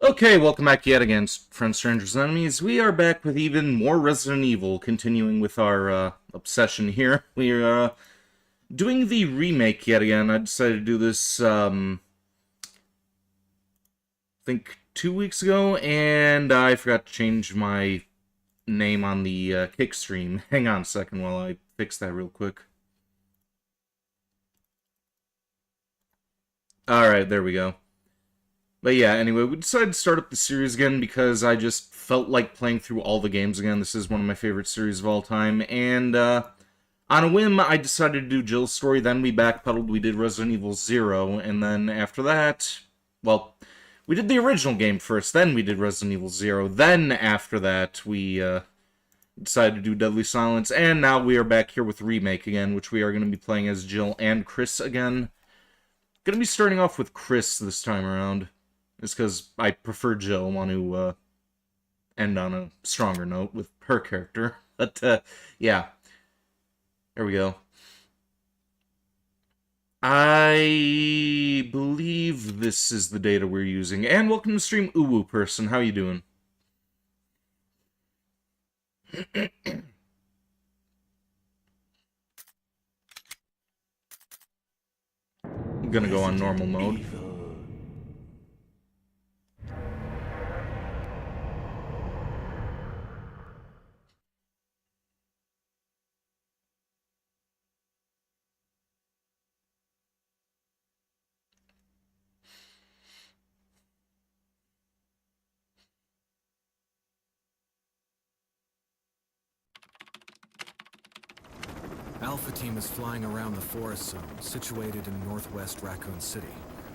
Okay, welcome back yet again, friends, strangers, and enemies. We are back with even more Resident Evil, continuing with our obsession here. We are doing the remake yet again. I decided to do this, I think 2 weeks ago, and I forgot to change my name on the kick stream. Hang on a second while I fix that real quick. Alright, there we go. But yeah, anyway, we decided to start up the series again because I just felt like playing through all the games again. This is one of my favorite series of all time, and on a whim, I decided to do Jill's story, then we backpedaled, we did Resident Evil 0, and then after that, well, we did the original game first, then we did Resident Evil 0, then after that, we decided to do Deadly Silence, and now we are back here with Remake again, which we are going to be playing as Jill and Chris again. Going to be starting off with Chris this time around. It's because I prefer Jill, want to end on a stronger note with her character. But, yeah. There we go. I believe this is the data we're using. And welcome to stream, Uwu person. How you doing? I'm gonna go on normal mode. Alpha Team is flying around the forest zone, situated in northwest Raccoon City,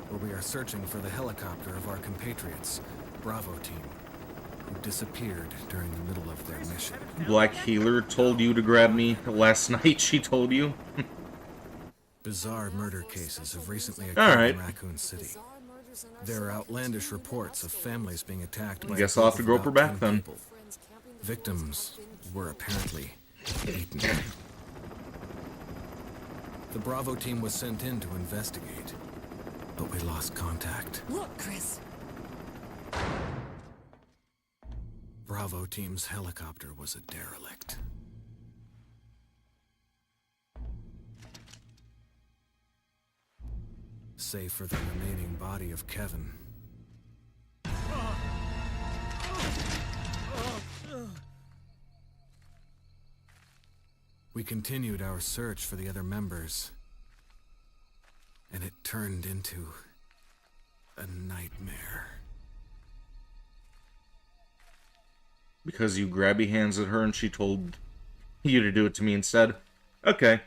where we are searching for the helicopter of our compatriots, Bravo Team, who disappeared during the middle of their mission. Black Healer told you to grab me last night, she told you. Bizarre murder cases have recently occurred in Raccoon City. There are outlandish reports of families being attacked by I guess I'll have to grope her back then. people. Victims were apparently eaten. The Bravo Team was sent in to investigate, but we lost contact. Look, Chris. Bravo Team's helicopter was a derelict. Save for the remaining body of Kevin. We continued our search for the other members, and it turned into a nightmare. Because you grabby hands at her and she told you to do it to me instead? Okay.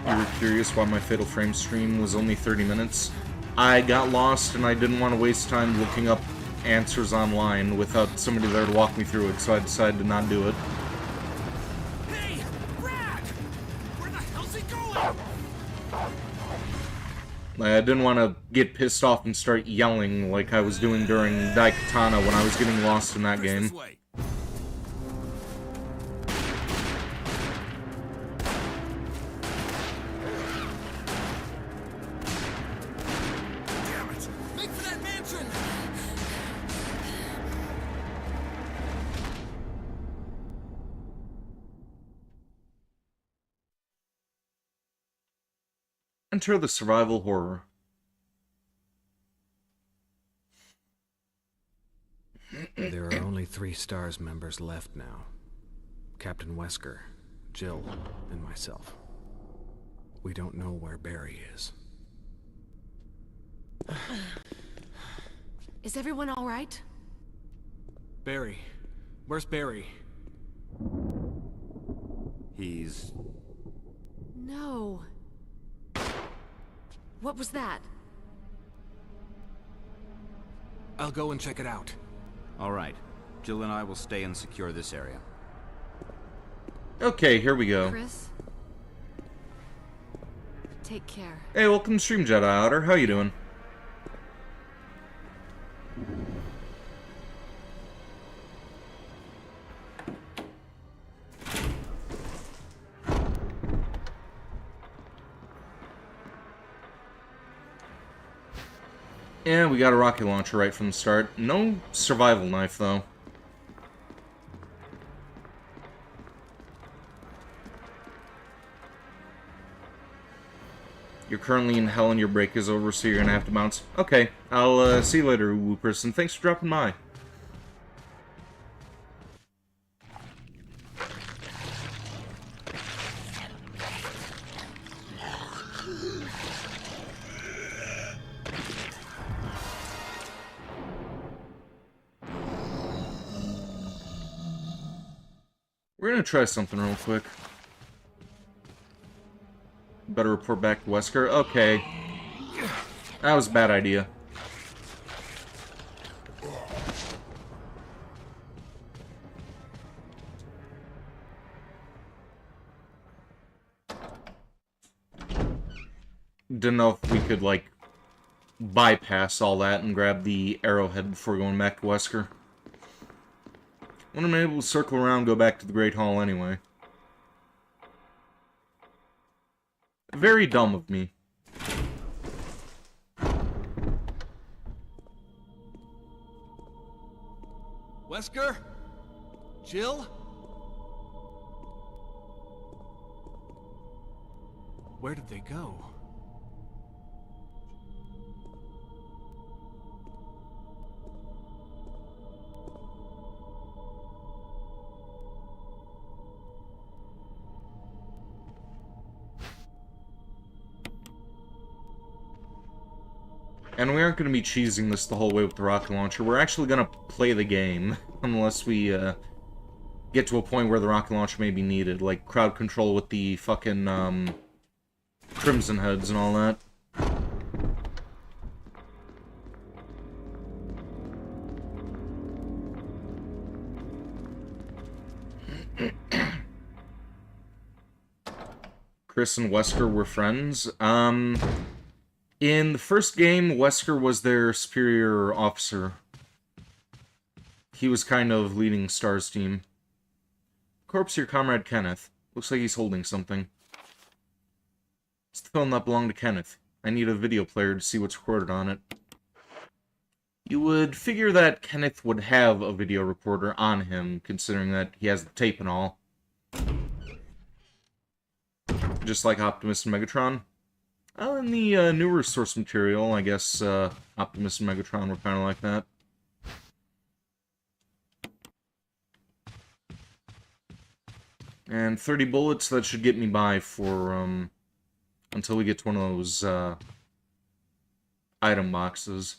You were curious why my Fatal Frame stream was only 30 minutes? I got lost and I didn't want to waste time looking up answers online without somebody there to walk me through it, so I decided to not do it. Hey, Brad! Where the hell's he going? I didn't want to get pissed off and start yelling like I was doing during Daikatana when I was getting lost in that game. Enter the survival horror. There are only 3 STARS members left now. Captain Wesker, Jill, and myself. We don't know where Barry is. Is everyone all right? Barry. Where's Barry? He's... No. What was that? I'll go and check it out. all right. Jill and I will stay and secure this area. Okay, here we go. Chris? Take care. Hey, welcome to Stream Jedi Otter. How you doing? Yeah, we got a rocket launcher right from the start. No survival knife, though. You're currently in hell and your break is over, so you're gonna have to bounce. Okay, I'll see you later, woo person. Thanks for dropping by. We're gonna try something real quick. Better report back to Wesker. Okay. That was a bad idea. Didn't know if we could, like, bypass all that and grab the arrowhead before going back to Wesker. When I'm able to circle around and go back to the Great Hall anyway. Very dumb of me. Wesker? Jill? Where did they go? And we aren't going to be cheesing this the whole way with the rocket launcher. We're actually going to play the game, unless we get to a point where the rocket launcher may be needed, like crowd control with the fucking Crimson Heads and all that. Chris and Wesker were friends. In the first game, Wesker was their superior officer. He was kind of leading STAR's team. Corpse, your comrade Kenneth. Looks like he's holding something. It's the phone that belonged to Kenneth. I need a video player to see what's recorded on it. You would figure that Kenneth would have a video recorder on him, considering that he has the tape and all. Just like Optimus and Megatron. In the newer source material, I guess Optimus and Megatron were kind of like that. And 30 bullets, that should get me by for, until we get to one of those, item boxes.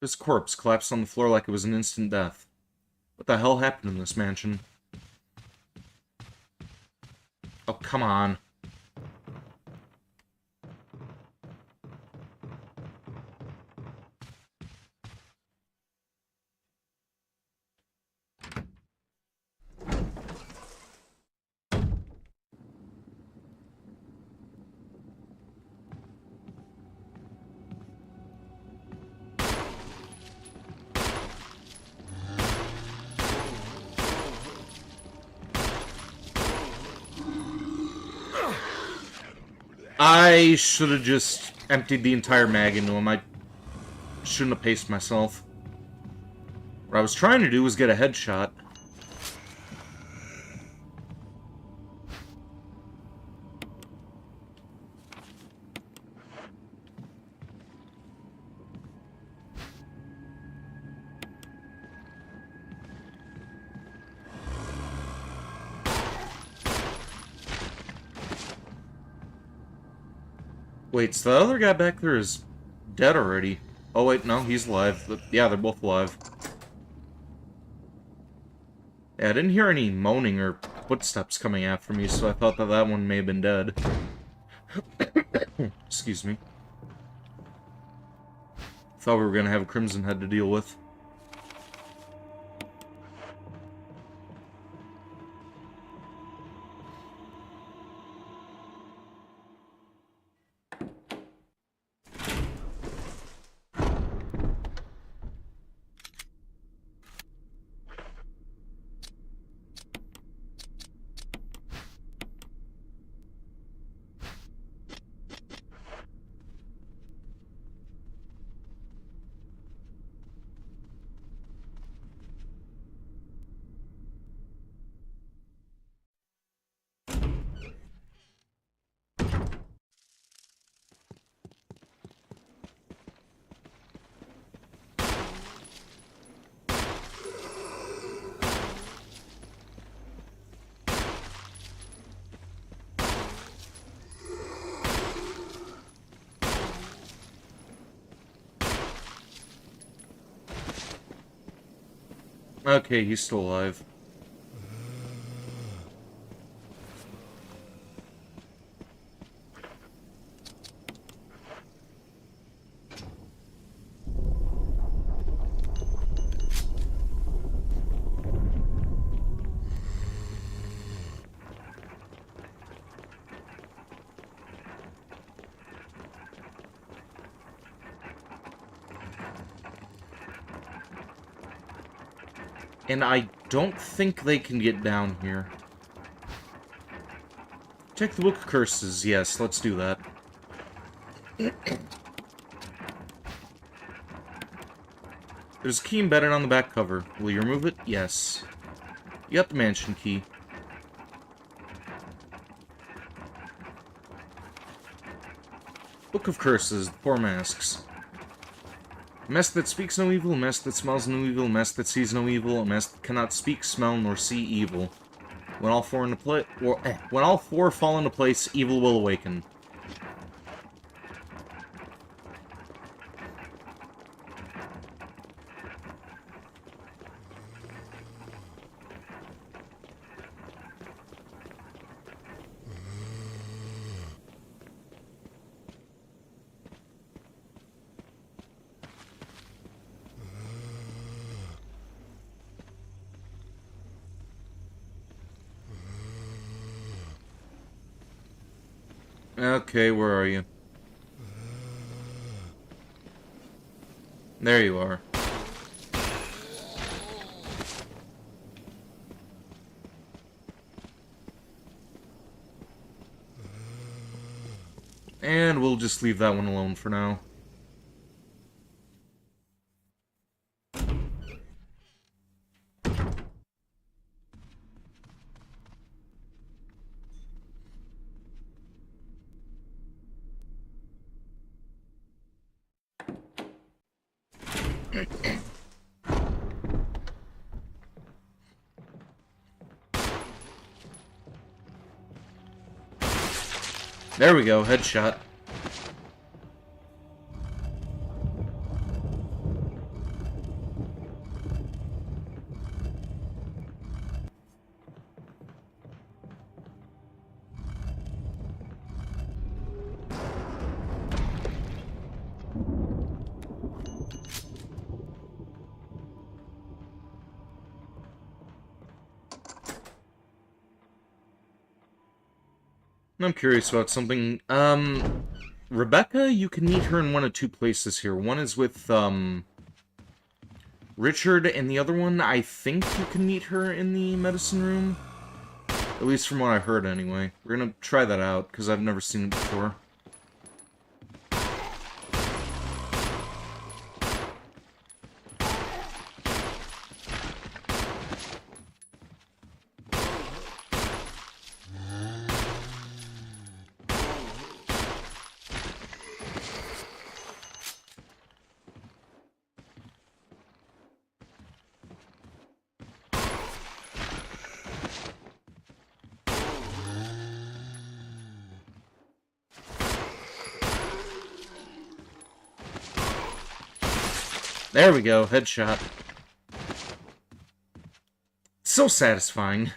This corpse collapsed on the floor like it was an instant death. What the hell happened in this mansion? Oh, come on. I should have just emptied the entire mag into him. I shouldn't have paced myself. What I was trying to do was get a headshot. Wait, so the other guy back there is dead already. Oh wait, no, he's alive. Yeah, they're both alive. Yeah, I didn't hear any moaning or footsteps coming after me, so I thought that that one may have been dead. Excuse me. Thought we were gonna have a Crimson Head to deal with. Okay, he's still alive. And I don't think they can get down here. Check the Book of Curses. Yes, let's do that. There's a key embedded on the back cover. Will you remove it? Yes. You got the mansion key. Book of Curses, the Four Masks. A mask that speaks no evil, a mask that smells no evil, a mask that sees no evil, a mask that cannot speak, smell, nor see evil. When all four fall into place, evil will awaken. Okay, where are you? There you are. And we'll just leave that one alone for now. There we go, headshot. I'm curious about something. Rebecca, you can meet her in one of two places here. One is with, Richard, and the other one, I think you can meet her in the medicine room. At least from what I heard, anyway. We're gonna try that out, because I've never seen it before. There we go, headshot. So satisfying.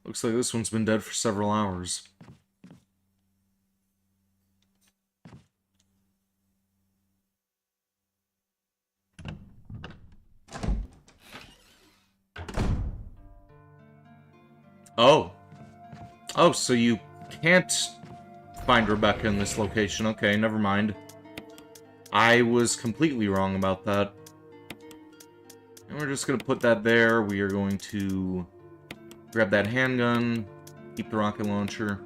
Looks like this one's been dead for several hours. Oh. Oh, so you can't find Rebecca in this location. Okay, never mind. I was completely wrong about that. And we're just going to put that there. We are going to grab that handgun, keep the rocket launcher,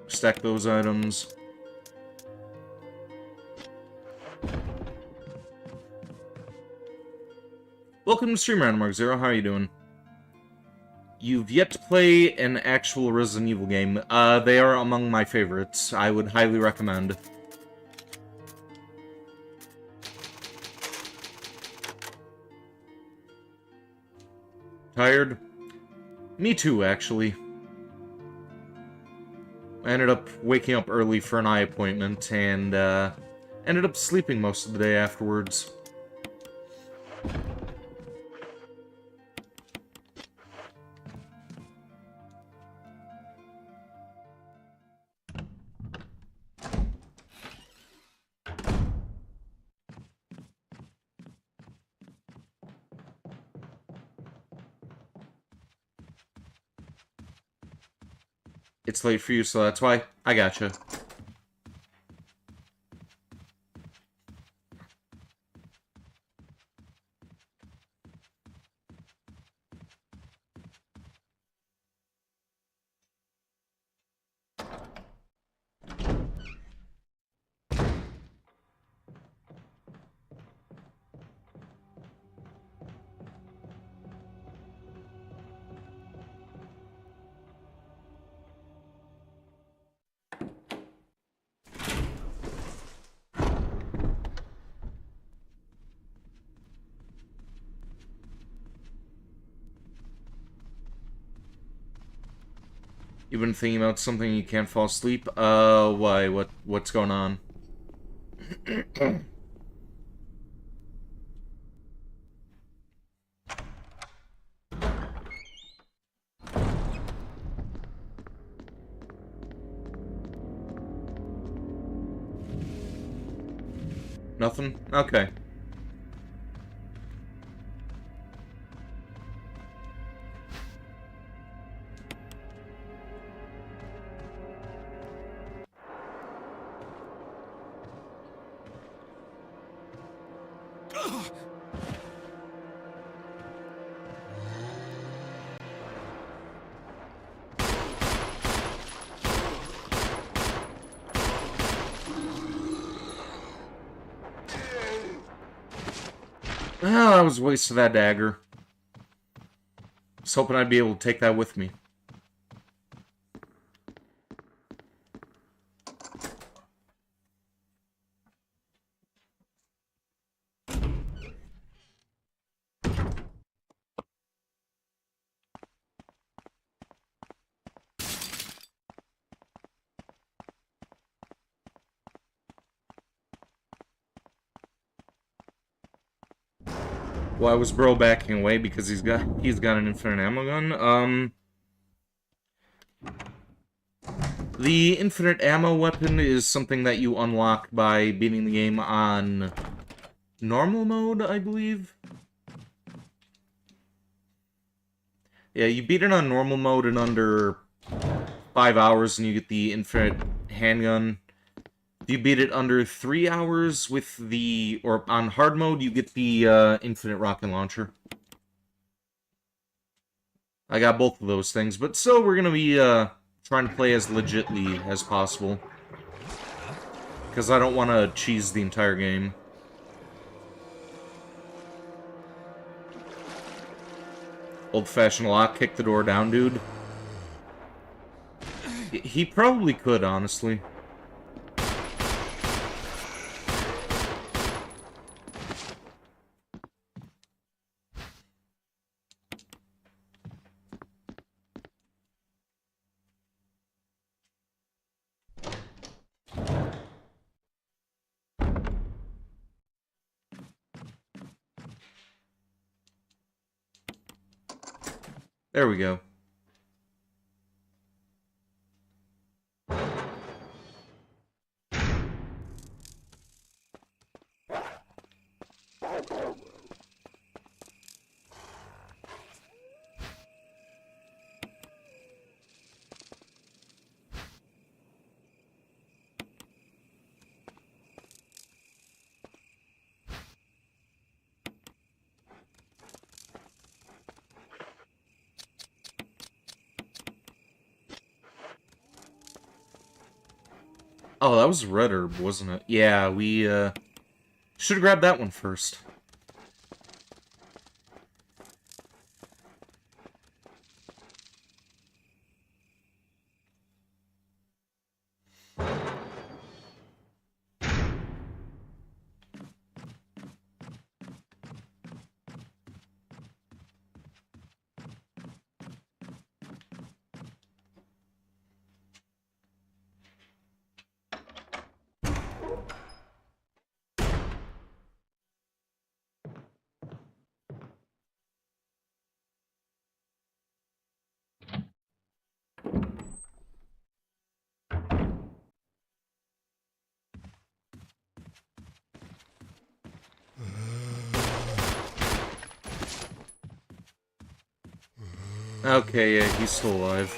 stack those items. Welcome to Stream Random Mark Zero. How are you doing? You've yet to play an actual Resident Evil game. They are among my favorites. I would highly recommend. Tired? Me too, actually. I ended up waking up early for an eye appointment, and ended up sleeping most of the day afterwards. It's late for you, so that's why. I gotcha. You've been thinking about something you can't fall asleep? Why? What's going on? Nothing? Okay. Well, that was a waste of that dagger. I was hoping I'd be able to take that with me. Why was bro backing away? Because he's got an infinite ammo gun? The infinite ammo weapon is something that you unlock by beating the game on normal mode, I believe. Yeah, you beat it on normal mode in under 5 hours and you get the infinite handgun. If you beat it under 3 hours with the... or on hard mode, you get the infinite rocket launcher. I got both of those things, but still we're gonna be trying to play as legitly as possible. Because I don't want to cheese the entire game. Old-fashioned lock, kick the door down, dude. He probably could, honestly. There we go. Oh, that was red herb, wasn't it? Yeah, we, should have grabbed that one first. Okay, yeah, he's still alive.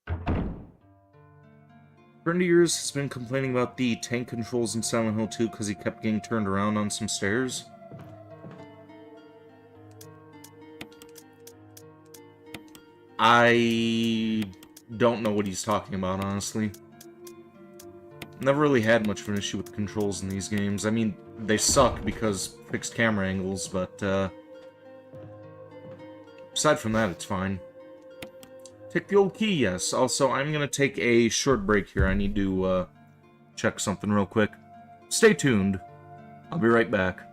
A friend of yours has been complaining about the tank controls in Silent Hill 2 because he kept getting turned around on some stairs. I don't know what he's talking about, honestly. Never really had much of an issue with the controls in these games. I mean, they suck because fixed camera angles, but, aside from that, it's fine. Take the old key, yes. Also, I'm gonna take a short break here. I need to, check something real quick. Stay tuned. I'll be right back.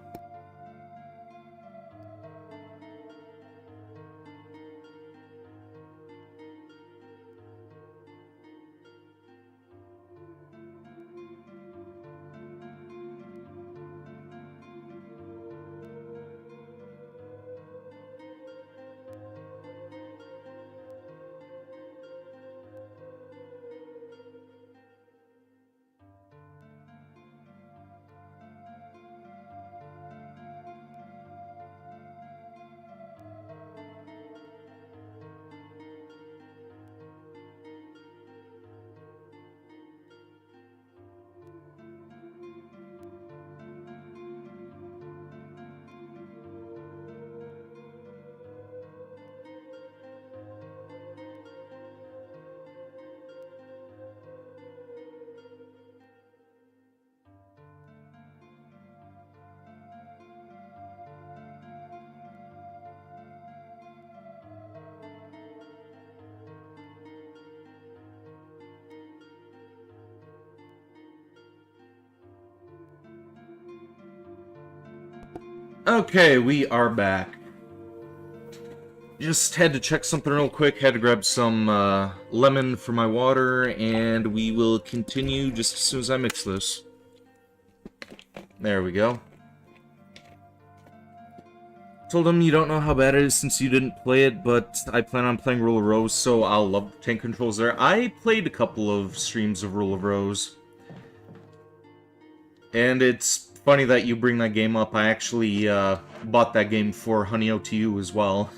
Okay, we are back. Just had to check something real quick, had to grab some lemon for my water, and we will continue just as soon as I mix this. There we go. Told him you don't know how bad it is since you didn't play it, but I plan on playing Rule of Rose, so I'll love the tank controls there. I played a couple of streams of Rule of Rose. And it's funny that you bring that game up. I actually bought that game for Honey OTU as well.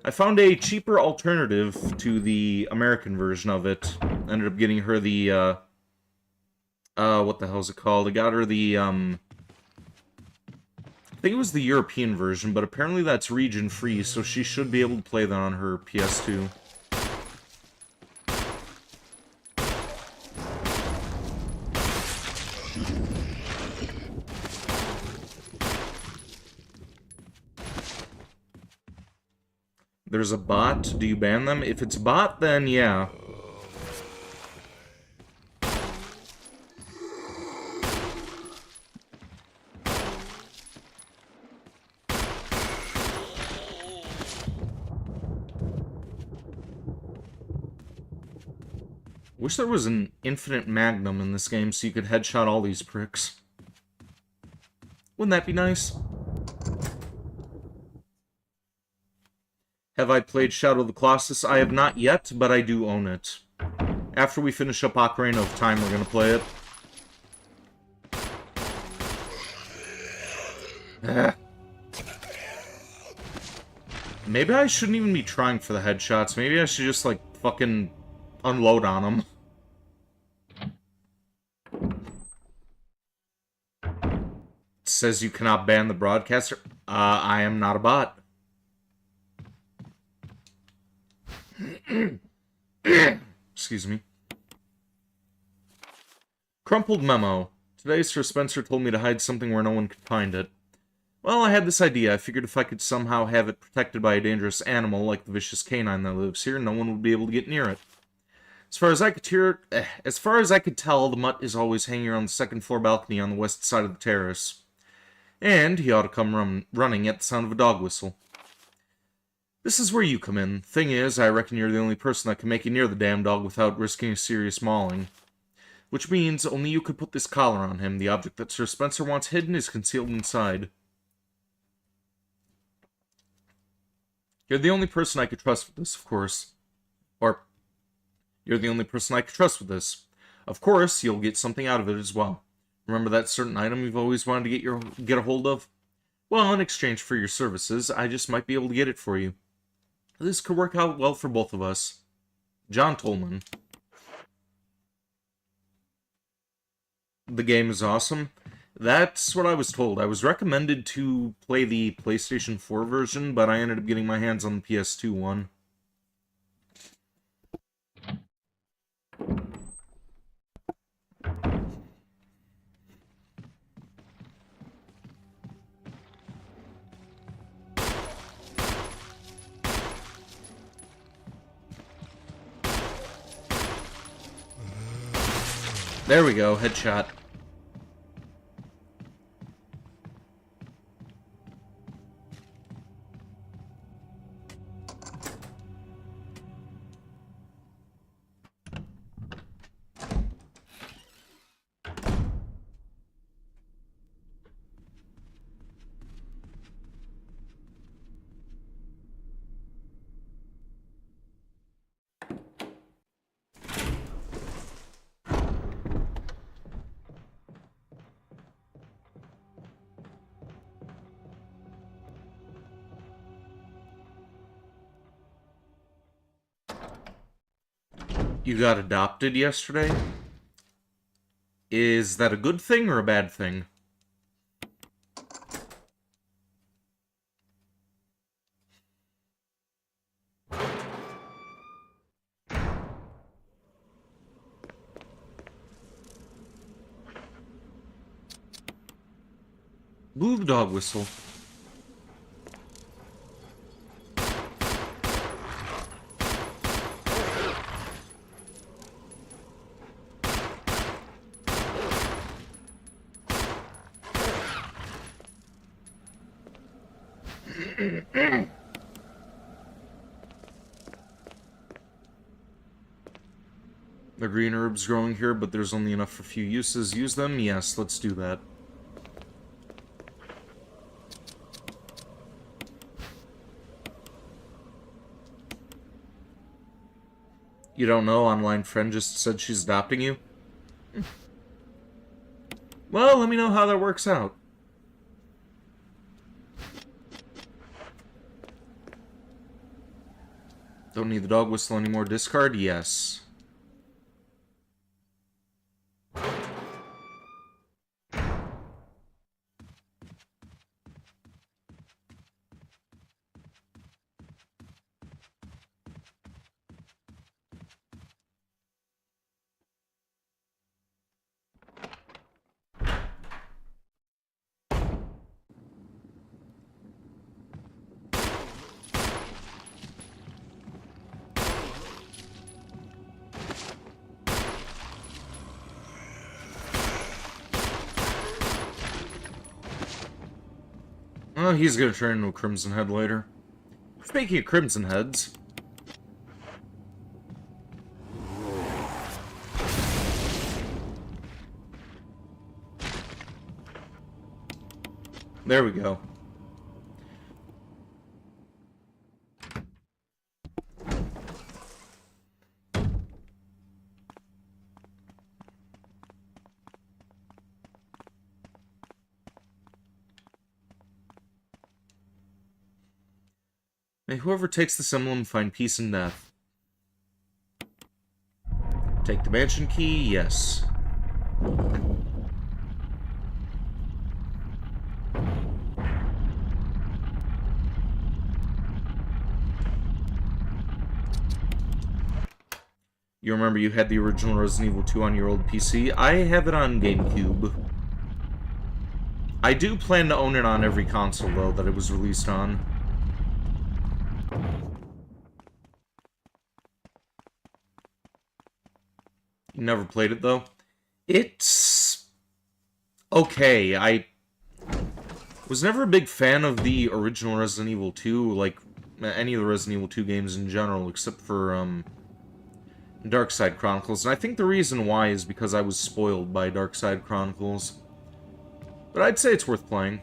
I found a cheaper alternative to the American version of it. Ended up getting her the, what the hell is it called? I got her the, I think it was the European version, but apparently that's region-free, so she should be able to play that on her PS2. There's a bot. Do you ban them? If it's bot, then yeah. Wish there was an infinite magnum in this game so you could headshot all these pricks. Wouldn't that be nice? Have I played Shadow of the Colossus? I have not yet, but I do own it. After we finish up Ocarina of Time, we're gonna play it. Maybe I shouldn't even be trying for the headshots. Maybe I should just, like, fucking unload on them. It says you cannot ban the broadcaster. I am not a bot. Excuse me. Crumpled memo. Today, Sir Spencer told me to hide something where no one could find it. Well, I had this idea. I figured if I could somehow have it protected by a dangerous animal like the vicious canine that lives here, no one would be able to get near it. As far as I could tell, the mutt is always hanging around the second floor balcony on the west side of the terrace. And he ought to come running at the sound of a dog whistle. This is where you come in. Thing is, I reckon you're the only person that can make it near the damn dog without risking a serious mauling. Which means only you could put this collar on him. The object that Sir Spencer wants hidden is concealed inside. You're the only person I could trust with this, of course. Or, you're the only person I could trust with this. Of course, you'll get something out of it as well. Remember that certain item you've always wanted to get a hold of? Well, in exchange for your services, I just might be able to get it for you. This could work out well for both of us. John Tolman. The game is awesome. That's what I was told. I was recommended to play the PlayStation 4 version, but I ended up getting my hands on the PS2 one. There we go, headshot. You got adopted yesterday? Is that a good thing or a bad thing? Blue dog whistle. The green herbs growing here, but there's only enough for a few uses. Use them? Yes, let's do that. You don't know? Online friend just said she's adopting you? Well, let me know how that works out. Don't need the dog whistle anymore. Discard? Yes. Oh, he's gonna turn into a Crimson Head later. Speaking of Crimson Heads... There we go. May whoever takes this emblem find peace in death. Take the mansion key, yes. You remember you had the original Resident Evil 2 on your old PC? I have it on GameCube. I do plan to own it on every console, though, that it was released on. You never played it, though? It's... okay. I was never a big fan of the original Resident Evil 2, like, any of the Resident Evil 2 games in general, except for, Dark Side Chronicles. And I think the reason why is because I was spoiled by Dark Side Chronicles. But I'd say it's worth playing.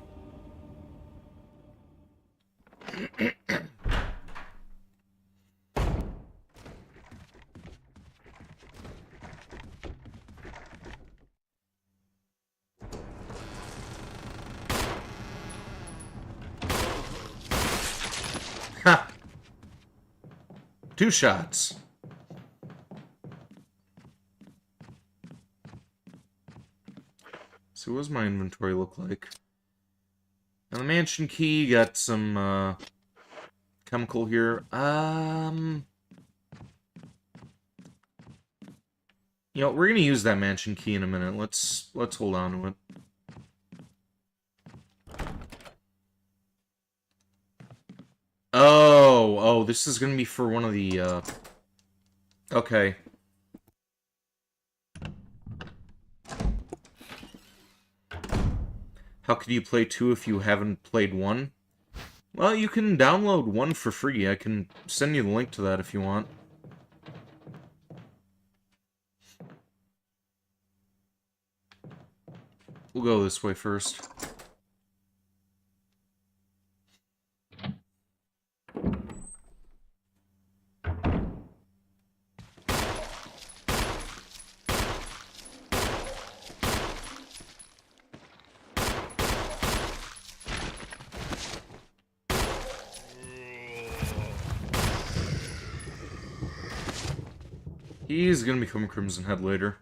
Ha! 2 shots. So what does my inventory look like? Now the mansion key, got some chemical here. You know, we're gonna use that mansion key in a minute. Let's hold on to it. Oh, this is gonna be for one of the okay. How could you play 2 if you haven't played 1? Well, you can download 1 for free. I can send you the link to that if you want. We'll go this way first. He's gonna become Crimson Head later.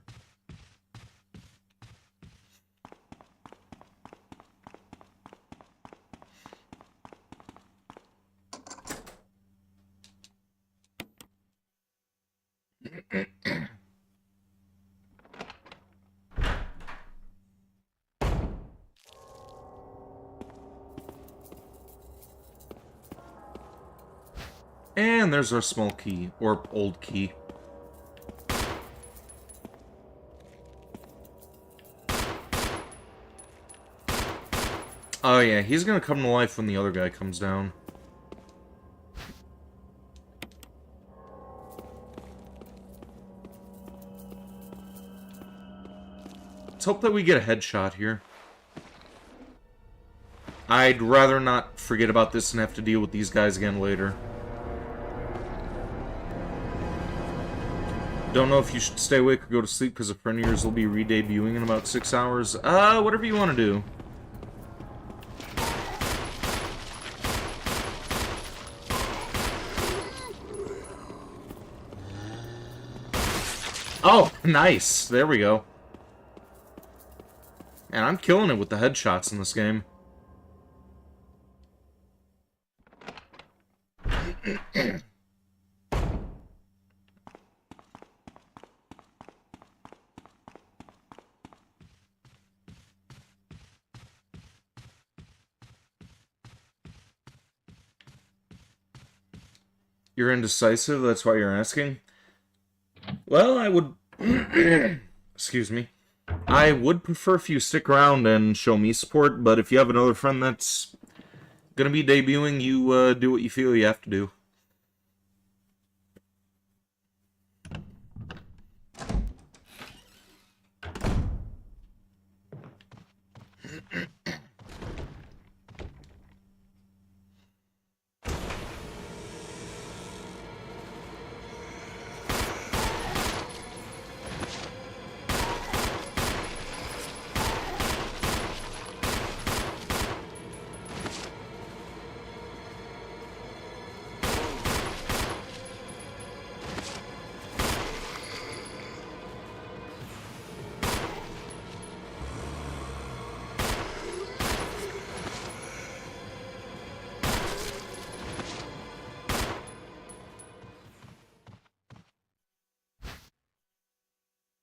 And there's our small key, or old key. Oh yeah, he's gonna come to life when the other guy comes down. Let's hope that we get a headshot here. I'd rather not forget about this and have to deal with these guys again later. Don't know if you should stay awake or go to sleep because a friend of yours will be re-debuting in about 6 hours. Whatever you want to do. Oh, nice. There we go. And I'm killing it with the headshots in this game. You're indecisive, that's why you're asking? Well, I would... Excuse me. I would prefer if you stick around and show me support, but if you have another friend that's gonna be debuting, you do what you feel you have to do.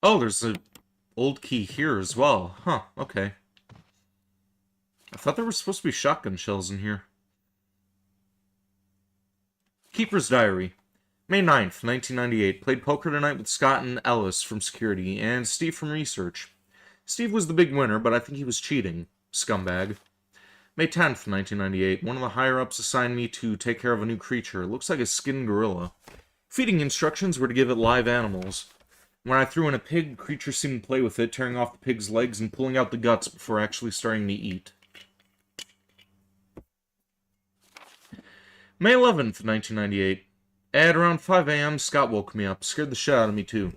Oh, there's a old key here as well. Huh, okay. I thought there were supposed to be shotgun shells in here. Keeper's Diary. May 9th, 1998. Played poker tonight with Scott and Ellis from security, and Steve from research. Steve was the big winner, but I think he was cheating. Scumbag. May 10th, 1998. One of the higher-ups assigned me to take care of a new creature. It looks like a skinned gorilla. Feeding instructions were to give it live animals. When I threw in a pig, the creature seemed to play with it, tearing off the pig's legs and pulling out the guts before actually starting to eat. May 11th, 1998. At around 5 a.m., Scott woke me up. Scared the shit out of me, too.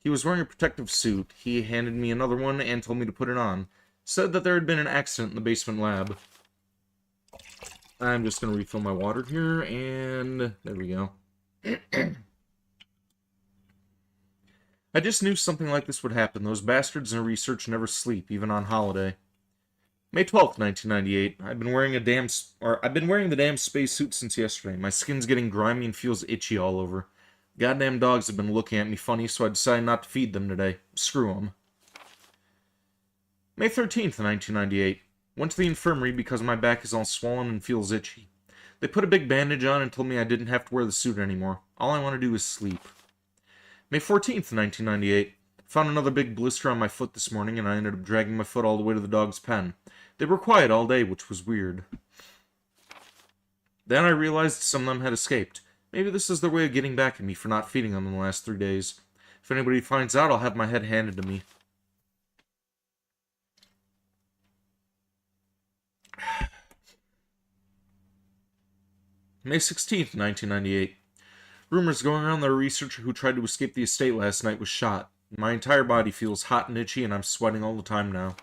He was wearing a protective suit. He handed me another one and told me to put it on. Said that there had been an accident in the basement lab. I'm just going to refill my water here, and there we go. I just knew something like this would happen. Those bastards in research never sleep, even on holiday. May 12th, 1998. I've been wearing the damn spacesuit since yesterday. My skin's getting grimy and feels itchy all over. Goddamn dogs have been looking at me funny, so I decided not to feed them today. Screw them. May 13th, 1998. Went to the infirmary because my back is all swollen and feels itchy. They put a big bandage on and told me I didn't have to wear the suit anymore. All I want to do is sleep. May 14th, 1998. Found another big blister on my foot this morning, and I ended up dragging my foot all the way to the dog's pen. They were quiet all day, which was weird. Then I realized some of them had escaped. Maybe this is their way of getting back at me for not feeding them in the last 3 days. If anybody finds out, I'll have my head handed to me. May 16th, 1998. Rumors going around that a researcher who tried to escape the estate last night was shot. My entire body feels hot and itchy, and I'm sweating all the time now.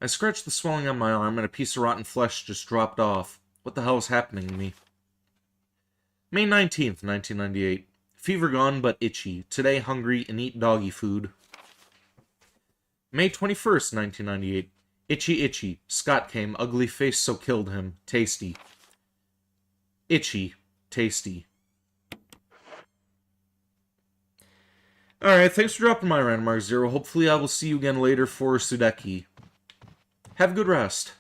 I scratched the swelling on my arm, and a piece of rotten flesh just dropped off. What the hell is happening to me? May 19th, 1998. Fever gone, but itchy. Today hungry and eat doggy food. May 21st, 1998. Itchy, itchy. Scott came. Ugly face, so killed him. Tasty. Itchy. Tasty. Alright, thanks for dropping my random mark, Zero. Hopefully I will see you again later for Sudeki. Have a good rest.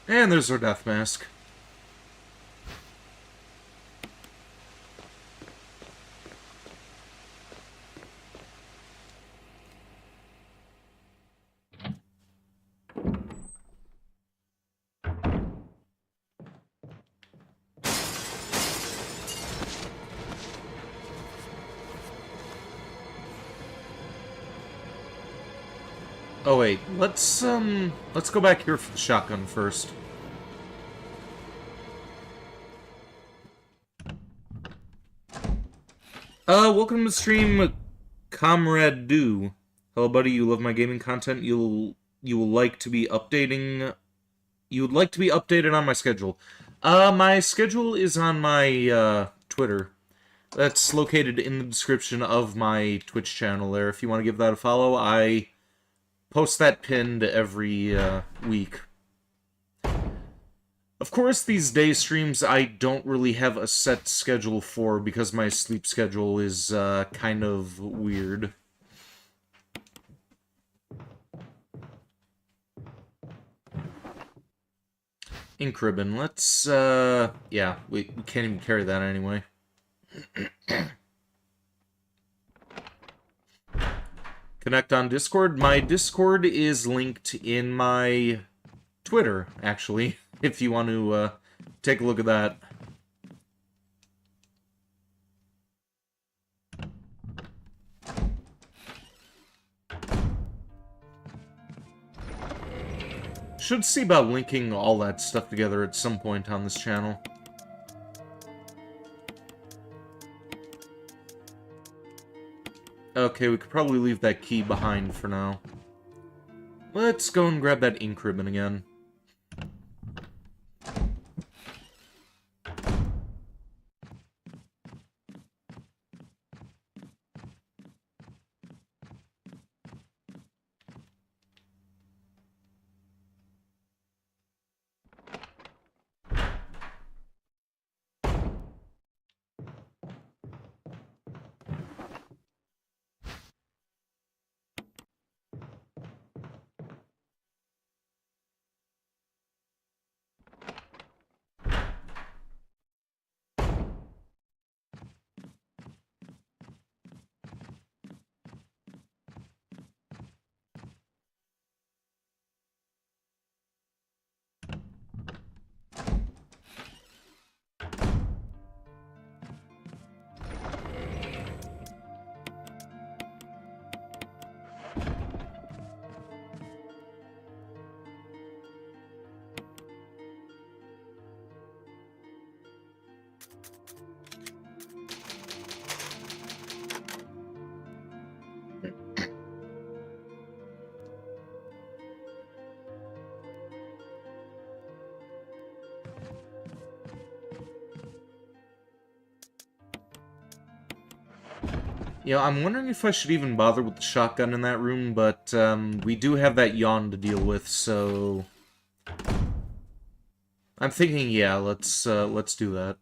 And there's our death mask. Oh wait, let's go back here for the shotgun first. Welcome to the stream, Comrade Do. Hello, buddy. You love my gaming content. You will like to be updating. You would like to be updated on my schedule. My schedule is on my Twitter. That's located in the description of my Twitch channel. There, if you want to give that a follow, I post that pinned every week. Of course, these day streams I don't really have a set schedule for because my sleep schedule is kind of weird. Ink ribbon, let's, yeah, we can't even carry that anyway. Connect on Discord. My Discord is linked in my Twitter, actually, if you want to take a look at that. Should see about linking all that stuff together at some point on this channel. Okay, we could probably leave that key behind for now. Let's go and grab that ink ribbon again. You know, I'm wondering if I should even bother with the shotgun in that room, but we do have that yawn to deal with, so I'm thinking, yeah, let's do that.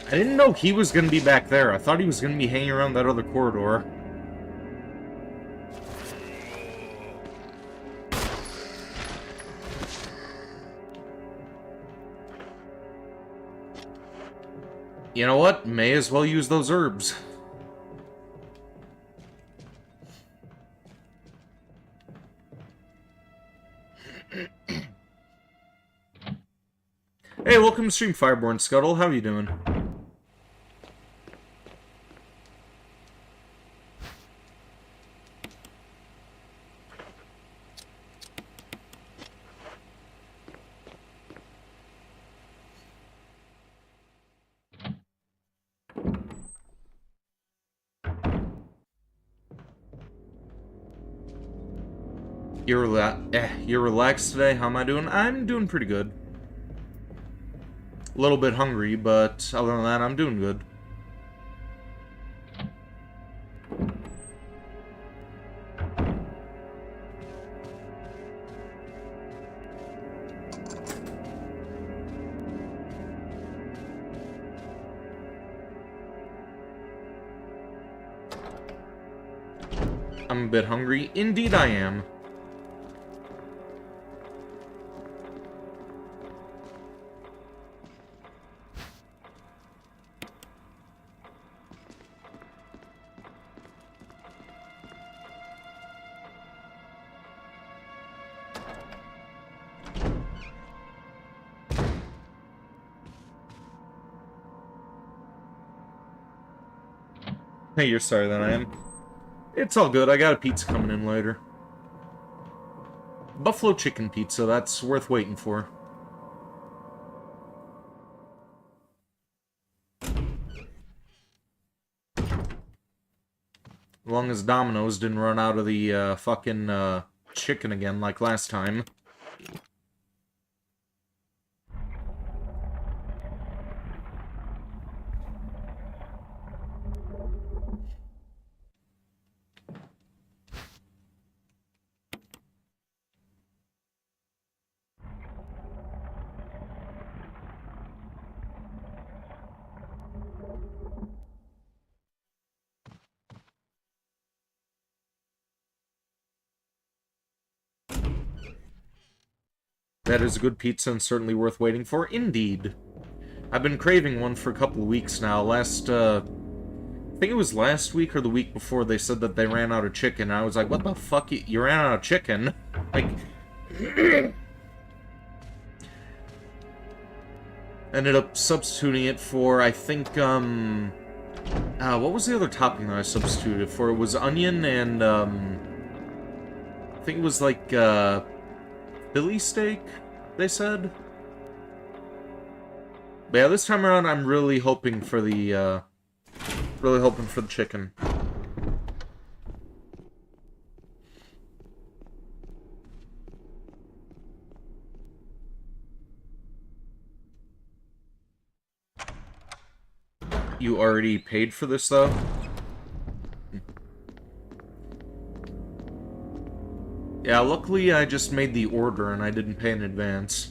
I didn't know he was going to be back there. I thought he was going to be hanging around that other corridor. You know what? May as well use those herbs. Hey, welcome to stream, Fireborn Scuttle. How you doing? You're relaxed today? How am I doing? I'm doing pretty good. A little bit hungry, but other than that, I'm doing good. I'm a bit hungry. Indeed I am. Hey, you're sorry than I am. It's all good. I got a pizza coming in later. Buffalo chicken pizza. That's worth waiting for. As long as Domino's didn't run out of the fucking chicken again like last time. That is a good pizza and certainly worth waiting for. Indeed. I've been craving one for a couple of weeks now. I think it was last week or the week before, they said that they ran out of chicken. And I was like, what the fuck? You ran out of chicken? Like... Ended up substituting it for, I think, what was the other topping that I substituted for? It was onion and, I think it was like, Philly steak, they said? But yeah, this time around, I'm really hoping for the chicken. You already paid for this, though? Yeah, luckily I just made the order and I didn't pay in advance.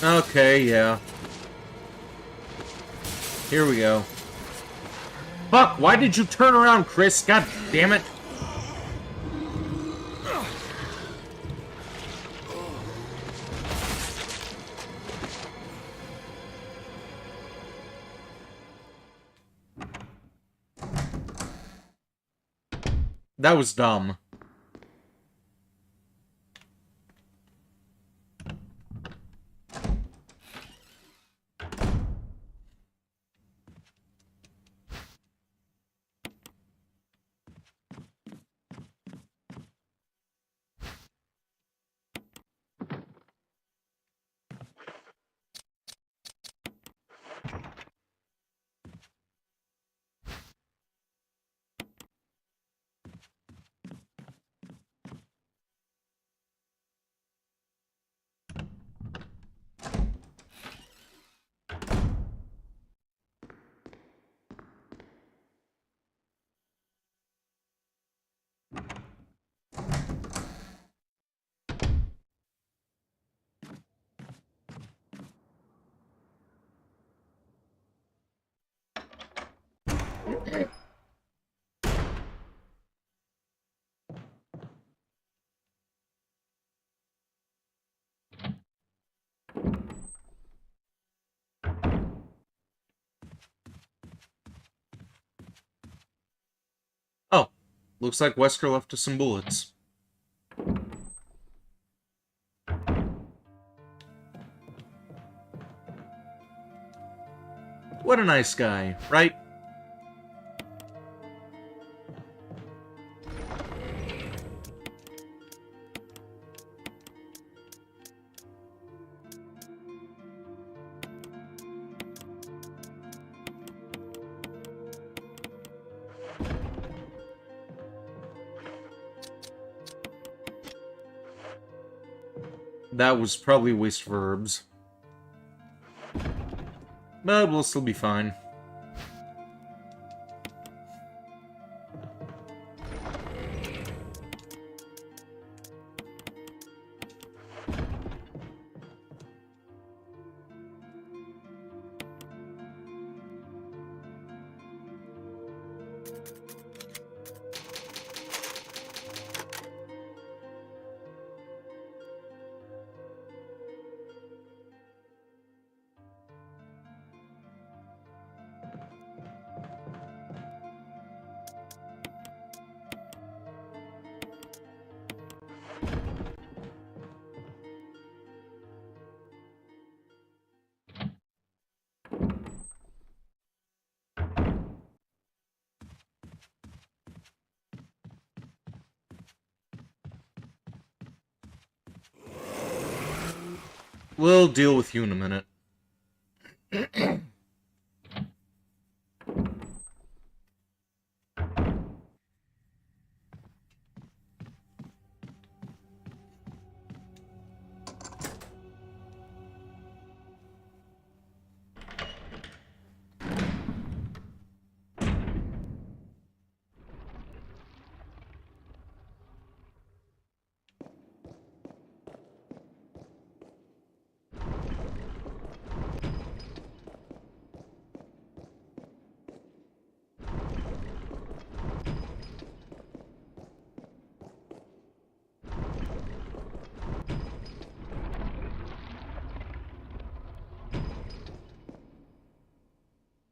Okay, yeah. Here we go. Fuck, why did you turn around, Chris? God damn it. That was dumb. Oh, looks like Wesker left us some bullets. What a nice guy, right? That was probably a waste of herbs. But we'll still be fine. We'll deal with you in a minute.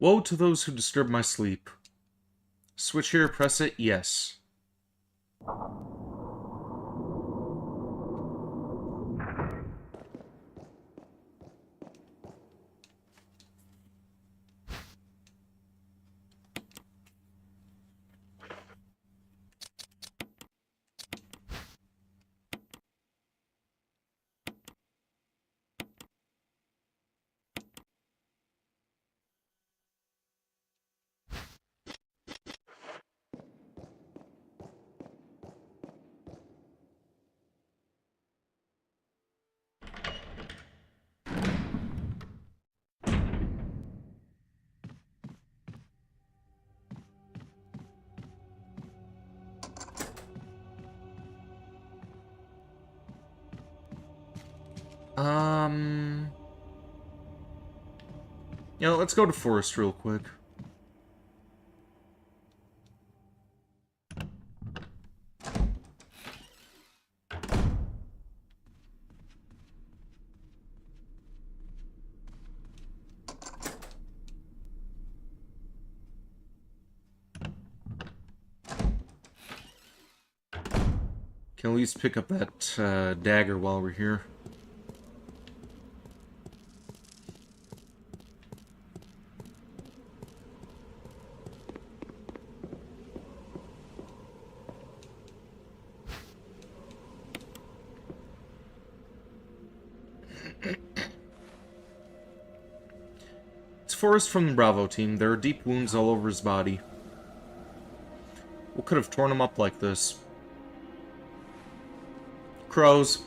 Woe to those who disturb my sleep. Switch here, press it, yes. Yeah, let's go to Forest real quick. Can at least pick up that dagger while we're here. It's Forrest from the Bravo team. There are deep wounds all over his body. What could have torn him up like this? Crows.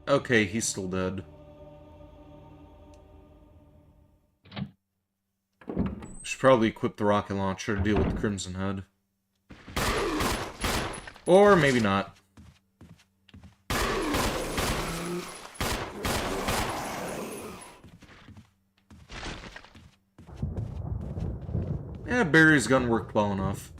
Okay, he's still dead. Should probably equip the rocket launcher to deal with the Crimson Head. Or maybe not. Yeah, Barry's gun worked well enough.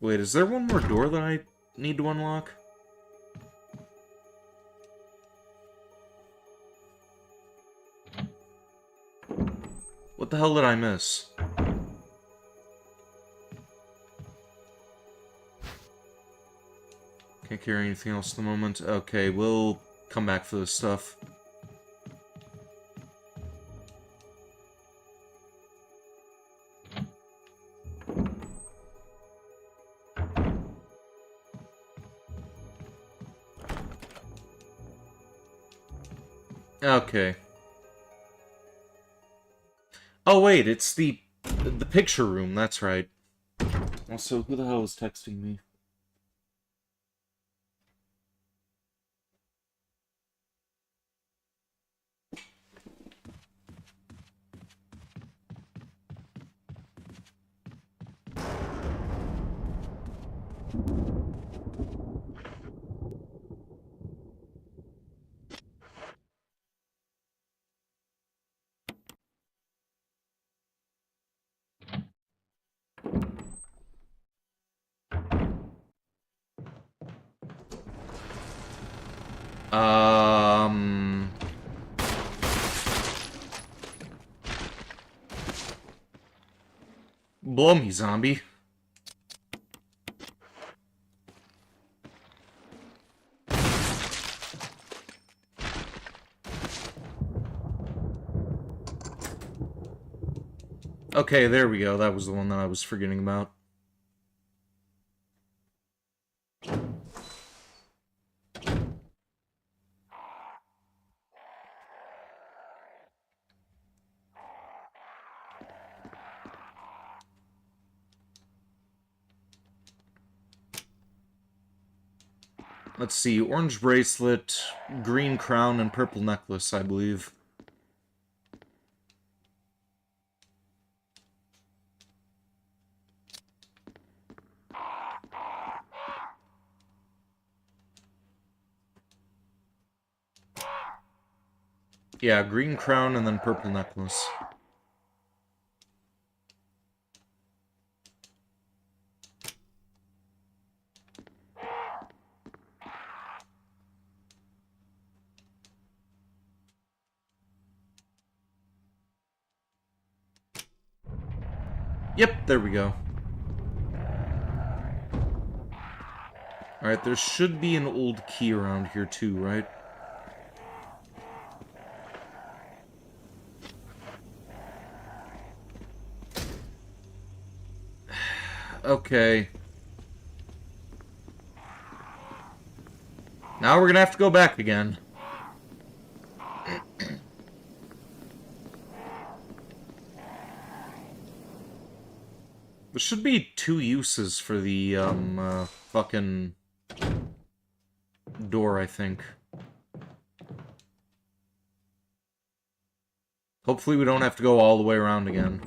Wait, is there one more door that I need to unlock? What the hell did I miss? Can't carry anything else at the moment. Okay, we'll come back for this stuff. Okay. Oh wait, it's the picture room, that's right. Also, who the hell is texting me? Blow me, zombie. Okay, there we go. That was the one that I was forgetting about. Let's see, orange bracelet, green crown, and purple necklace, I believe. Yeah, green crown and then purple necklace. Yep, there we go. Alright, there should be an old key around here too, right? Okay. Now we're gonna have to go back again. There should be 2 uses for the, fucking door, I think. Hopefully we don't have to go all the way around again.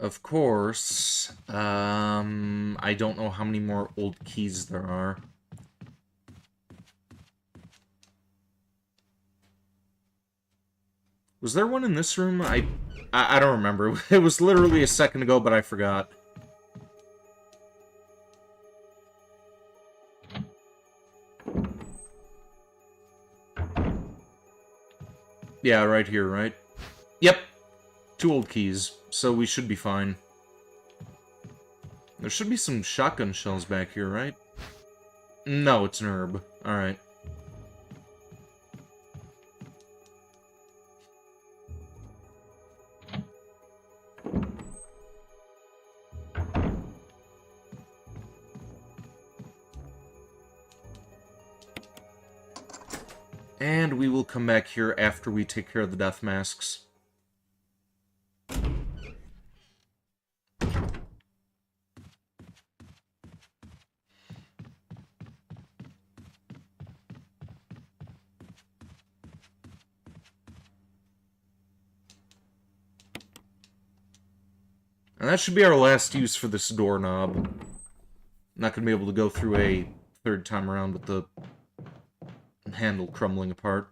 Of course, I don't know how many more old keys there are. Was there one in this room? I don't remember. It was literally a second ago, but I forgot. Yeah, right here, right? Yep. 2 old keys, so we should be fine. There should be some shotgun shells back here, right? No, it's an herb. Alright. And we will come back here after we take care of the death masks. And that should be our last use for this doorknob. Not gonna be able to go through a third time around with the handle crumbling apart.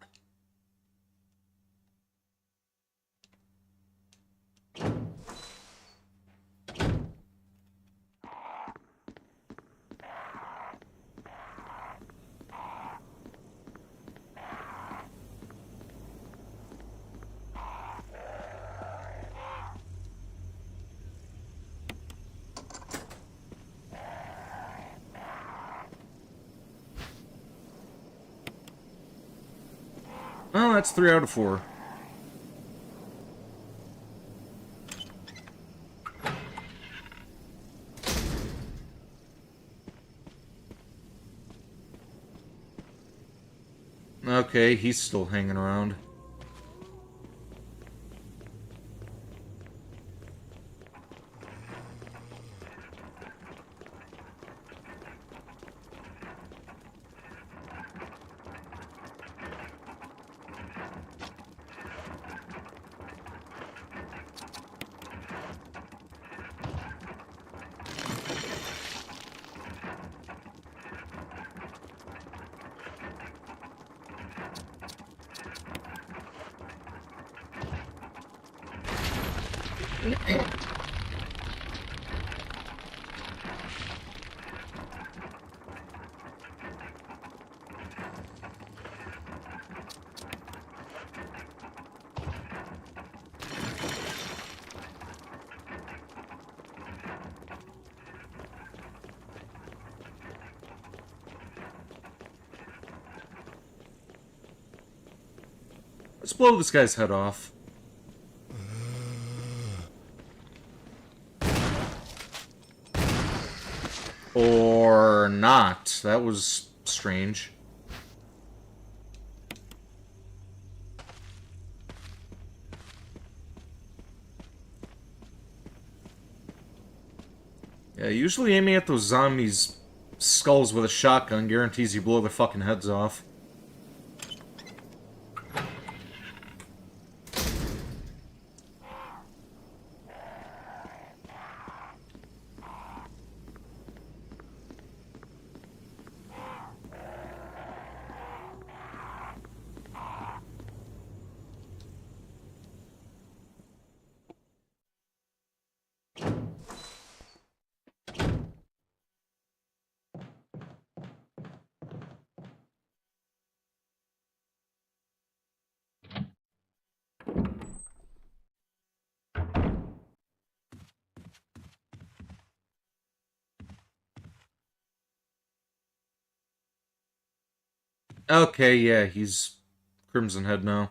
Well, that's 3 out of 4. Okay, he's still hanging around. Let's blow this guy's head off. Or not. That was strange. Yeah, usually aiming at those zombies' skulls with a shotgun guarantees you blow their fucking heads off. Okay, yeah, he's Crimson Head now.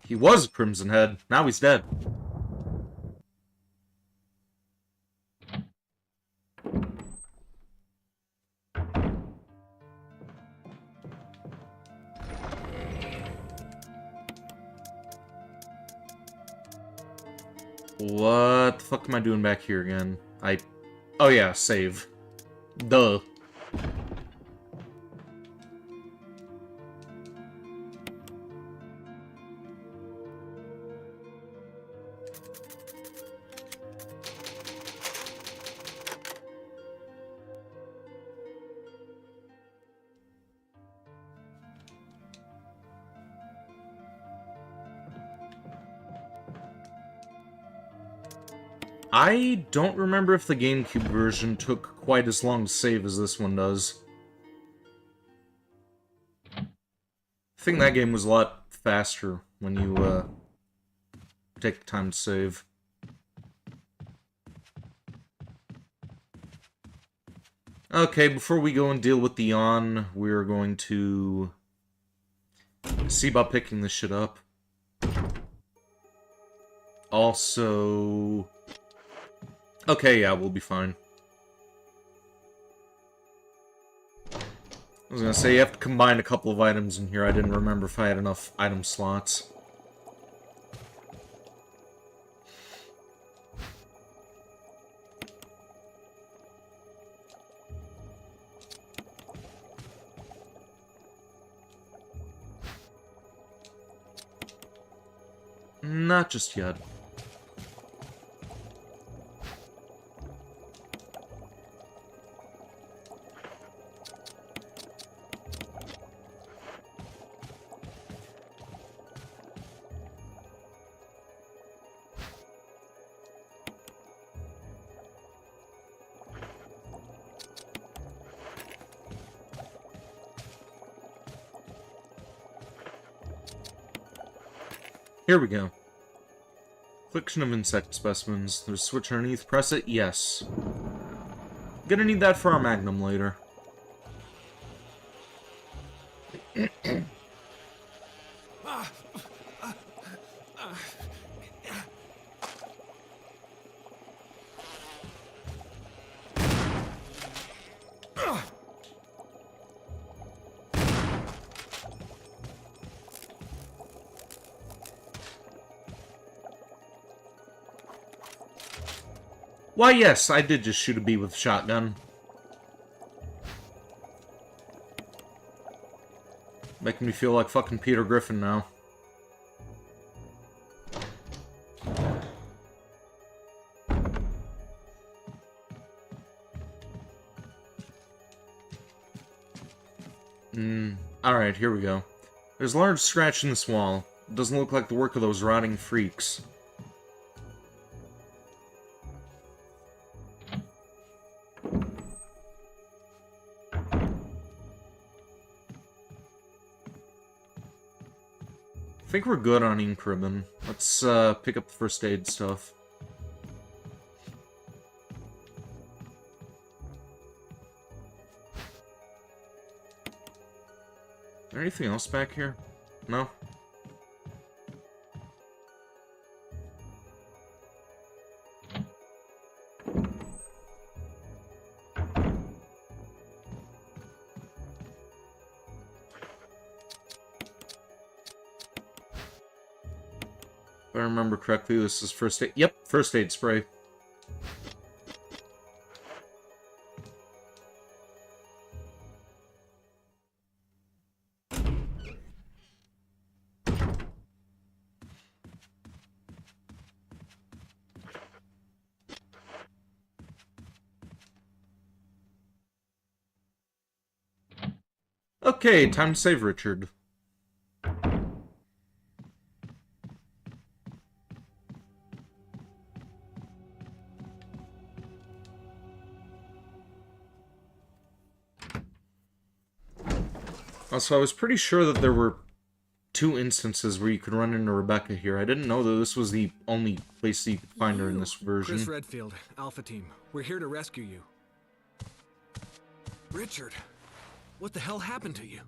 He was Crimson Head. Now he's dead. What the fuck am I doing back here again? Oh yeah, save. Duh. I don't remember if the GameCube version took quite as long to save as this one does. I think that game was a lot faster when you, take the time to save. Okay, before we go and deal with the Yawn, we're going to see about picking this shit up. Also... Okay, yeah, we'll be fine. I was gonna say, you have to combine a couple of items in here. I didn't remember if I had enough item slots. Not just yet. Here we go. Collection of insect specimens. There's a switch underneath. Press it. Yes. Gonna need that for our magnum later. Why, yes, I did just shoot a bee with a shotgun. Making me feel like fucking Peter Griffin now. Alright, here we go. There's a large scratch in this wall. It doesn't look like the work of those rotting freaks. I think we're good on ink ribbon. Let's pick up the first aid stuff. there anything else back here? No? If I remember correctly, this is first aid. Yep, first aid spray. Okay, time to save Richard. Also, I was pretty sure that there were 2 instances where you could run into Rebecca here. I didn't know that this was the only place that you could find her in this version. Chris Redfield, Alpha Team. We're here to rescue you. Richard, what the hell happened to you?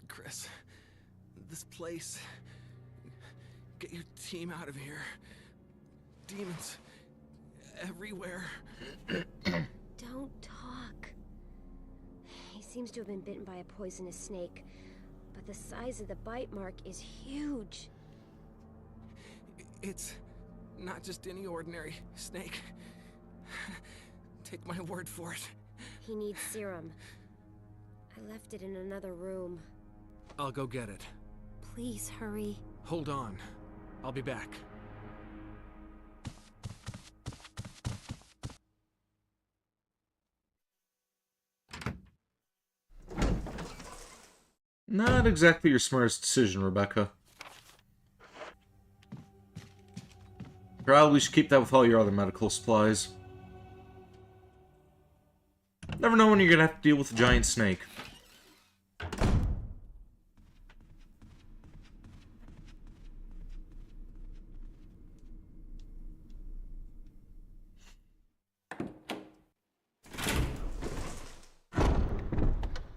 Chris, this place... Get your team out of here. Demons everywhere. Don't talk. He seems to have been bitten by a poisonous snake, but the size of the bite mark is huge. It's not just any ordinary snake. Take my word for it. He needs serum. I left it in another room. I'll go get it. Please hurry. Hold on. I'll be back. Not exactly your smartest decision, Rebecca. Probably should keep that with all your other medical supplies. Never know when you're gonna have to deal with a giant snake.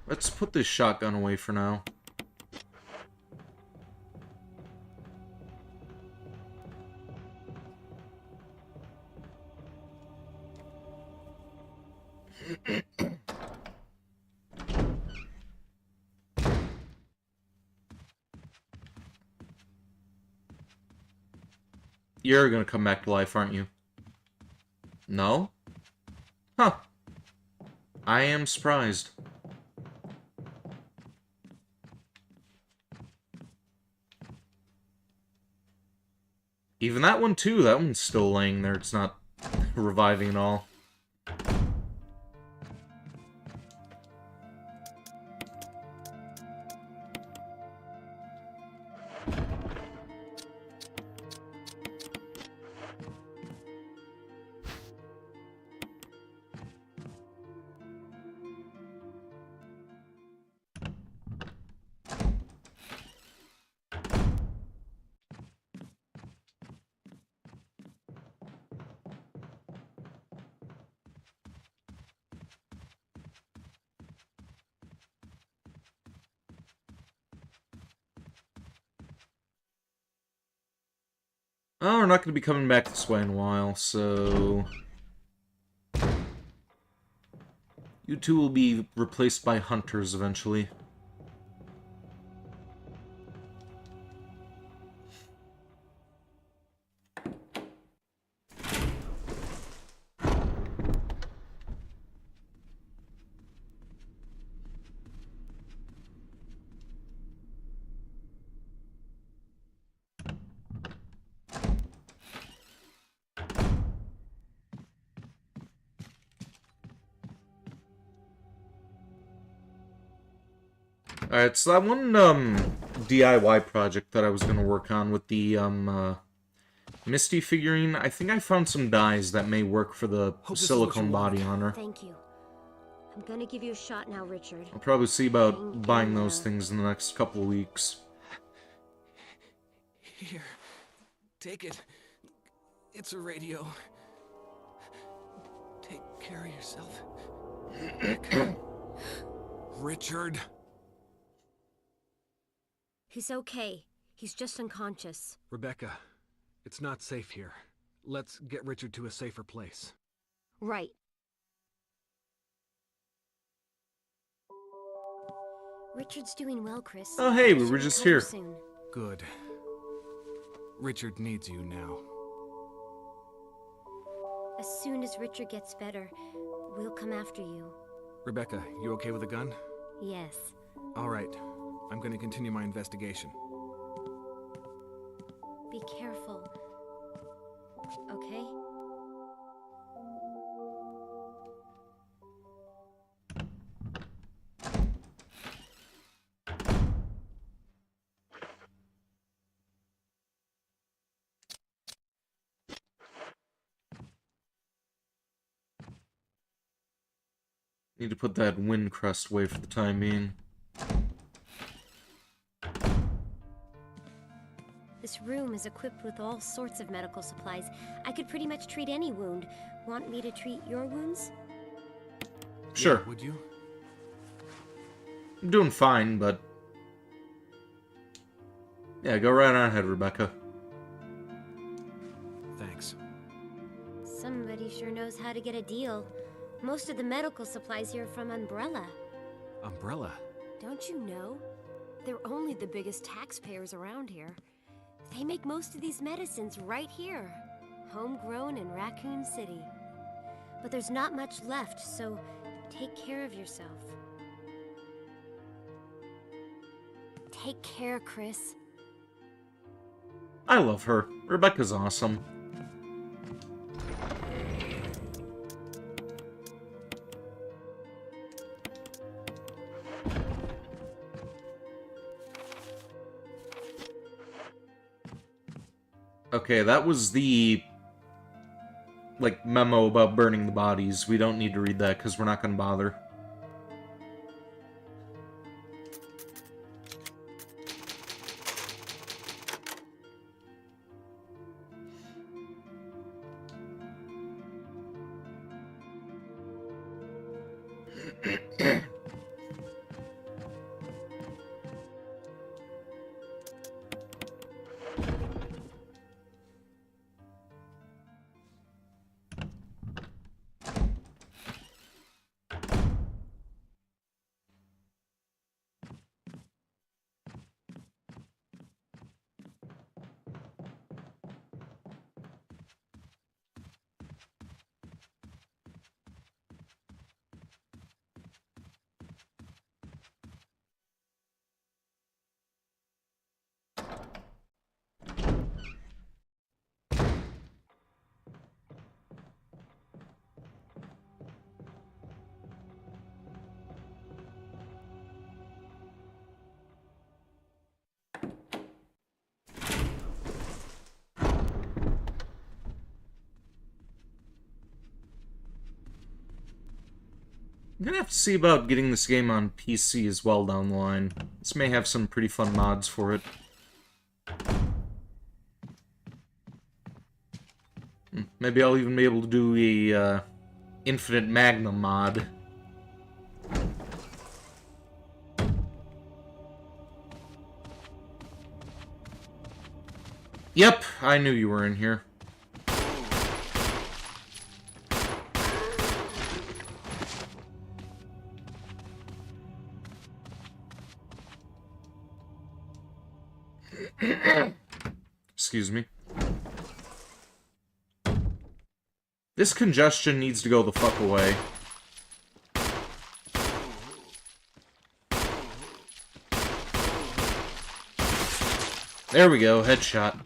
Let's put this shotgun away for now. You're gonna come back to life, aren't you? No? Huh. I am surprised. Even that one, too. That one's still laying there. It's not reviving at all. Oh, we're not going to be coming back this way in a while, so... You two will be replaced by hunters eventually. Alright, so that one, DIY project that I was gonna work on with the, Misty figurine, I think I found some dyes that may work for the silicone body on her. Thank you. I'm gonna give you a shot now, Richard. I'll probably see about buying those things in the next couple of weeks. Here. Take it. It's a radio. Take care of yourself. Richard? He's okay. He's just unconscious. Rebecca, it's not safe here. Let's get Richard to a safer place. Right. Richard's doing well, Chris. Oh, hey, we Should were just recover here. soon. Good. Richard needs you now. As soon as Richard gets better, we'll come after you. Rebecca, you okay with a gun? Yes. All right. I'm going to continue my investigation. Be careful. Okay? Need to put that wind crust away for the time being. This room is equipped with all sorts of medical supplies. I could pretty much treat any wound. Want me to treat your wounds? Sure. Yeah, would you? I'm doing fine, but... yeah, go right on ahead, Rebecca. Thanks. Somebody sure knows how to get a deal. Most of the medical supplies here are from Umbrella. Umbrella? Don't you know? They're only the biggest taxpayers around here. They make most of these medicines right here. Homegrown in Raccoon City. But there's not much left, so take care of yourself. Take care, Chris. I love her. Rebecca's awesome. Okay, that was the, like, memo about burning the bodies. We don't need to read that because we're not going to bother. I'm gonna have to see about getting this game on PC as well down the line. This may have some pretty fun mods for it. Maybe I'll even be able to do a Infinite Magnum mod. Yep, I knew you were in here. Excuse me. This congestion needs to go the fuck away. There we go, headshot.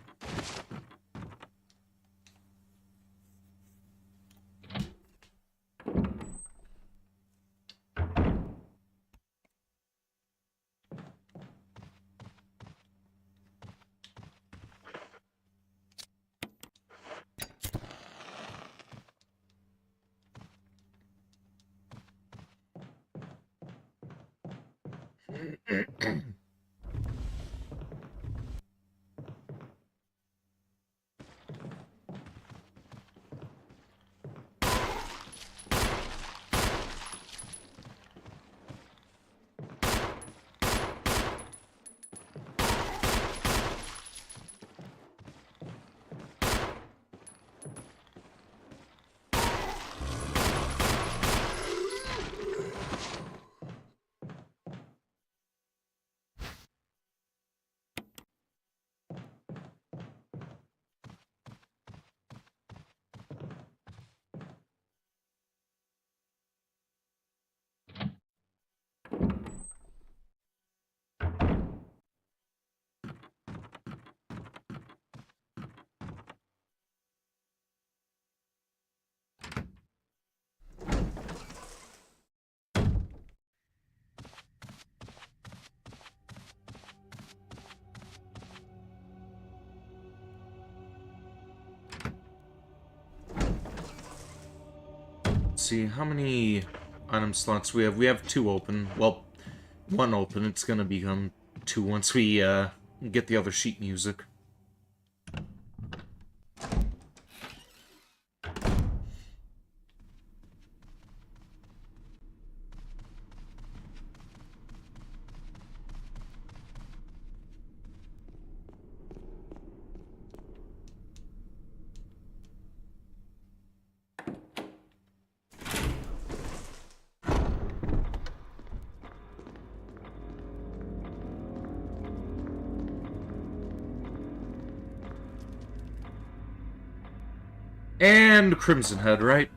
see, how many item slots we have? We have 2 open. Well, 1 open. It's gonna become 2 once we get the other sheet music. And Crimson Head, right?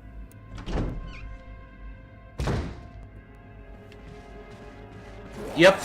Yep.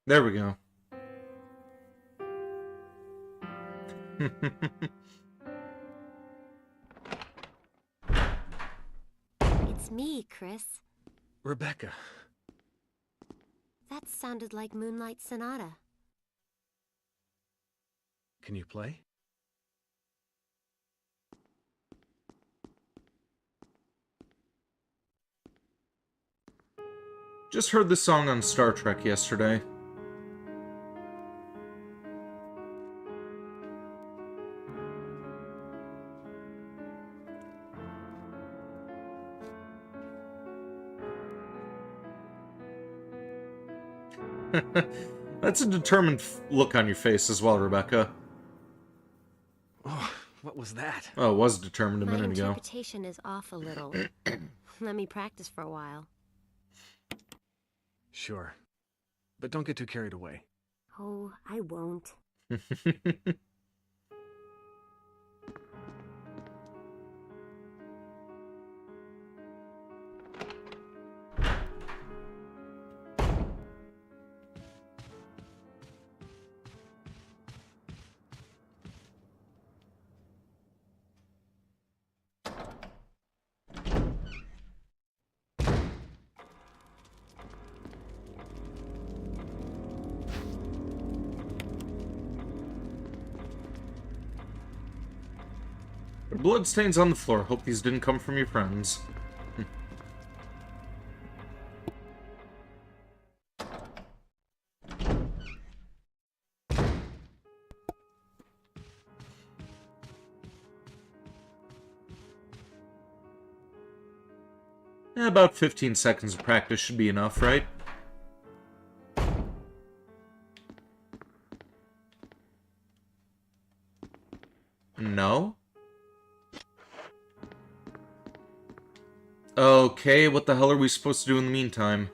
There we go. It's me, Chris. Rebecca. That sounded like Moonlight Sonata. Can you play? Just heard this song on Star Trek yesterday. That's a determined look on your face as well, Rebecca. Oh, what was that? Oh, it was determined a My minute ago. interpretation is off a little. Let me practice for a while. Sure. But don't get too carried away. Oh, I won't. There are bloodstains on the floor. Hope these didn't come from your friends. About 15 seconds of practice should be enough, right? No? Okay, what the hell are we supposed to do in the meantime?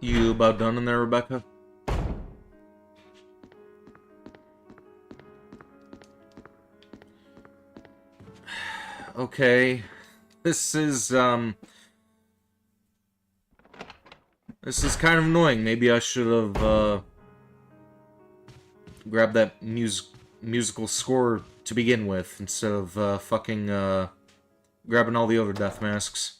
You about done in there, Rebecca? Okay. This is kind of annoying. Maybe I should have, grabbed that musical score to begin with, instead of, grabbing all the other death masks.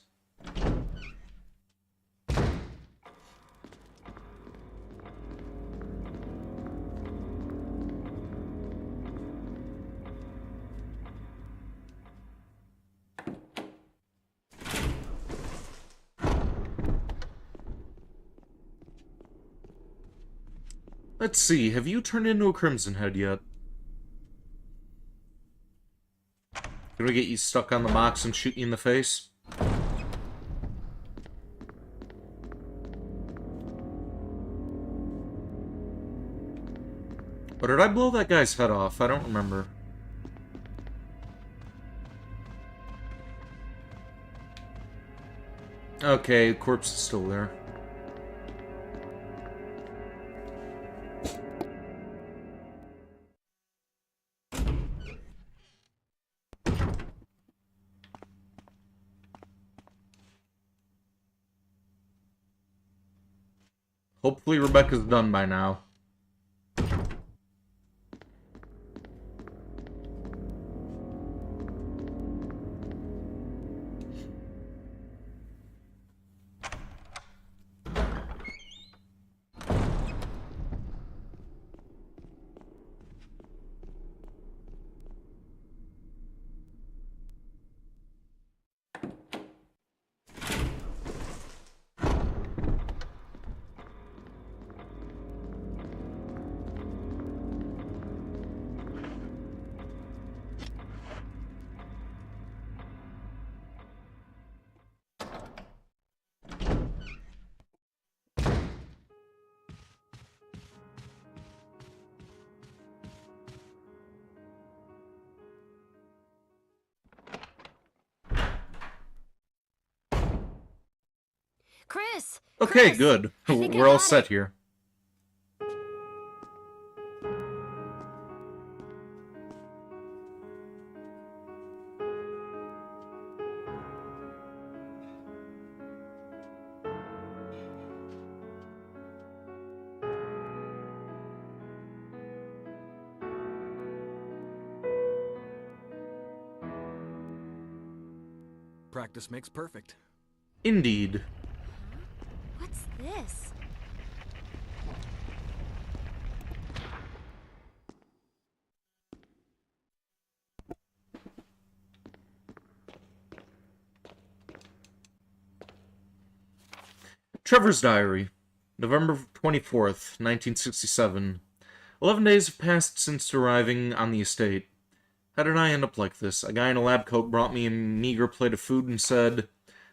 Let's see, have you turned into a Crimson Head yet? Can we get you stuck on the box and shoot you in the face? Or did I blow that guy's head off? I don't remember. Okay, the corpse is still there. Hopefully Rebecca's done by now. Chris! Okay, Chris, good. I think I We're all got set it. here. Practice makes perfect. Indeed. What's this? Trevor's Diary, November 24th, 1967. 11 days have passed since arriving on the estate. How did I end up like this? A guy in a lab coat brought me a meager plate of food and said,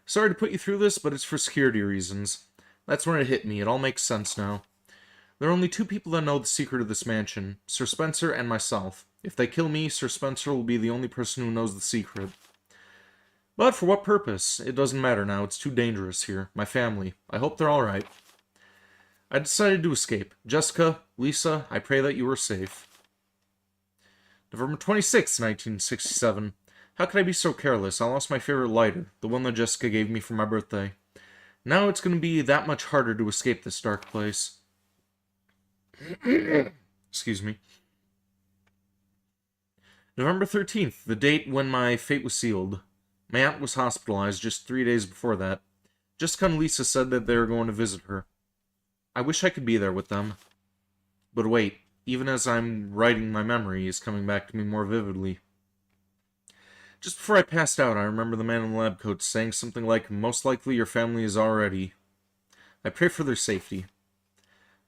"Sorry to put you through this, but it's for security reasons." That's when it hit me. It all makes sense now. There are only two people that know the secret of this mansion, Sir Spencer and myself. If they kill me, Sir Spencer will be the only person who knows the secret. But for what purpose? It doesn't matter now. It's too dangerous here. My family. I hope they're alright. I decided to escape. Jessica, Lisa, I pray that you are safe. November 26th, 1967. How could I be so careless? I lost my favorite lighter, the one that Jessica gave me for my birthday. Now it's going to be that much harder to escape this dark place. Excuse me. November 13th, the date when my fate was sealed. My aunt was hospitalized just 3 days before that. Jessica and Lisa said that they were going to visit her. I wish I could be there with them. But wait, even as I'm writing, my memory is coming back to me more vividly. Just before I passed out, I remember the man in the lab coat saying something like, "Most likely your family is already," I pray for their safety.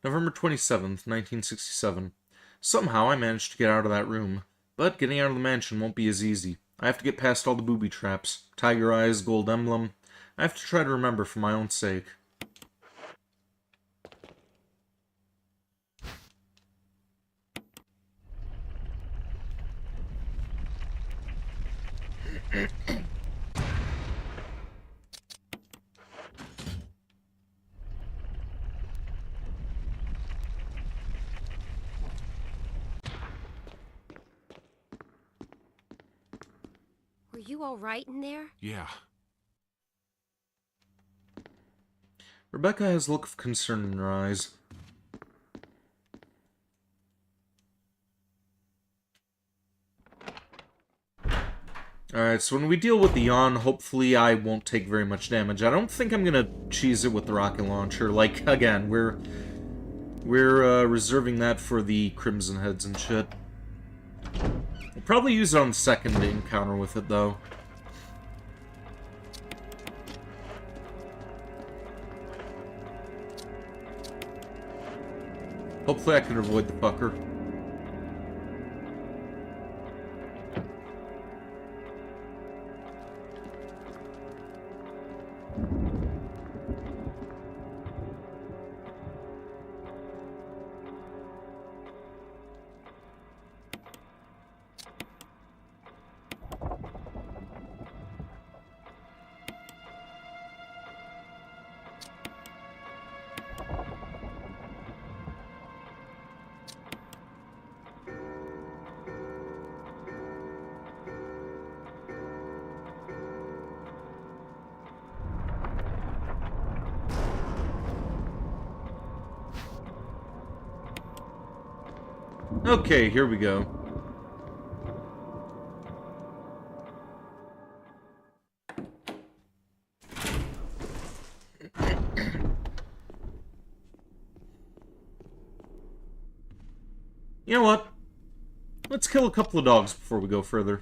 November 27th, 1967. Somehow I managed to get out of that room, but getting out of the mansion won't be as easy. I have to get past all the booby traps, tiger eyes, gold emblem. I have to try to remember for my own sake. Were you all right in there? Yeah. Rebecca has a look of concern in her eyes. Alright, so when we deal with the yawn, hopefully I won't take very much damage. I don't think I'm gonna cheese it with the rocket launcher. Like, again, we're reserving that for the Crimson Heads and shit. We'll probably use it on the second encounter with it, though. Hopefully I can avoid the fucker. Okay, here we go. You know what? Let's kill a couple of dogs before we go further.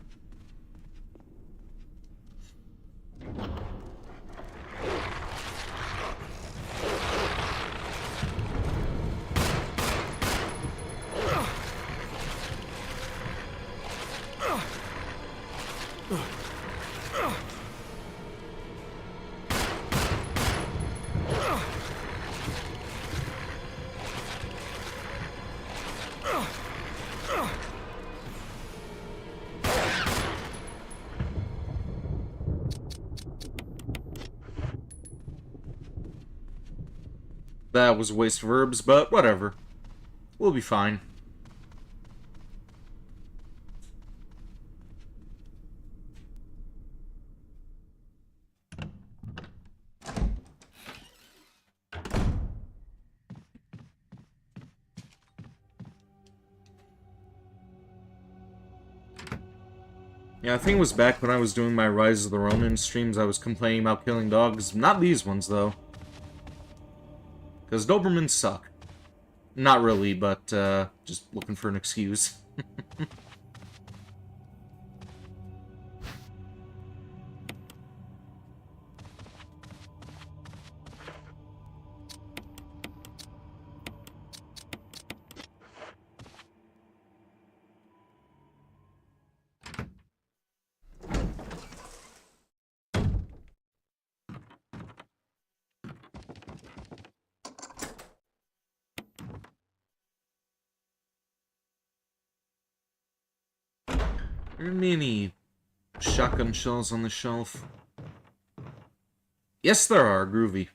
That was a waste of herbs, but whatever. We'll be fine. Yeah, I think it was back when I was doing my Rise of the Ronin streams, I was complaining about killing dogs. Not these ones, though. Because Dobermans suck. Not really, but, just looking for an excuse. Are there any shotgun shells on the shelf? Yes, there are. Groovy.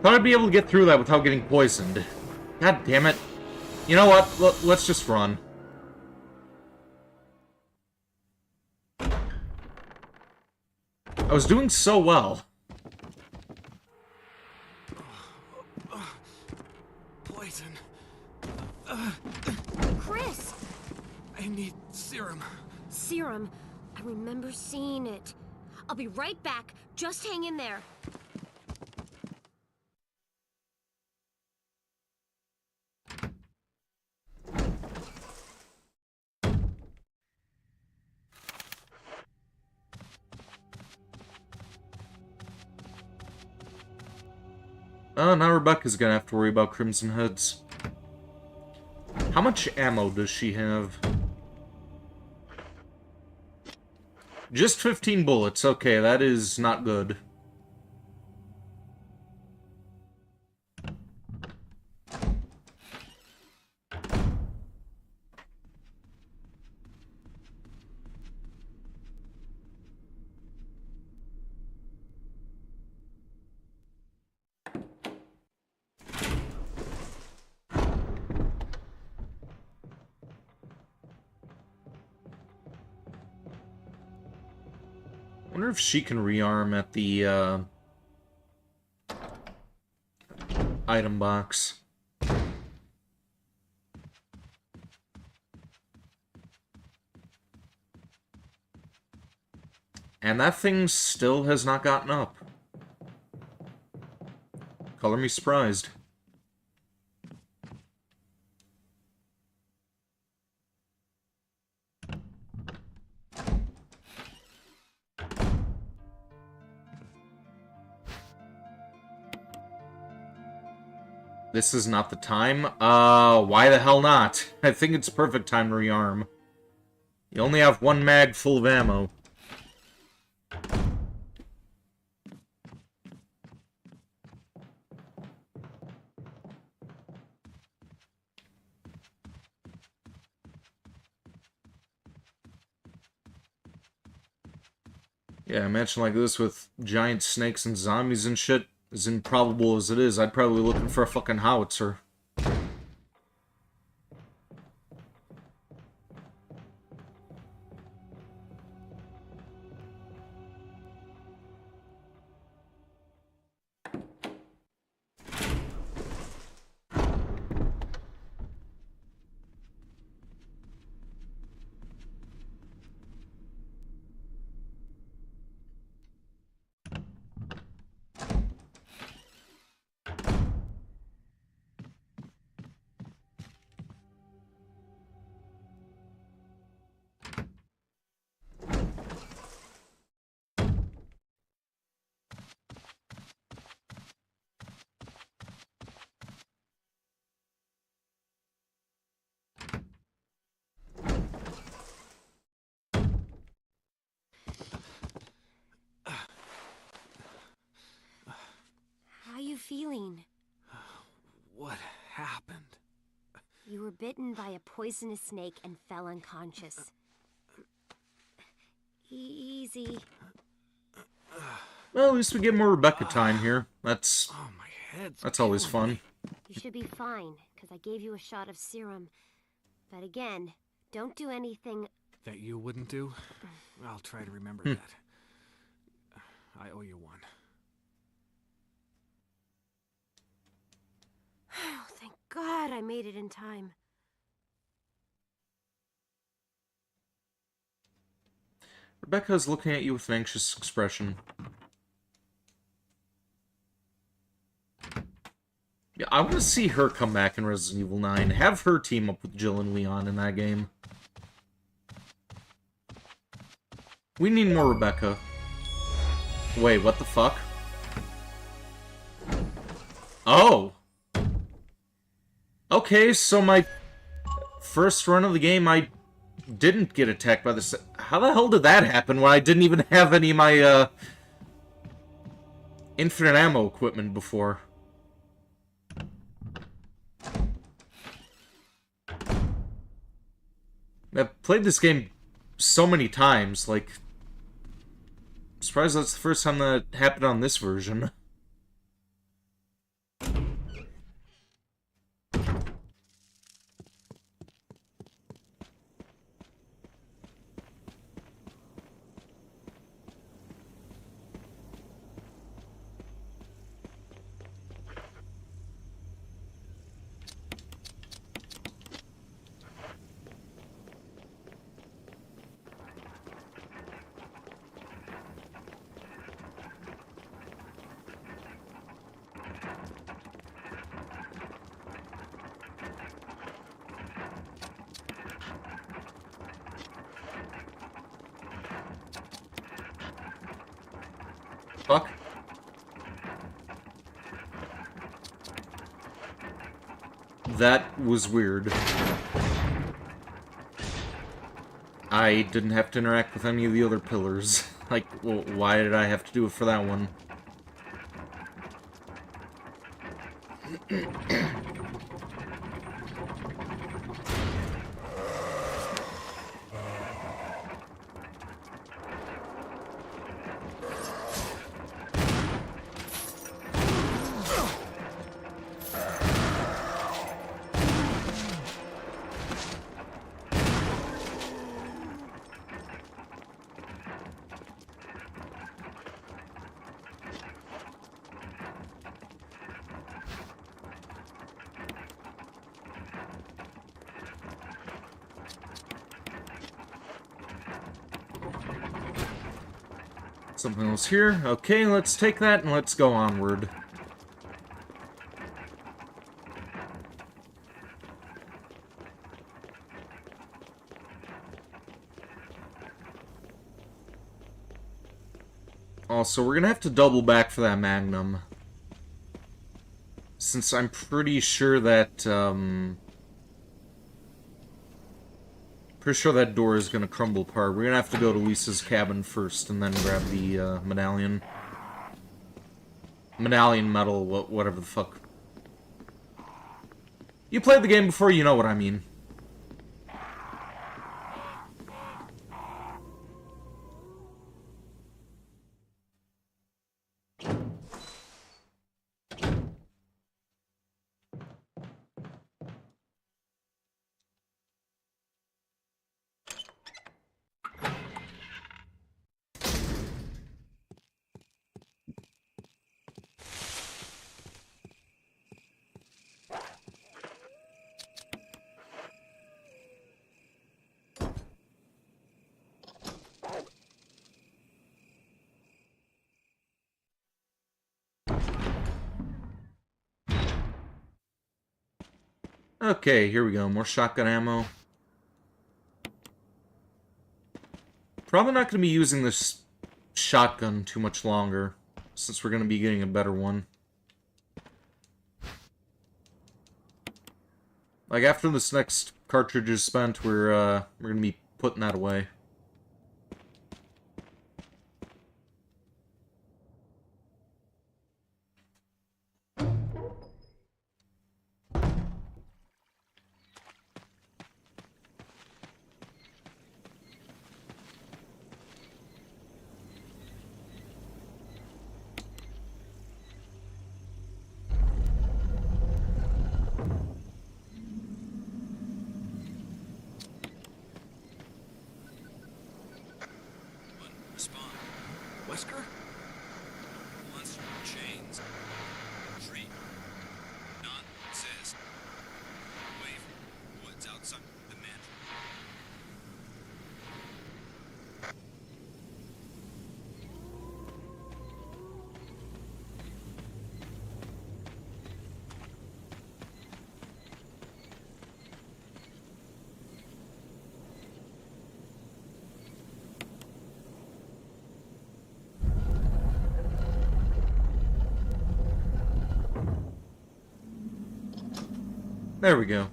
Thought I'd be able to get through that without getting poisoned. God damn it. You know what? Let's just run. I was doing so well. Poison. Chris! I need serum. Serum. I remember seeing it. I'll be right back. Just hang in there. Oh, now Rebecca's gonna have to worry about Crimson Heads. How much ammo does she have? Just 15 bullets. Okay, that is not good. I wonder if she can rearm at the, item box. And that thing still has not gotten up. Color me surprised. This is not the time. Why the hell not? I think it's perfect time to rearm. You only have one mag full of ammo. Yeah, a mansion like this with giant snakes and zombies and shit, as improbable as it is, I'd probably be looking for a fucking howitzer. How you feeling? What happened? You were bitten by a poisonous snake and fell unconscious. Easy. Well, at least we get more Rebecca time here. That's Oh, my head's always killing fun. me. You should be fine, because I gave you a shot of serum. But again, don't do anything... That you wouldn't do? I'll try to remember that. I owe you one. Oh, thank God I made it in time. Rebecca's looking at you with an anxious expression. Yeah, I want to see her come back in Resident Evil 9. Have her team up with Jill and Leon in that game. We need more Rebecca. Wait, what the fuck? Oh! Okay, so my first run of the game, I didn't get attacked by this. How the hell did that happen when I didn't even have any of my, infinite ammo equipment before? I've played this game so many times, like... I'm surprised that's the first time that happened on this version. fuck? That was weird. I didn't have to interact with any of the other pillars. Like, well, why did I have to do it for that one? Something else here. Okay, let's take that and let's go onward. Also, we're gonna have to double back for that Magnum. Since I'm pretty sure that, pretty sure that door is gonna crumble apart. We're gonna have to go to Lisa's cabin first and then grab the, medallion. Medallion medal, whatever the fuck. You played the game before, you know what I mean. Okay, here we go. More shotgun ammo. Probably not going to be using this shotgun too much longer, since we're going to be getting a better one. Like, after this next cartridge is spent, we're going to be putting that away. Respond. Wesker? Monster chains. Treat. Not exist. Wave. Woods outside the mansion. There we go.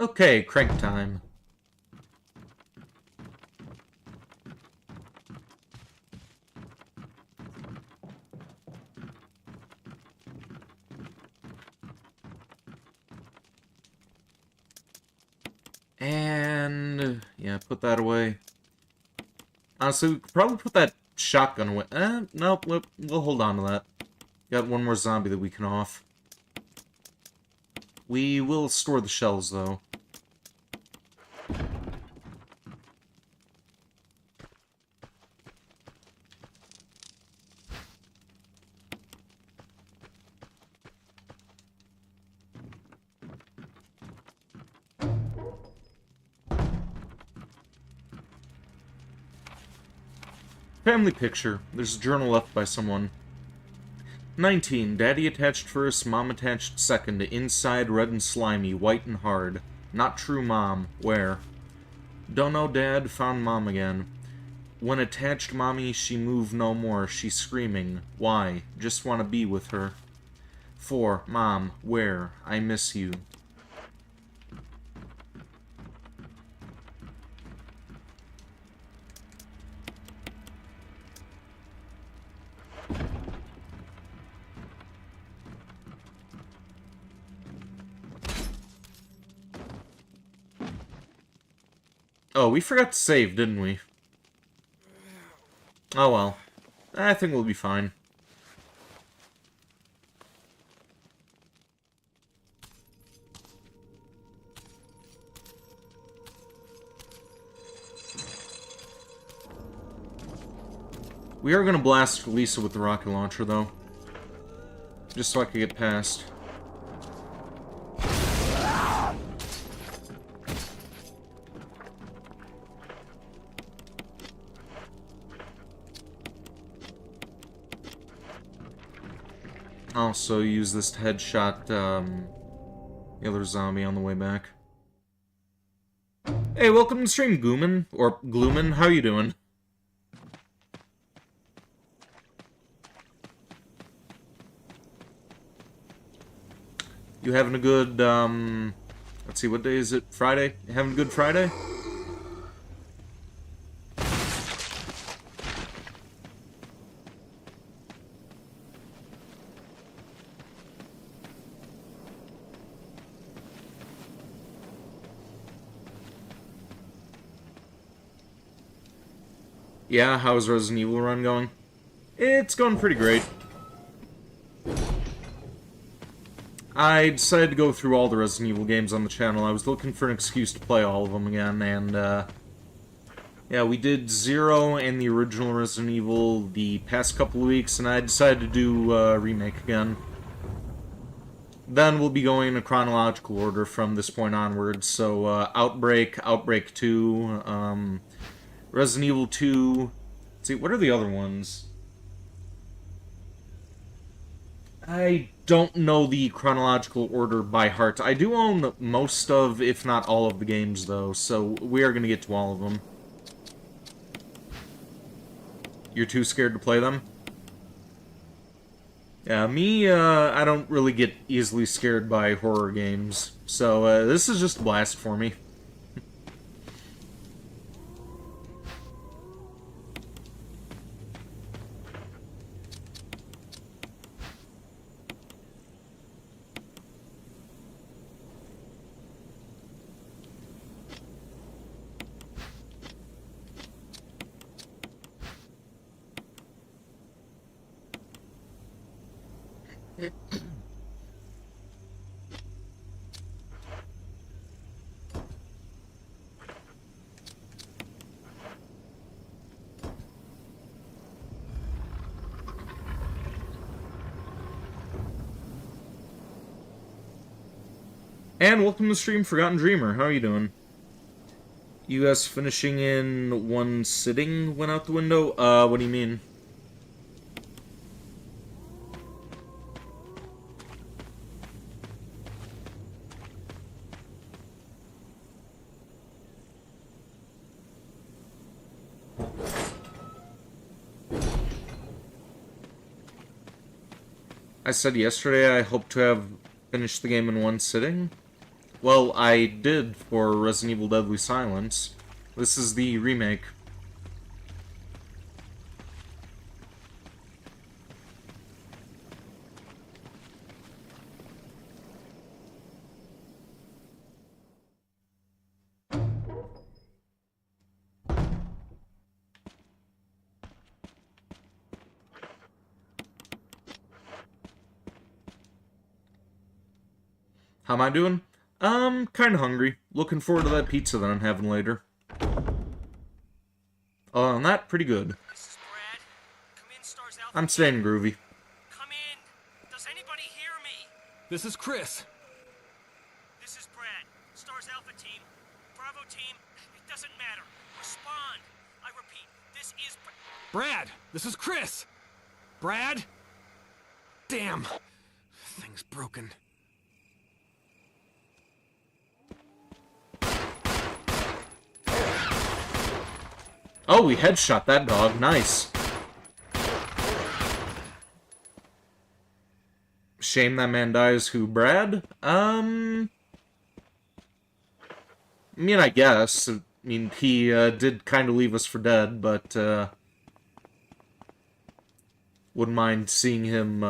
Okay, crank time. And yeah, put that away. Honestly, we could probably put that shotgun away. Nope, we'll hold on to that. Got one more zombie that we can off. We will store the shells, though. Family picture. There's a journal left by someone. 19. Daddy attached first, mom attached second. Inside red and slimy, white and hard. Not true mom. Where? Don't know dad, found mom again. When attached mommy, she moved no more. She's screaming. Why? Just want to be with her. 4. Mom. Where? I miss you. Oh, we forgot to save, didn't we? Oh well. I think we'll be fine. We are gonna blast Lisa with the rocket launcher, though. Just so I can get past. Also use this to headshot the other zombie on the way back. Hey, welcome to the stream, Gooman. Or Glooman, how you doing? You having a good, let's see, what day is it? Friday? You having a good Friday? Yeah, how's Resident Evil run going? It's going pretty great. I decided to go through all the Resident Evil games on the channel. I was looking for an excuse to play all of them again, and, yeah, we did Zero and the original Resident Evil the past couple of weeks, and I decided to do a remake again. Then we'll be going in a chronological order from this point onwards, so, Outbreak, Outbreak 2, Resident Evil 2... Let's see, what are the other ones? I don't know the chronological order by heart. I do own most of, if not all of the games, though, so we are going to get to all of them. You're too scared to play them? Yeah, me, I don't really get easily scared by horror games, so this is just a blast for me. And welcome to the stream, Forgotten Dreamer. How are you doing? You guys finishing in one sitting went out the window? What do you mean? I said yesterday I hope to have finished the game in one sitting. Well, I did for Resident Evil Deadly Silence. This is the remake. How am I doing? Kinda hungry. Looking forward to that pizza that I'm having later. On that, pretty good. This is Brad. Come in, Stars Alpha. I'm staying groovy. Come in. Does anybody hear me? This is Chris. This is Brad. Stars Alpha team. Bravo team. It doesn't matter. Respond. I repeat, this is Brad, this is Chris. Brad? Damn. Thing's broken. Oh, we headshot that dog. Nice. Shame that man dies. Who, Brad? I mean, I guess. I mean, he did kind of leave us for dead, but wouldn't mind seeing him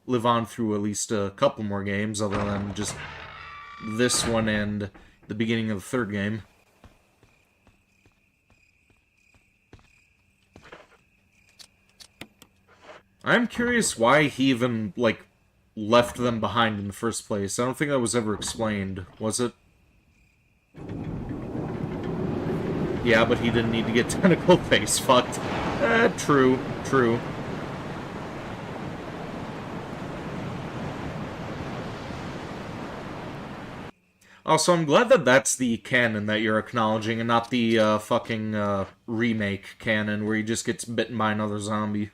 live on through at least a couple more games, other than just this one and the beginning of the third game. I'm curious why he even, like, left them behind in the first place. I don't think that was ever explained, was it? Yeah, but he didn't need to get tentacle face fucked. True, true. Also, I'm glad that that's the canon that you're acknowledging, and not the fucking remake canon where he just gets bitten by another zombie.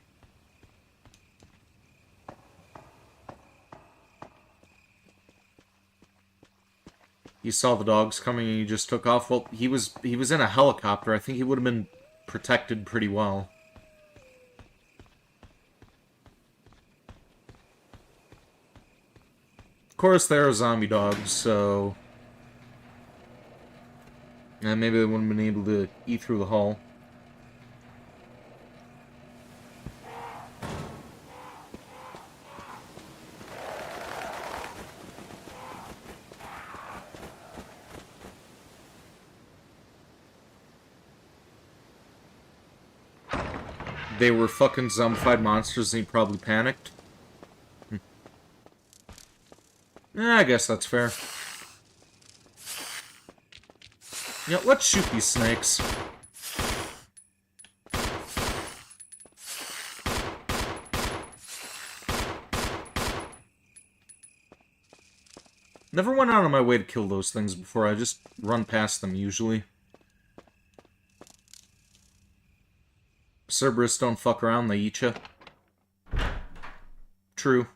He saw the dogs coming and he just took off. Well, he was in a helicopter. I think he would have been protected pretty well. Of course, there are zombie dogs, so... And maybe they wouldn't have been able to eat through the hull. They were fucking zombified monsters and he probably panicked. I guess that's fair. Yeah, let's shoot these snakes. Never went out of my way to kill those things before, I just run past them usually. Cerberus don't fuck around, they eat ya. True.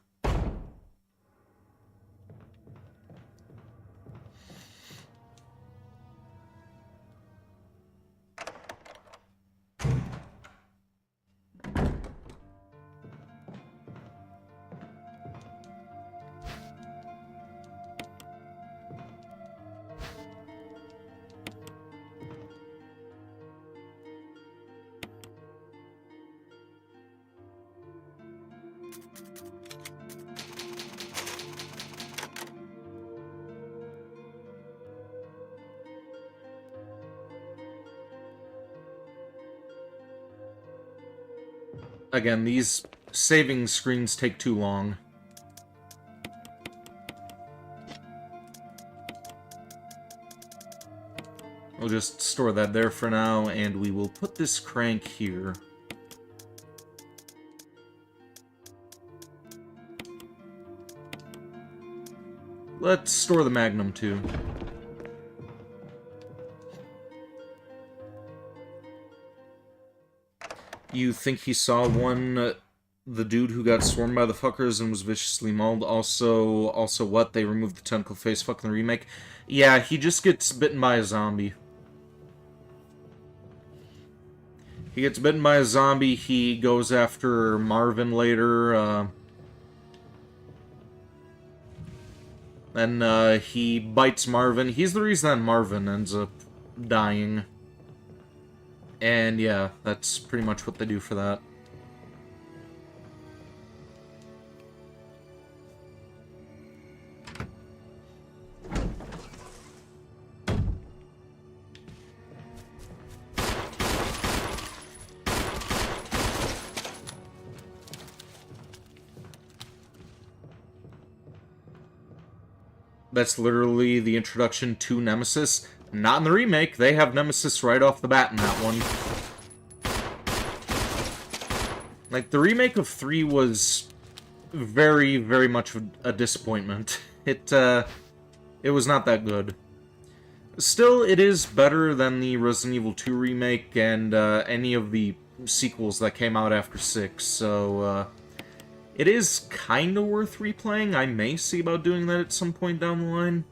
Again, these saving screens take too long. We'll just store that there for now, and we will put this crank here. Let's store the Magnum, too. You think he saw one, the dude who got swarmed by the fuckers and was viciously mauled? Also what? They removed the tentacle face fucking remake? Yeah, he just gets bitten by a zombie. He gets bitten by a zombie, he goes after Marvin later, And he bites Marvin. He's the reason that Marvin ends up dying. And yeah, that's pretty much what they do for that. That's literally the introduction to Nemesis. Not in the remake. They have Nemesis right off the bat in that one. Like, the remake of 3 was very, very much a disappointment. It was not that good. Still, it is better than the Resident Evil 2 remake and any of the sequels that came out after 6, so it is kind of worth replaying. I may see about doing that at some point down the line.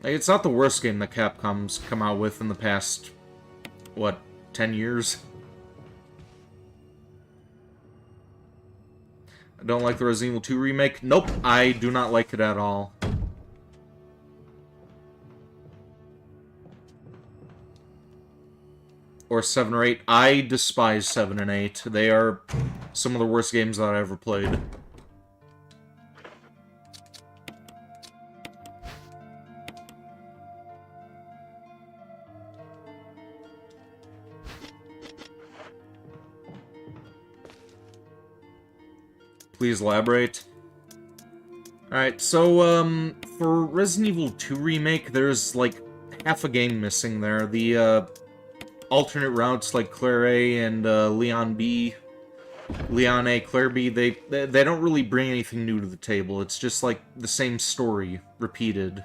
Like, it's not the worst game that Capcom's come out with in the past, what, 10 years? I don't like the Resident Evil 2 remake. Nope, I do not like it at all. Or 7 or 8. I despise 7 and 8. They are some of the worst games that I ever played. Please elaborate. Alright, so, for Resident Evil 2 Remake, there's, like, half a game missing there. The, alternate routes like Claire A and, Leon B. Leon A, Claire B, they don't really bring anything new to the table. It's just, like, the same story repeated.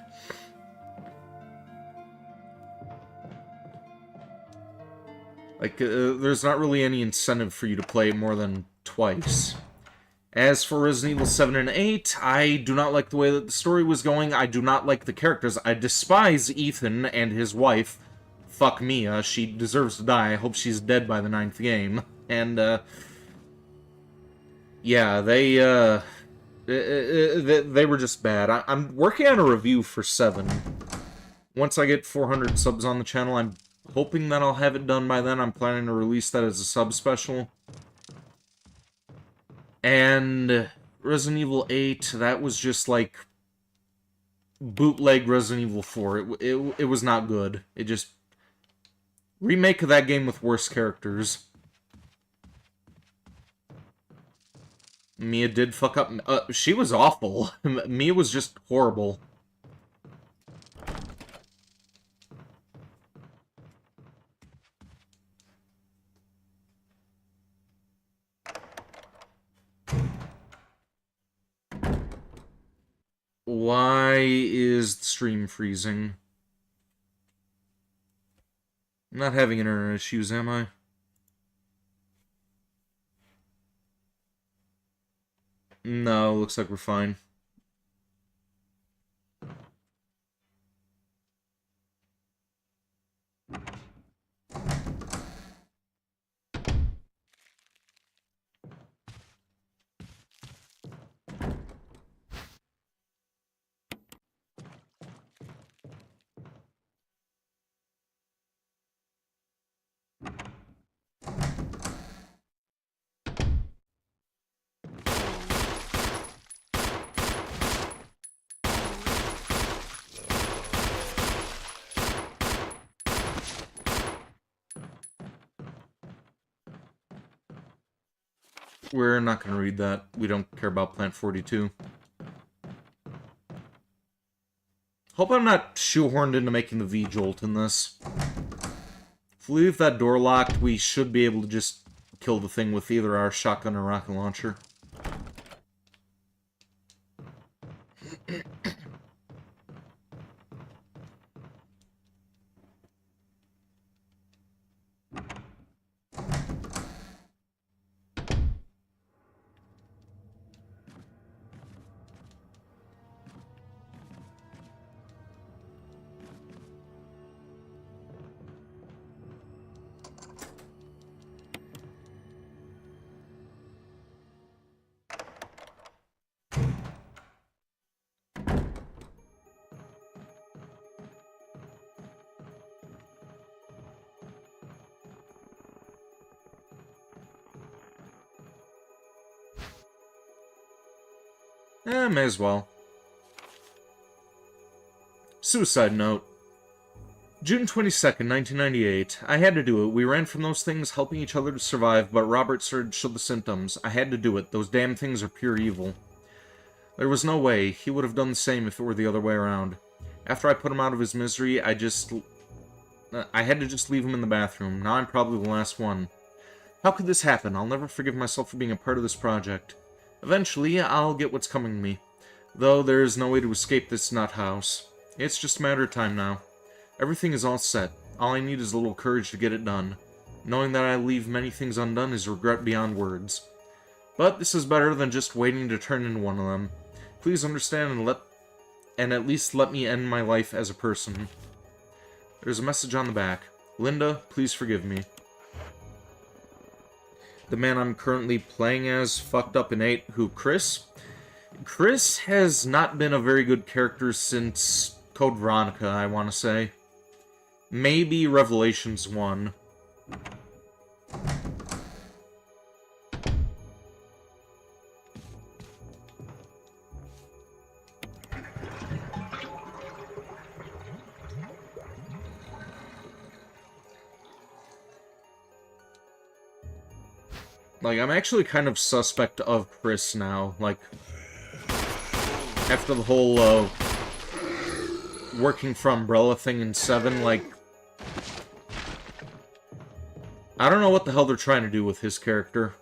Like, there's not really any incentive for you to play it more than twice. As for Resident Evil 7 and 8, I do not like the way that the story was going. I do not like the characters. I despise Ethan and his wife. Fuck Mia. She deserves to die. I hope she's dead by the 9th game. And, yeah, they were just bad. I'm working on a review for 7. Once I get 400 subs on the channel, I'm hoping that I'll have it done by then. I'm planning to release that as a sub special. And Resident Evil 8, that was just like bootleg Resident Evil 4. It was not good. It just remake of that game with worse characters. Mia did fuck up. She was awful. Mia was just horrible. Why is the stream freezing? I'm not having internet issues, am I? No, looks like we're fine. We're not going to read that. We don't care about Plant 42. Hope I'm not shoehorned into making the V-Jolt in this. If we leave that door locked, we should be able to just kill the thing with either our shotgun or rocket launcher. May as well. Suicide note. June 22nd, 1998. I had to do it. We ran from those things, helping each other to survive, but Robert started to show the symptoms. I had to do it. Those damn things are pure evil. There was no way. He would have done the same if it were the other way around. After I put him out of his misery, I had to just leave him in the bathroom. Now I'm probably the last one. How could this happen? I'll never forgive myself for being a part of this project. Eventually, I'll get what's coming to me. Though there's no way to escape this nut house. It's just a matter of time now. Everything is all set. All I need is a little courage to get it done. Knowing that I leave many things undone is regret beyond words. But this is better than just waiting to turn into one of them. Please understand and at least let me end my life as a person. There's a message on the back. Linda, please forgive me. The man I'm currently playing as fucked up in 8. Who, Chris? Chris has not been a very good character since Code Veronica, I want to say. Maybe Revelations 1. Like, I'm actually kind of suspect of Chris now. Like, after the whole, working for Umbrella thing in 7, like, I don't know what the hell they're trying to do with his character.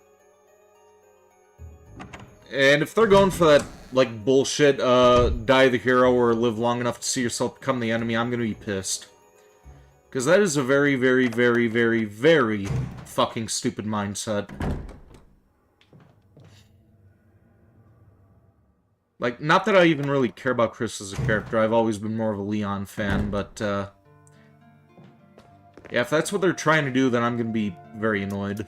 And if they're going for that, like, bullshit, die the hero or live long enough to see yourself become the enemy, I'm gonna be pissed. Because that is a very, very, very, very, very fucking stupid mindset. Like, not that I even really care about Chris as a character, I've always been more of a Leon fan, but, yeah, if that's what they're trying to do, then I'm gonna be very annoyed.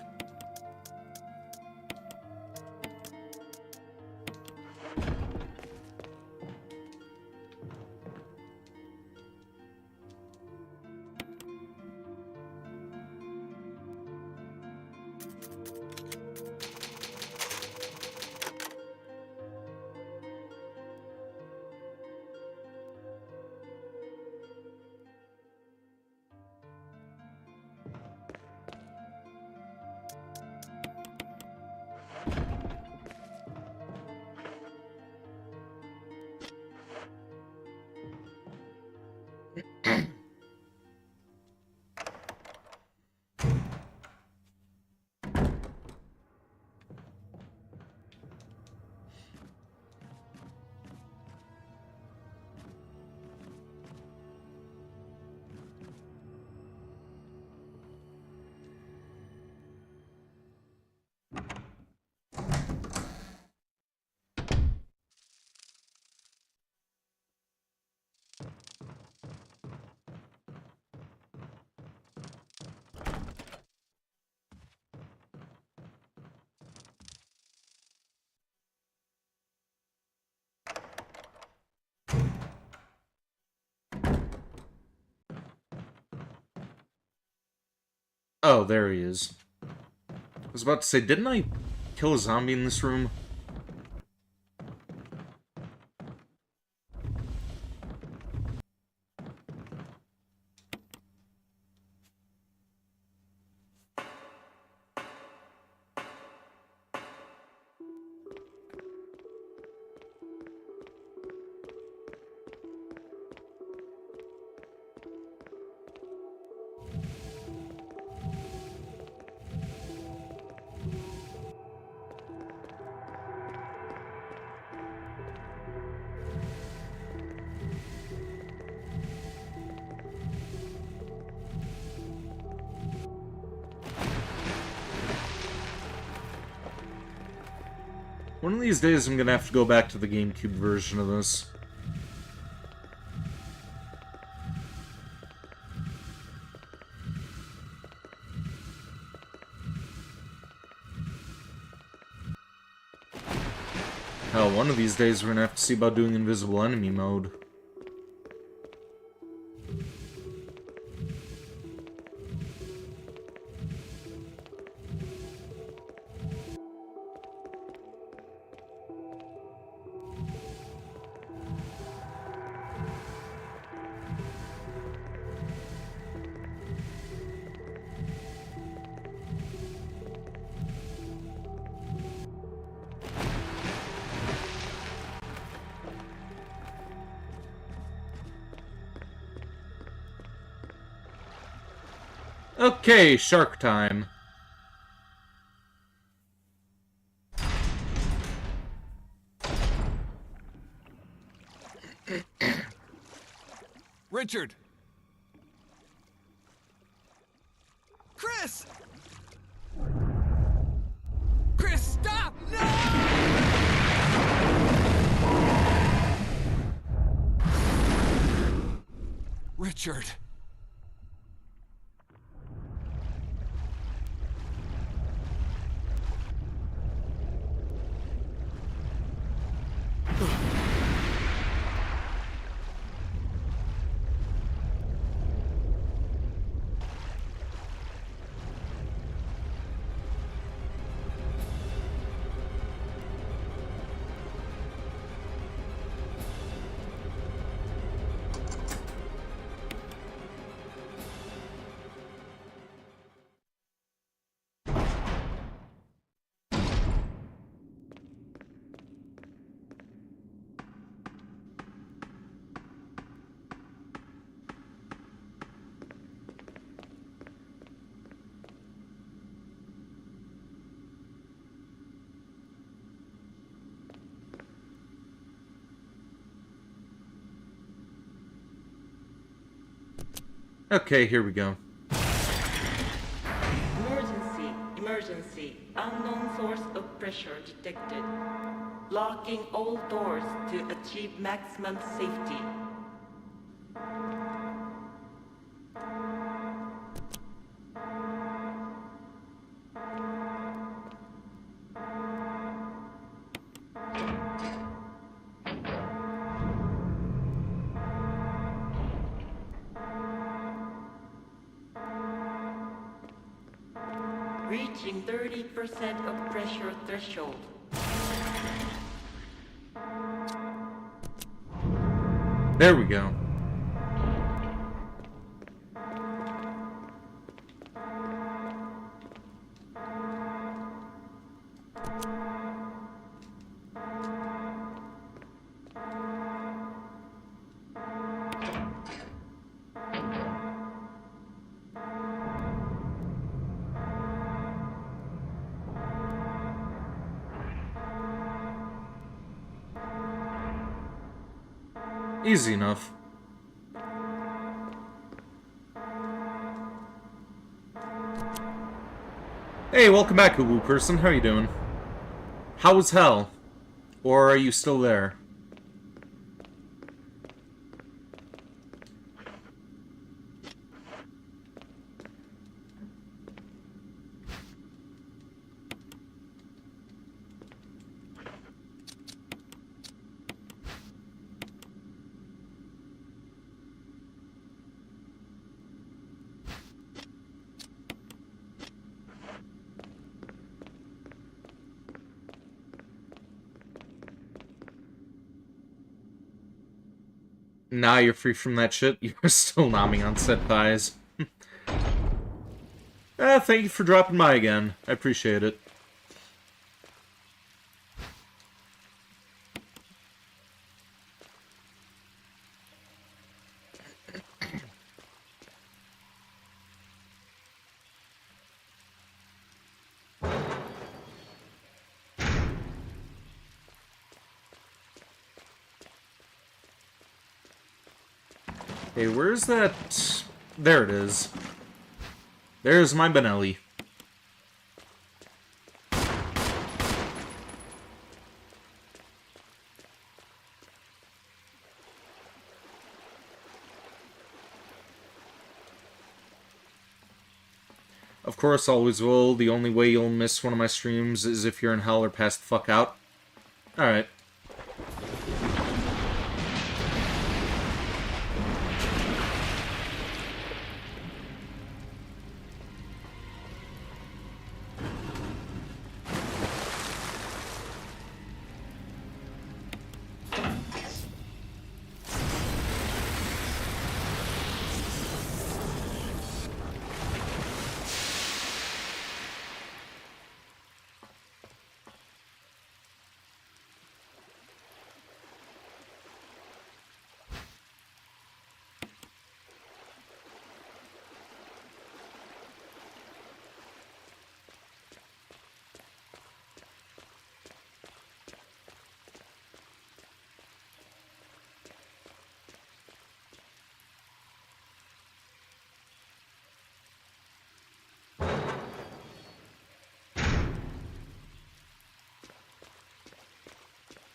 Oh, there he is. I was about to say, didn't I kill a zombie in this room? One of these days I'm gonna have to go back to the GameCube version of this. Hell, one of these days we're gonna have to see about doing invisible enemy mode. Okay, shark time. Richard! Chris! Chris, stop! No! Richard. Okay, here we go. Emergency, emergency. Unknown source of pressure detected. Locking all doors to achieve maximum safety. Reaching 30% of pressure threshold. There we go. Easy enough. Hey, welcome back, Uwu person. How you doing? How was hell? Or are you still there? Nah, you're free from that shit. You're still nomming on set thighs. Thank you for dropping by again. I appreciate it. Hey, where's that? There it is. There's my Benelli. Of course, always will. The only way you'll miss one of my streams is if you're in hell or pass the fuck out. Alright.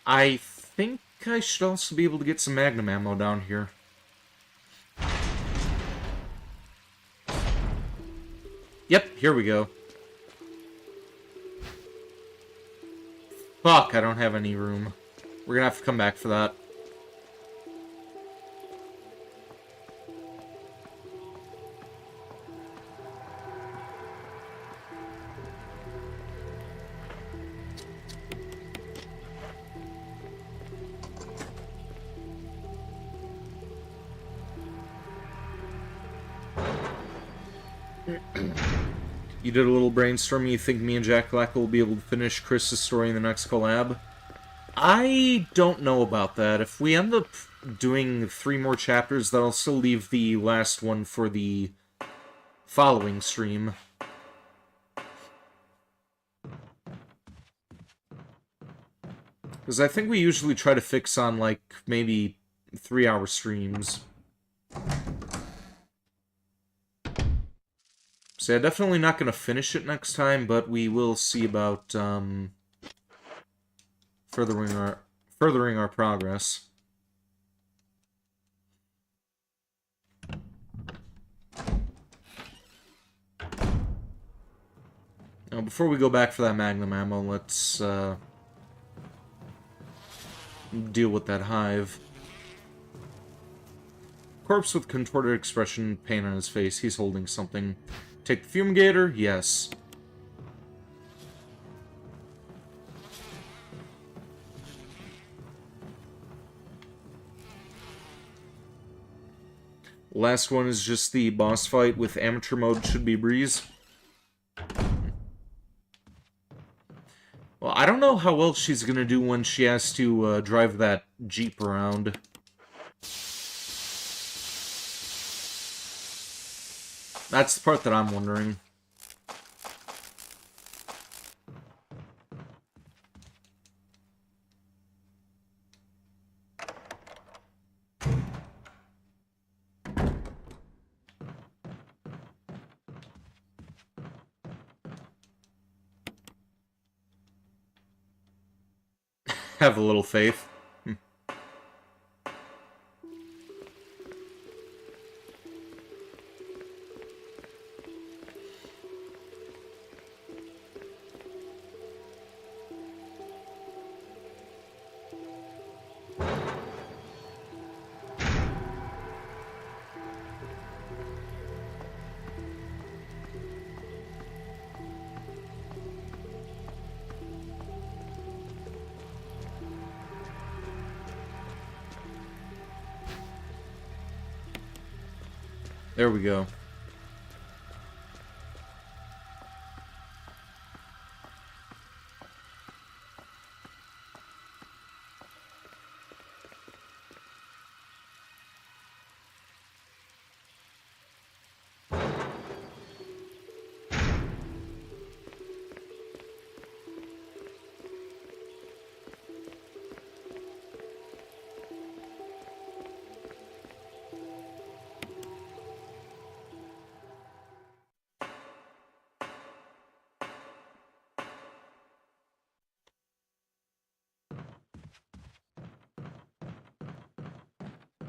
I think I should also be able to get some Magnum ammo down here. Yep, here we go. Fuck, I don't have any room. We're gonna have to come back for that. You did a little brainstorming. You think me and Jack Black will be able to finish Chris's story in the next collab? I don't know about that. If we end up doing 3 more chapters, that'll still leave the last one for the following stream. Because I think we usually try to fix on, like, maybe 3-hour streams. So yeah, definitely not going to finish it next time, but we will see about furthering our progress. Now, before we go back for that Magnum ammo, let's deal with that hive. Corpse with contorted expression, pain on his face. He's holding something. Take the fumigator? Yes. Last one is just the boss fight with amateur mode. Should be a breeze. Well, I don't know how well she's gonna do when she has to drive that Jeep around. That's the part that I'm wondering. Have a little faith. There we go.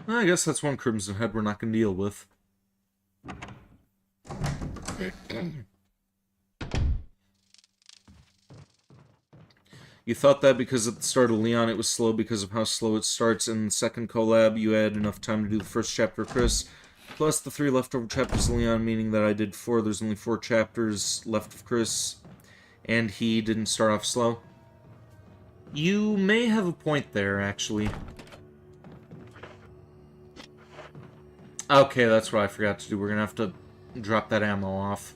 I guess that's one Crimson Head we're not going to deal with. You thought that because at the start of Leon it was slow because of how slow it starts. In the second collab, you had enough time to do the first chapter of Chris, plus the 3 leftover chapters of Leon, meaning that I did 4. There's only 4 chapters left of Chris, and he didn't start off slow. You may have a point there, actually. Okay, that's what I forgot to do. We're gonna have to drop that ammo off.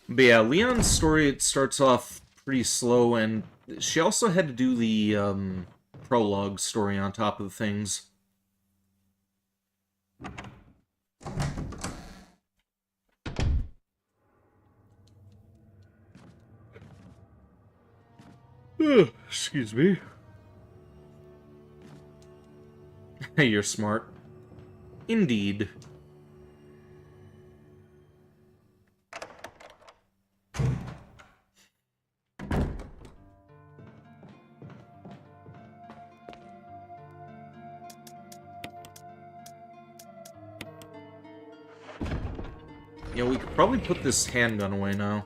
But yeah, Leon's story, it starts off pretty slow, and she also had to do the prologue story on top of things. Excuse me. You're smart. Indeed. You know, we could probably put this handgun away now.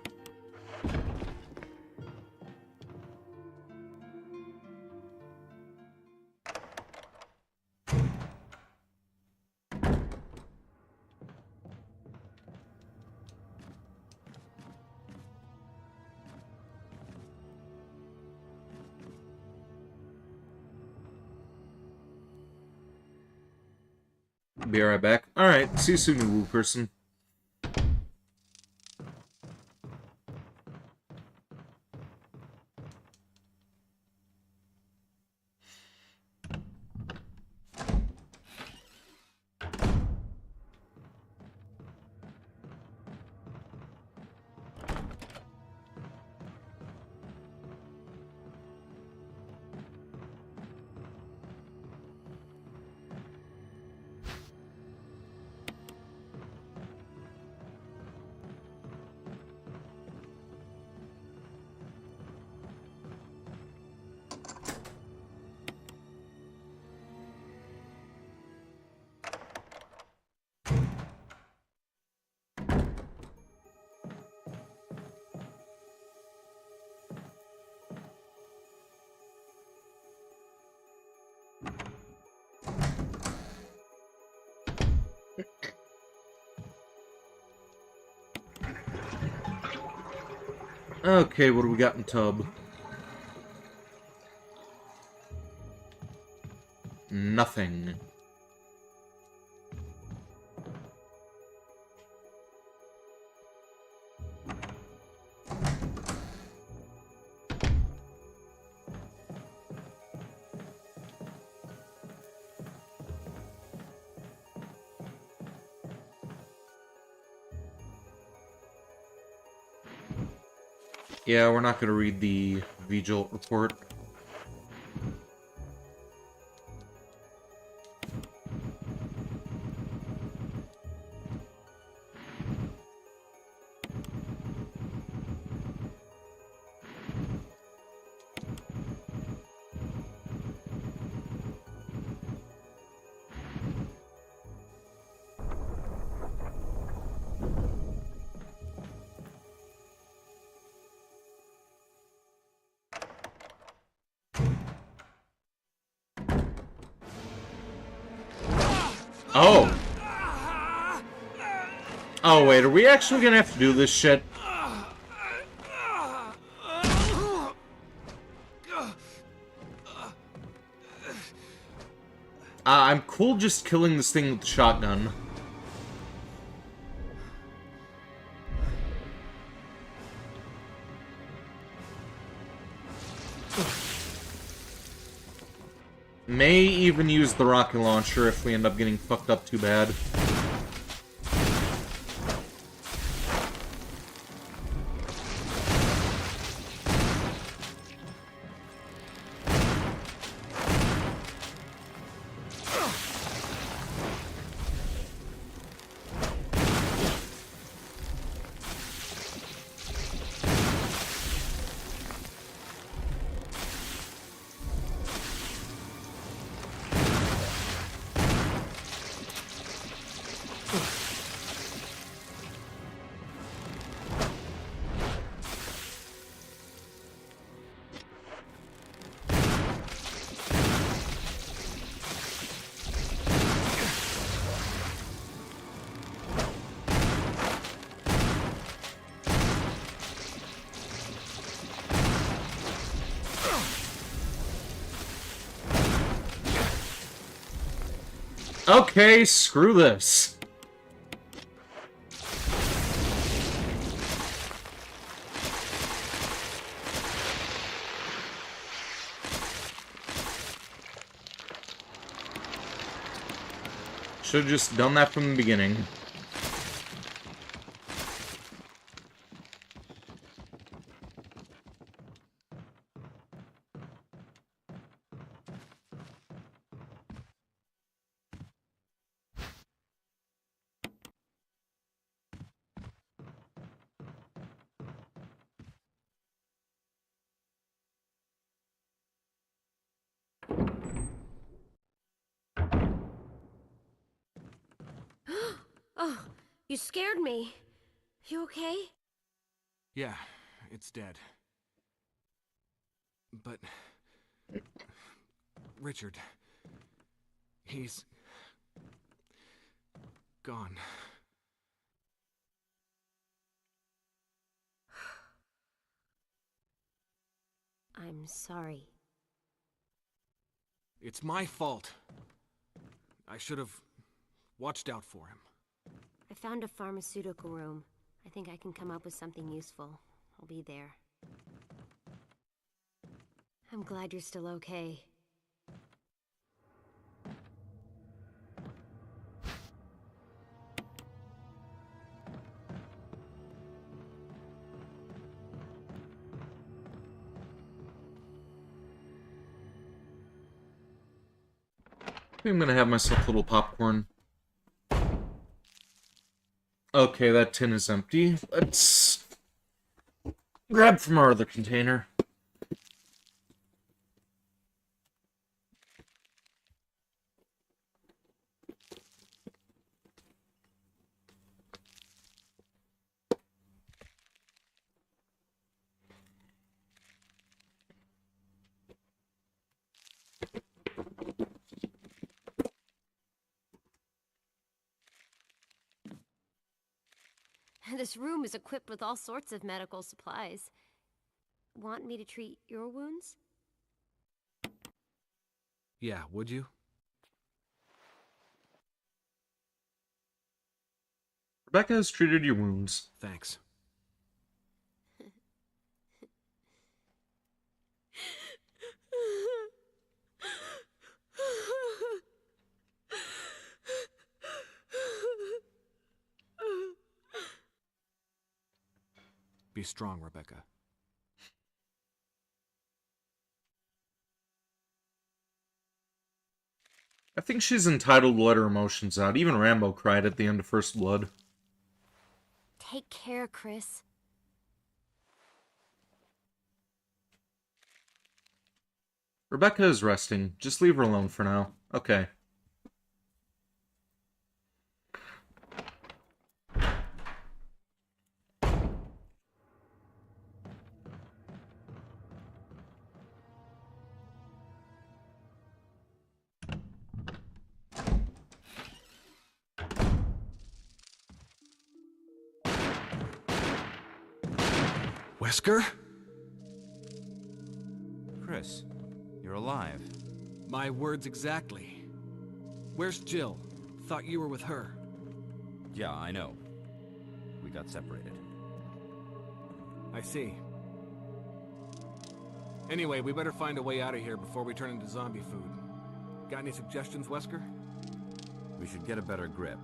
Be right back. Alright, see you soon, you woo person. Okay, what do we got in tub? Nothing. Yeah, we're not gonna read the Vigil report. Oh! Oh, wait, are we actually gonna have to do this shit? I'm cool just killing this thing with the shotgun. May even use the rocket launcher if we end up getting fucked up too bad. Okay, screw this. Should've just done that from the beginning. Oh, you scared me. You okay? Yeah, it's dead. But... Richard... He's... gone. I'm sorry. It's my fault. I should have watched out for him. I found a pharmaceutical room. I think I can come up with something useful. I'll be there. I'm glad you're still okay. I think I'm gonna have myself a little popcorn. Okay, that tin is empty. Let's grab from our other container. This room is equipped with all sorts of medical supplies. Want me to treat your wounds? Yeah, would you? Rebecca has treated your wounds. Thanks. Be strong, Rebecca. I think she's entitled to let her emotions out. Even Rambo cried at the end of First Blood. Take care, Chris. Rebecca is resting. Just leave her alone for now. Okay. Wesker? Chris, you're alive. My words exactly. Where's Jill? Thought you were with her. Yeah, I know. We got separated. I see. Anyway, we better find a way out of here before we turn into zombie food. Got any suggestions, Wesker? We should get a better grip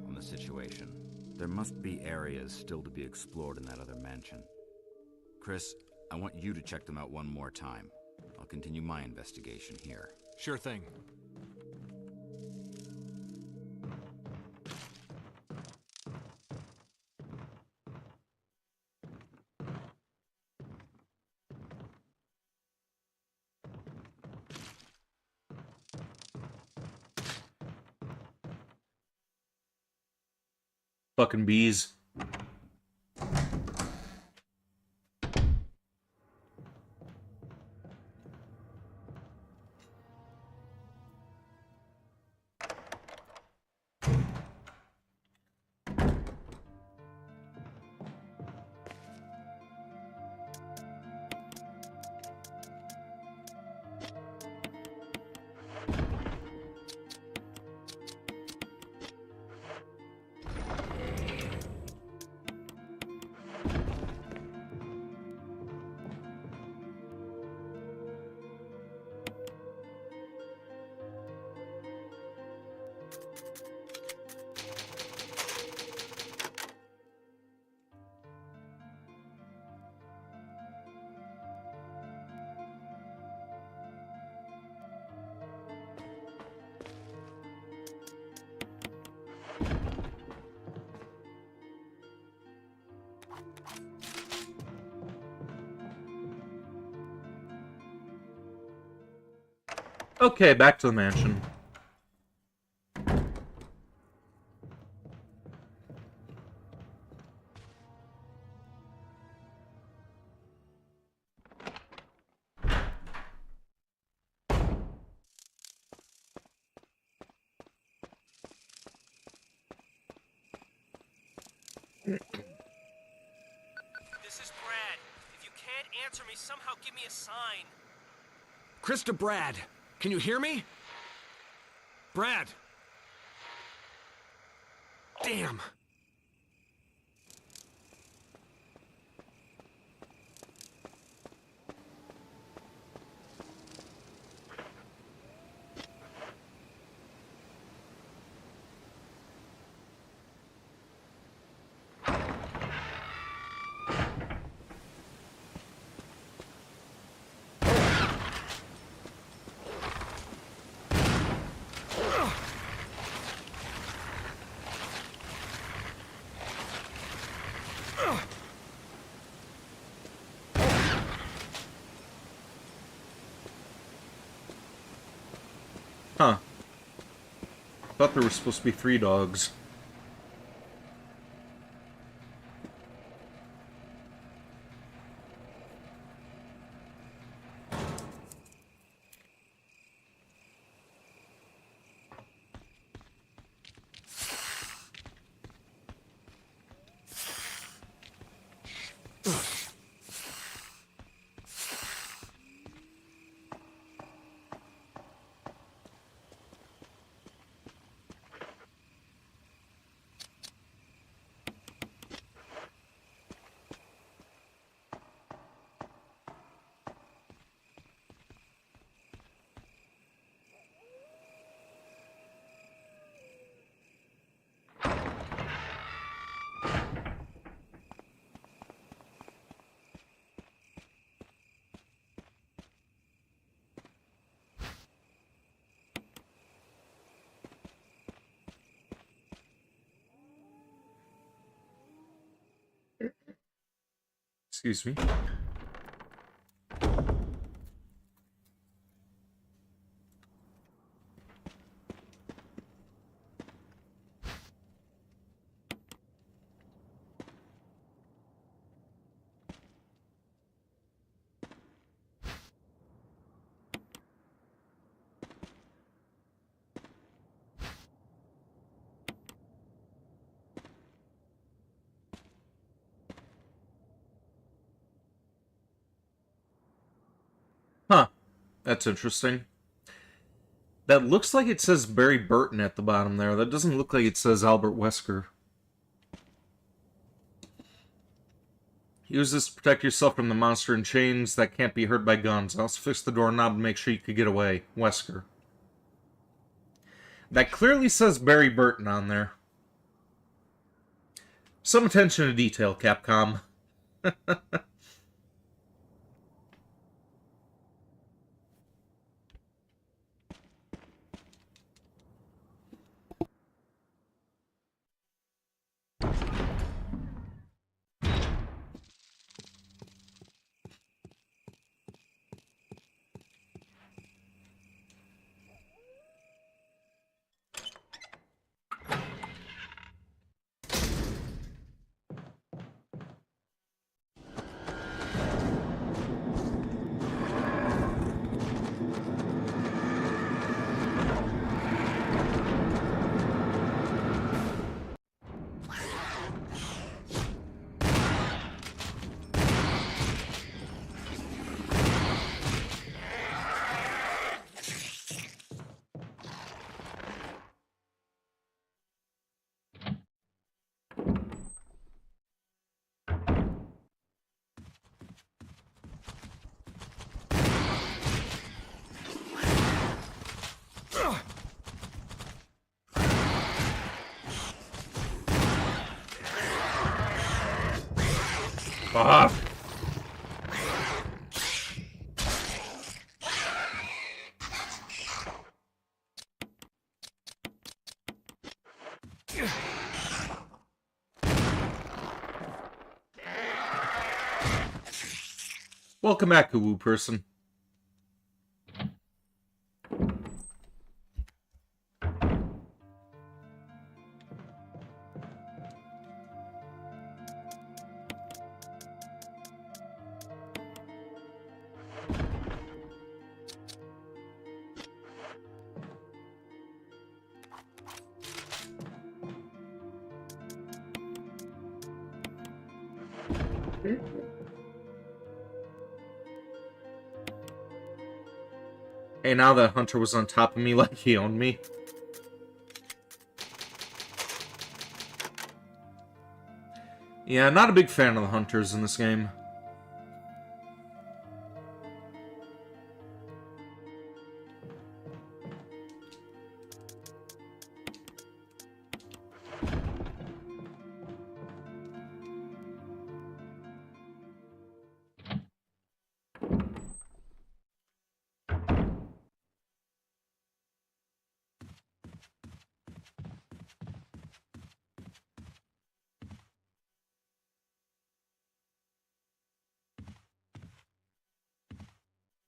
on the situation. There must be areas still to be explored in that other mansion. Chris, I want you to check them out one more time. I'll continue my investigation here. Sure thing. Fucking bees. Okay, back to the mansion. This is Brad. If you can't answer me, somehow give me a sign. Chris to Brad. Can you hear me? Brad! Damn! Huh. Thought there were supposed to be 3 dogs. Excuse me. Huh. That's interesting. That looks like it says Barry Burton at the bottom there. That doesn't look like it says Albert Wesker. Use this to protect yourself from the monster in chains that can't be hurt by guns. Also fix the doorknob to make sure you could get away. Wesker. That clearly says Barry Burton on there. Some attention to detail, Capcom. Fuck. Welcome back, Woo person. Hey, now that Hunter was on top of me like he owned me. Yeah, not a big fan of the Hunters in this game.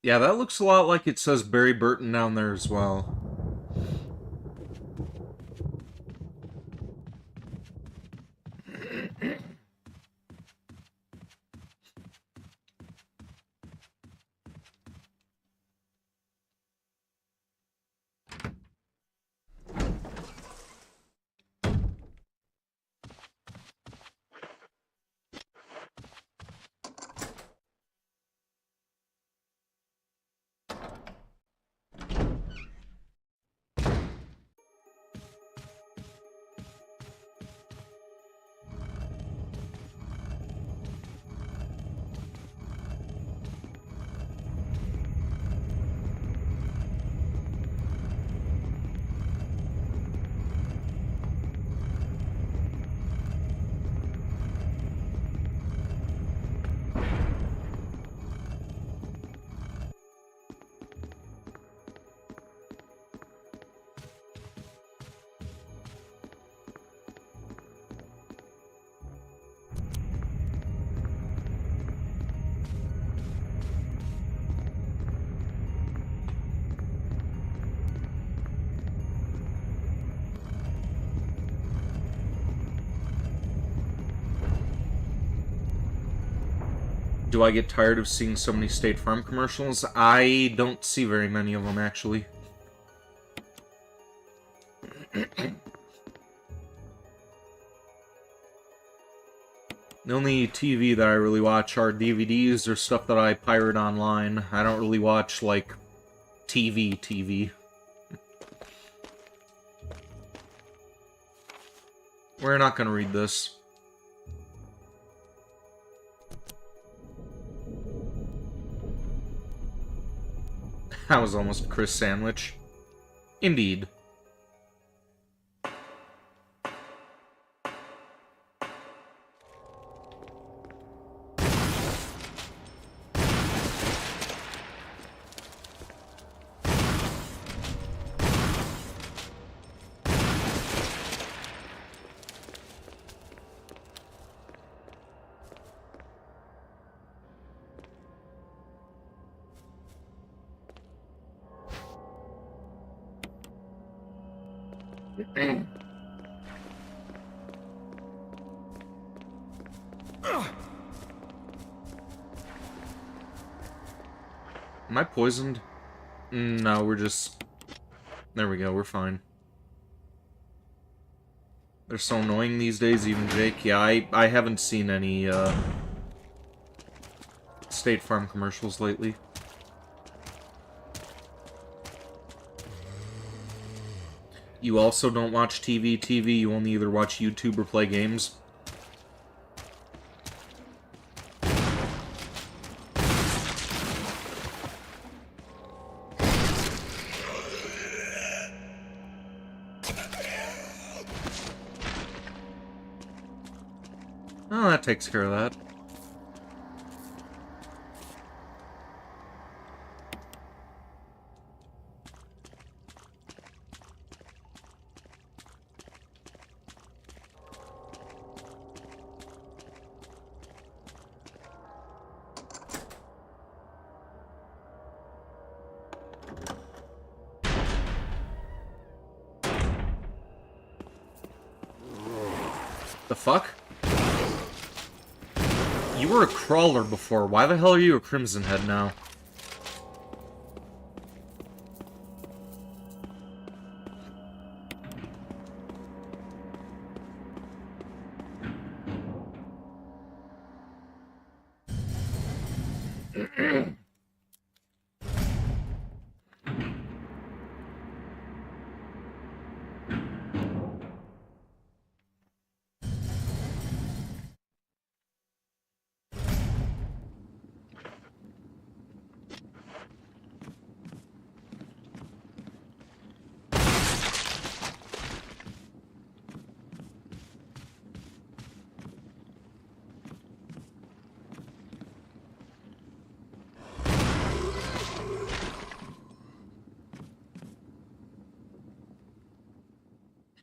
Yeah, that looks a lot like it says Barry Burton down there as well. Do I get tired of seeing so many State Farm commercials? I don't see very many of them, actually. The only TV that I really watch are DVDs or stuff that I pirate online. I don't really watch, like, TV. We're not gonna read this. That was almost a Chris sandwich. Indeed. Am I poisoned? No, we're just... There we go, we're fine. They're so annoying these days, even Jake. Yeah, I haven't seen any, State Farm commercials lately. You also don't watch TV, you only either watch YouTube or play games? Oh, that takes care of that. The fuck? You were a crawler before. Why the hell are you a Crimson Head now?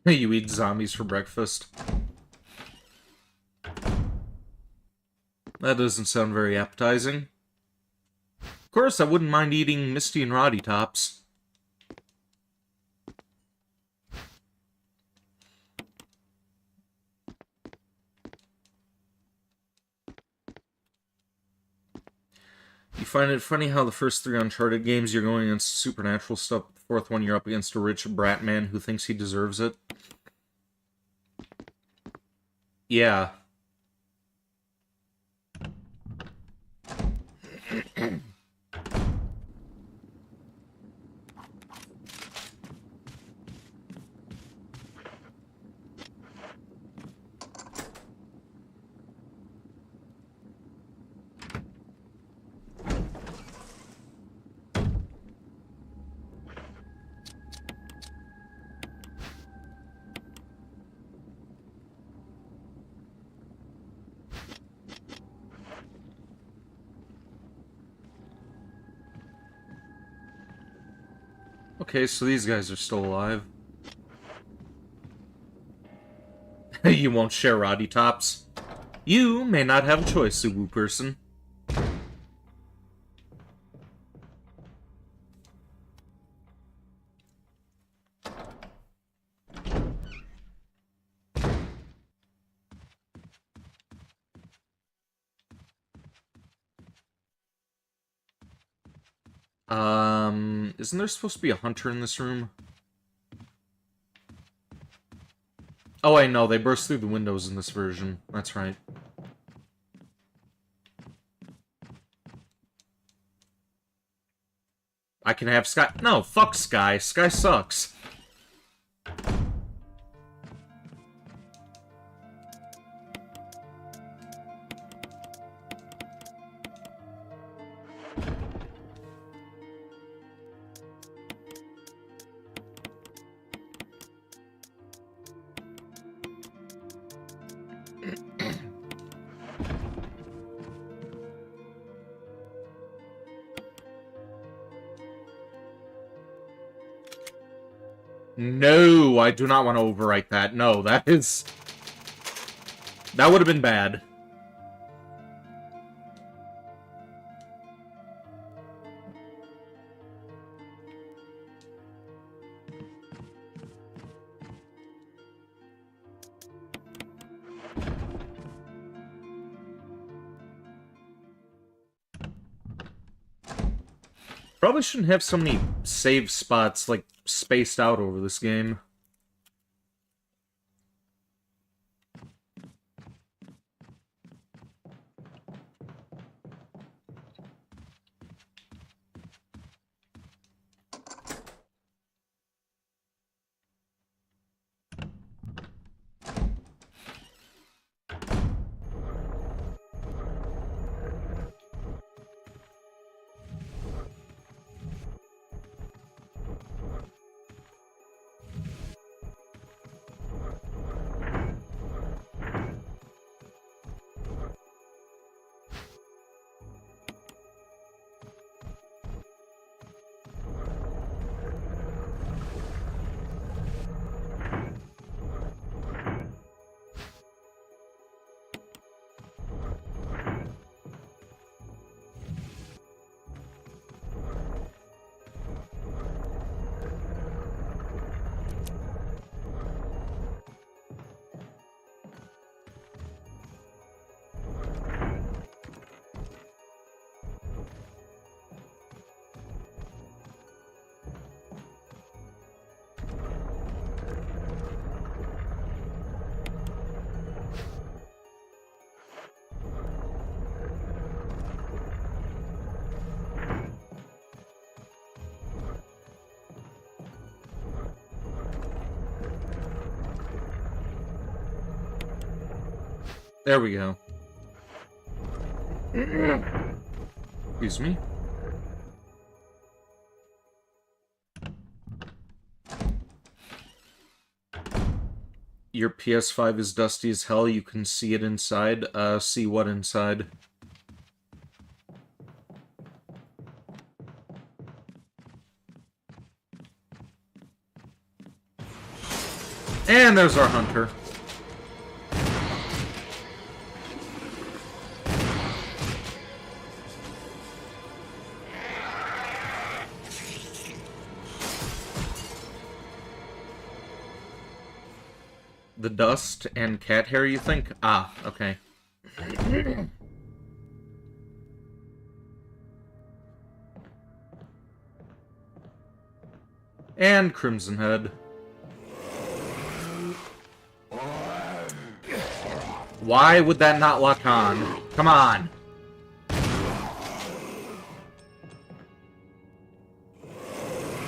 You eat zombies for breakfast. That doesn't sound very appetizing. Of course, I wouldn't mind eating Misty and Roddy Tops. You find it funny how the first 3 Uncharted games you're going against supernatural stuff, the 4th one you're up against a rich brat man who thinks he deserves it? Yeah. Okay, so these guys are still alive. You won't share Roddy Tops. You may not have a choice, Subu person. Isn't there supposed to be a hunter in this room? Oh, I know, they burst through the windows in this version. That's right. I can have Sky... No, fuck Sky. Sky sucks. No, I do not want to overwrite that. No, that is... That would have been bad. Probably shouldn't have so many save spots, like, spaced out over this game. There we go. Excuse me. Your PS5 is dusty as hell. You can see it inside. See what inside? And there's our hunter. The dust and cat hair, you think? Ah, okay. And Crimson Head. Why would that not lock on? Come on!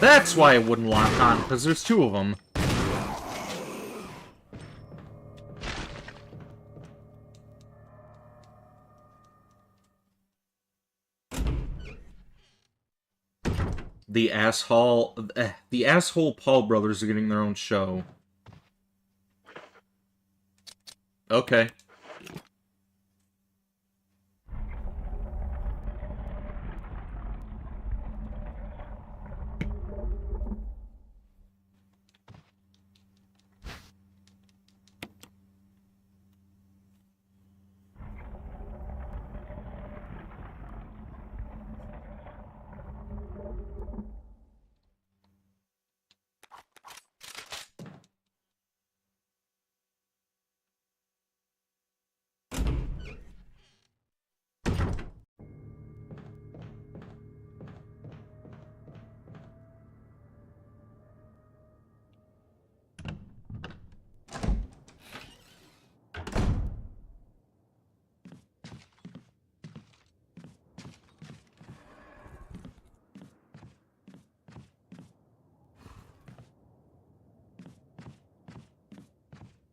That's why it wouldn't lock on, because there's two of them. The asshole Paul brothers are getting their own show. Okay.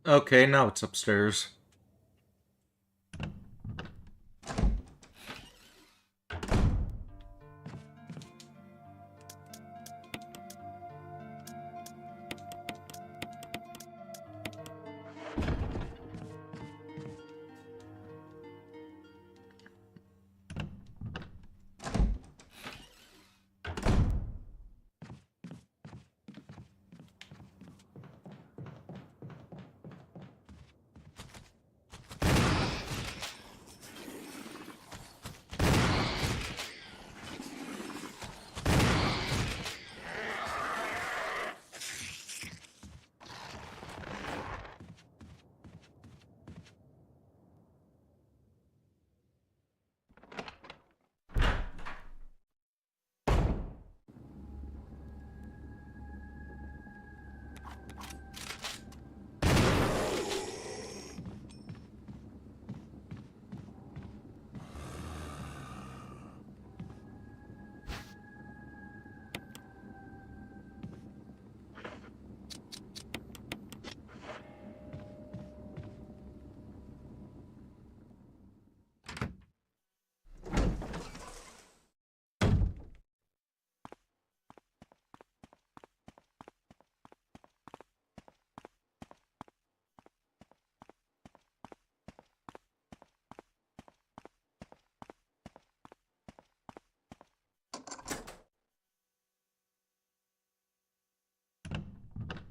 Okay, now it's upstairs.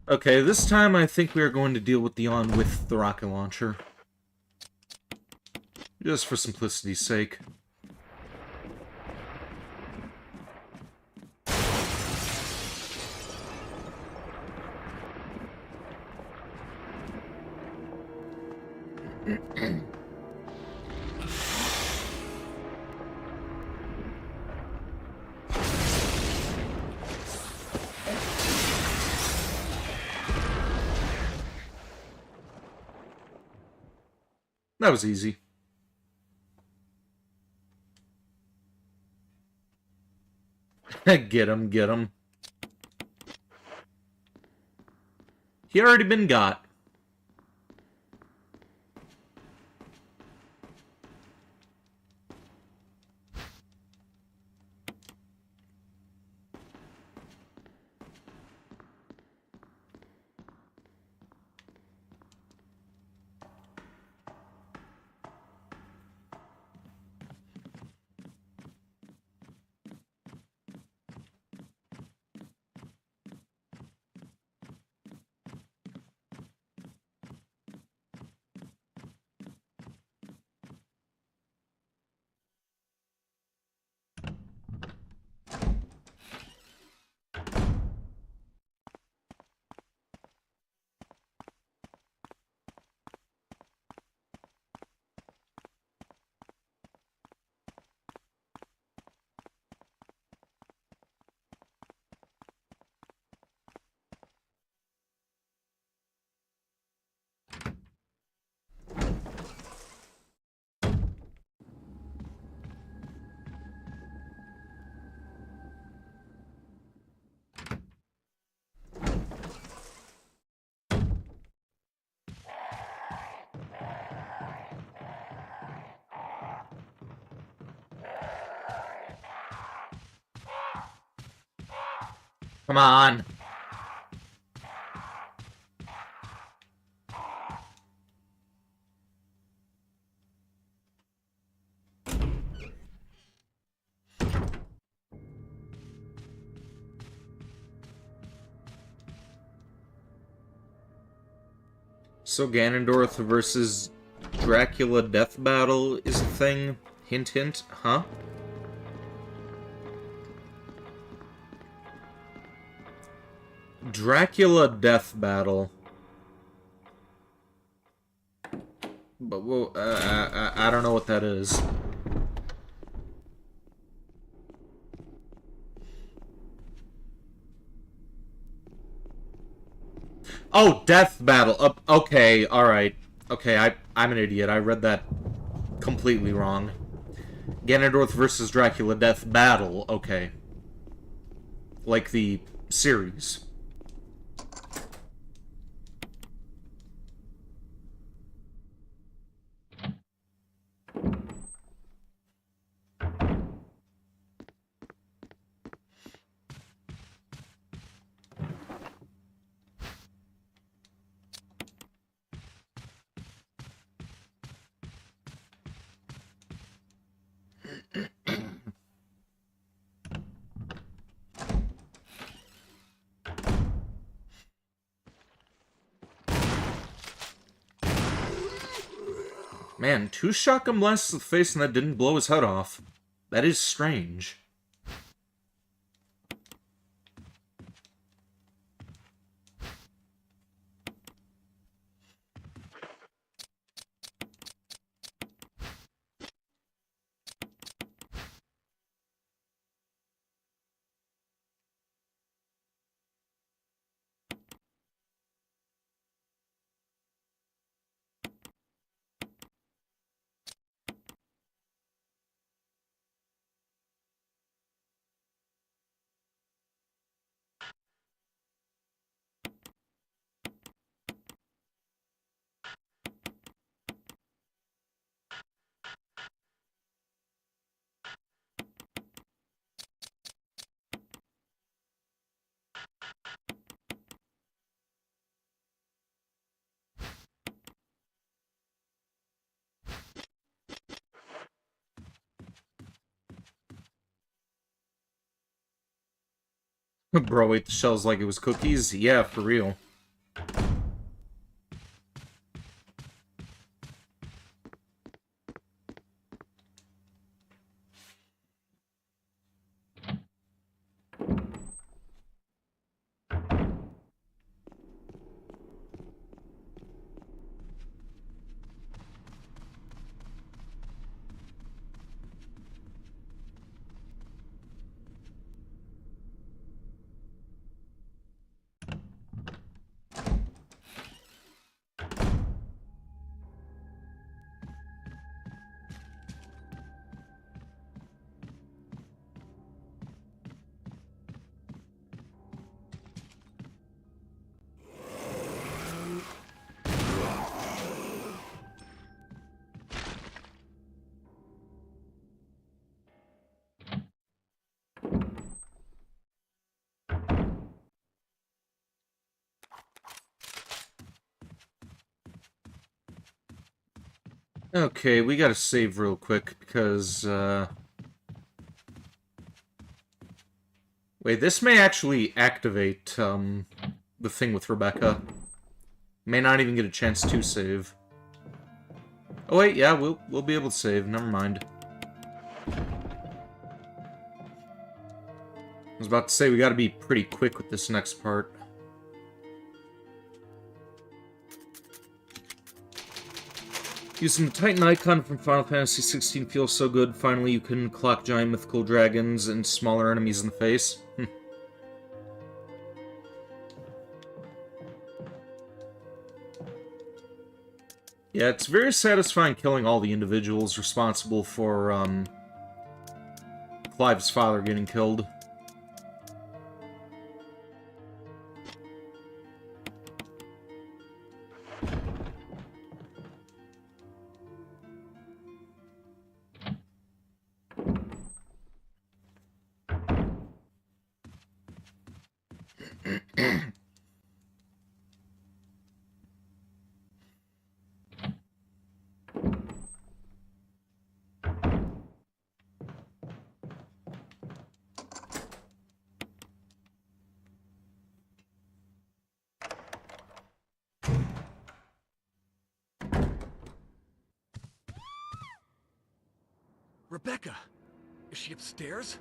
Okay, this time I think we are going to deal with Dion with the rocket launcher. Just for simplicity's sake. That was easy. Get him, get him. He already been got. Come on. So Ganondorf versus Dracula death battle is a thing? Hint hint, huh? Dracula death battle. But well, I don't know what that is. Oh, death battle. Okay, alright. Okay, I'm an idiot. I read that completely wrong. Ganondorf versus Dracula death battle. Okay. Like the series. Man, two shotgun blasts to the face and that didn't blow his head off. That is strange. Bro ate the shells like it was cookies? Yeah, for real. Okay, we gotta save real quick, because, wait, this may actually activate, the thing with Rebecca. May not even get a chance to save. Oh wait, yeah, we'll be able to save, never mind. I was about to say, we gotta be pretty quick with this next part. Using the Titan icon from Final Fantasy XVI feels so good. Finally, you can clock giant mythical dragons and smaller enemies in the face. Yeah, it's very satisfying killing all the individuals responsible for, Clive's father getting killed. Rebecca! Is she upstairs?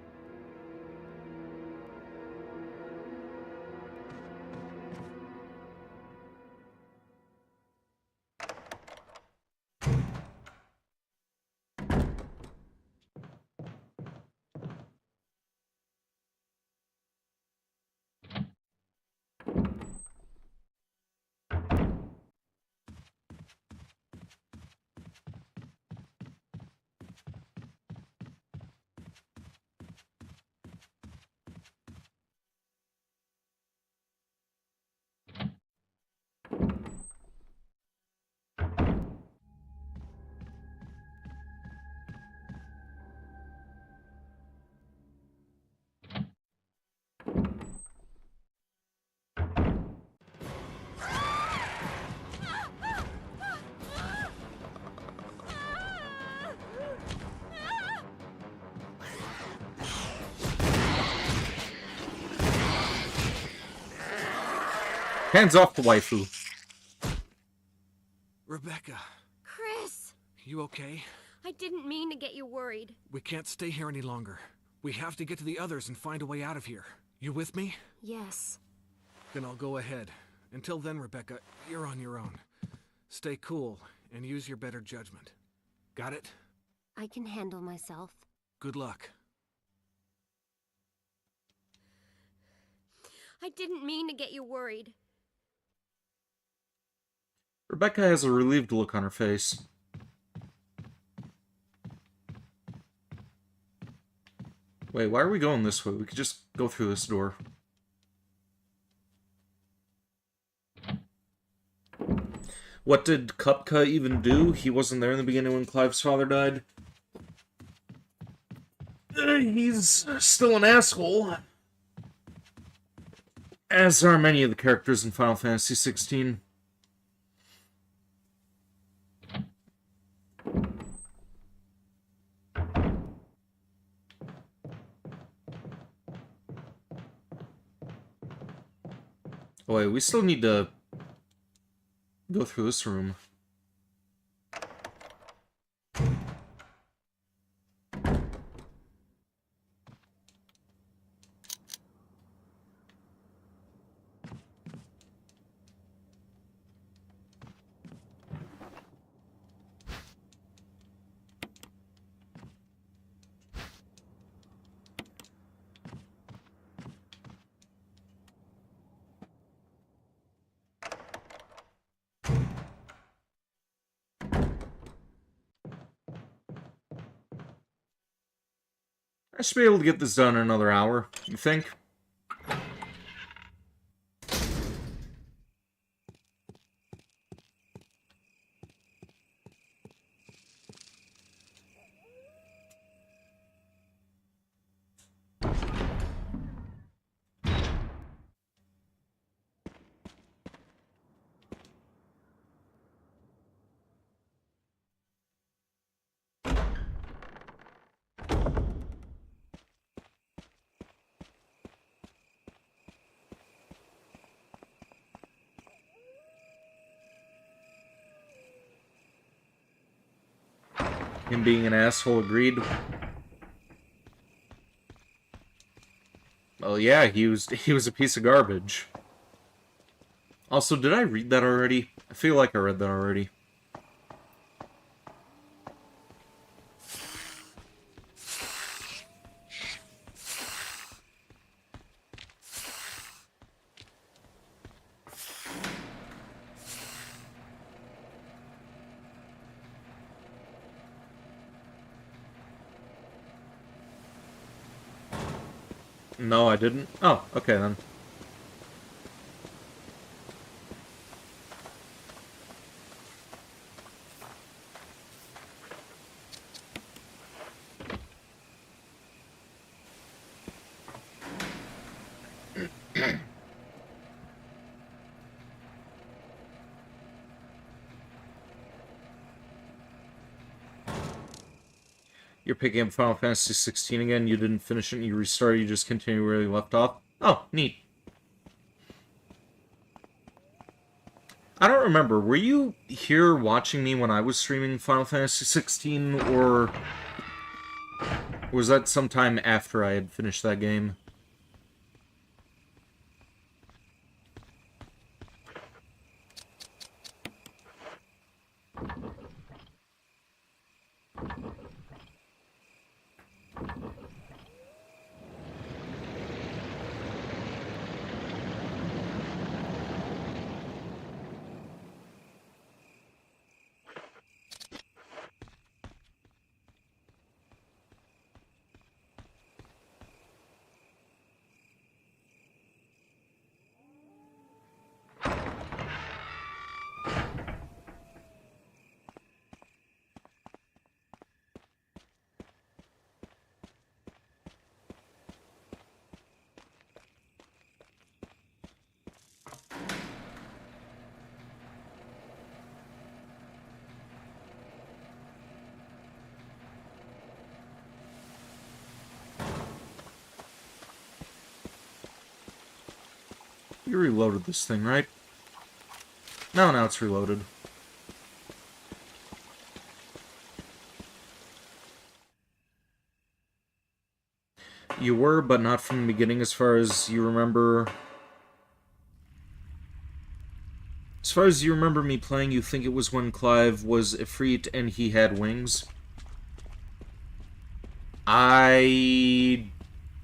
Hands off the waifu. Rebecca, Chris! you okay? I didn't mean to get you worried. We can't stay here any longer. We have to get to the others and find a way out of here. You with me? Yes. Then I'll go ahead. Until then, Rebecca, you're on your own. Stay cool and use your better judgment. Got it? I can handle myself. Good luck. I didn't mean to get you worried. Rebecca has a relieved look on her face. Wait, why are we going this way? We could just go through this door. What did Kupka even do? He wasn't there in the beginning when Clive's father died. He's still an asshole. As are many of the characters in Final Fantasy XVI. Oh wait, we still need to go through this room. I should be able to get this done in another hour, you think? Him being an asshole, agreed. Well, yeah, he was a piece of garbage. Also, did I read that already? I feel like I read that already. No, I didn't. Oh, okay then. You're picking up Final Fantasy 16 again. You didn't finish it and you restarted. You just continue where you left off. Oh, neat. I don't remember. Were you here watching me when I was streaming Final Fantasy 16, or was that sometime after I had finished that game? You reloaded this thing, right? No, now it's reloaded. You were, but not from the beginning as far as you remember. As far as you remember me playing, you think it was when Clive was Ifrit and he had wings? I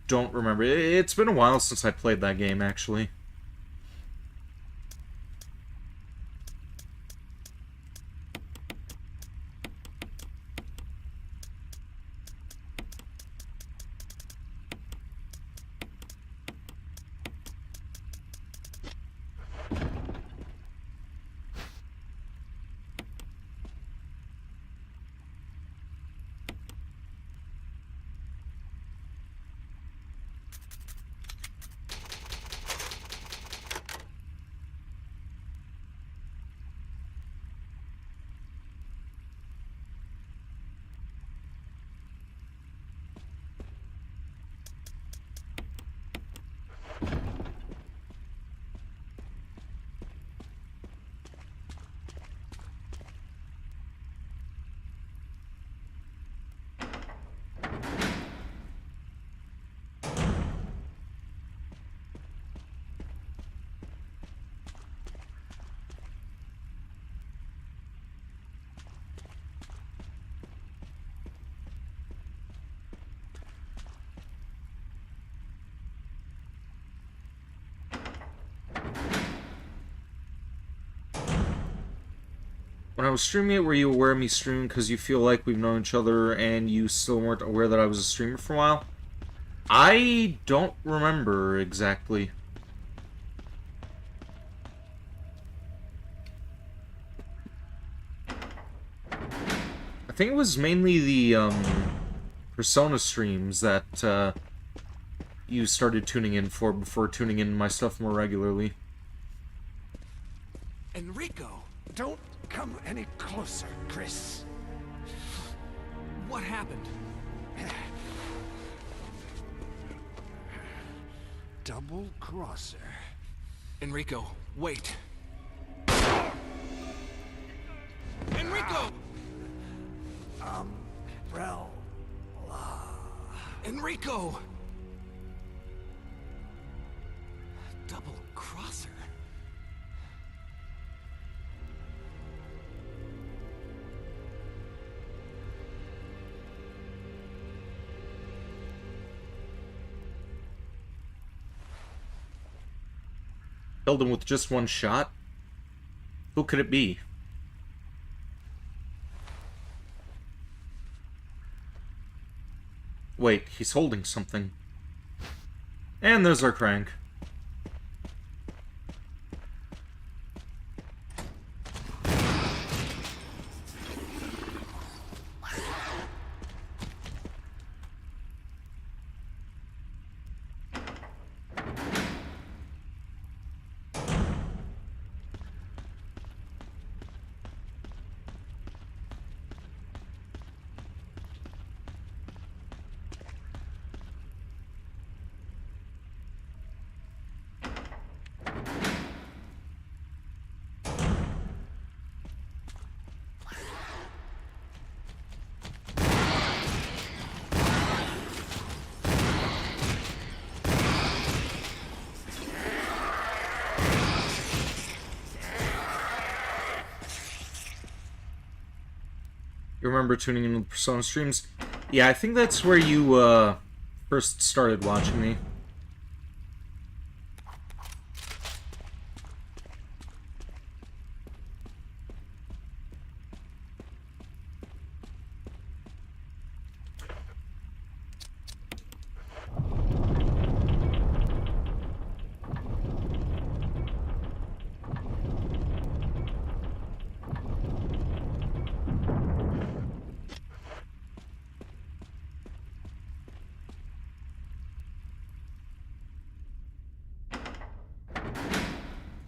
don't remember. It's been a while since I played that game, actually. When I was streaming it, were you aware of me streaming because you feel like we've known each other and you still weren't aware that I was a streamer for a while? I don't remember exactly. I think it was mainly the Persona streams that you started tuning in for before tuning in my stuff more regularly. Enrico! Don't come any closer, Chris. What happened? Double crosser. Enrico, wait. Enrico! Umbrella. Enrico! Double crosser? Killed him with just one shot? Who could it be? Wait, he's holding something. And there's our crank. You remember tuning into the Persona streams? Yeah, I think that's where you first started watching me.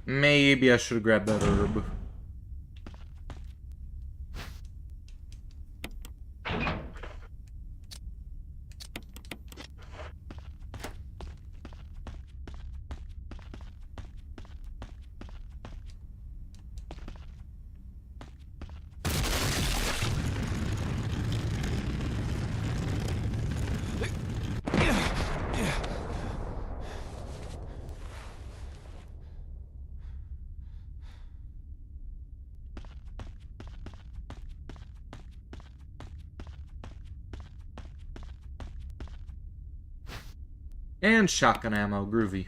Maybe I should have grabbed that herb. And shotgun ammo, groovy.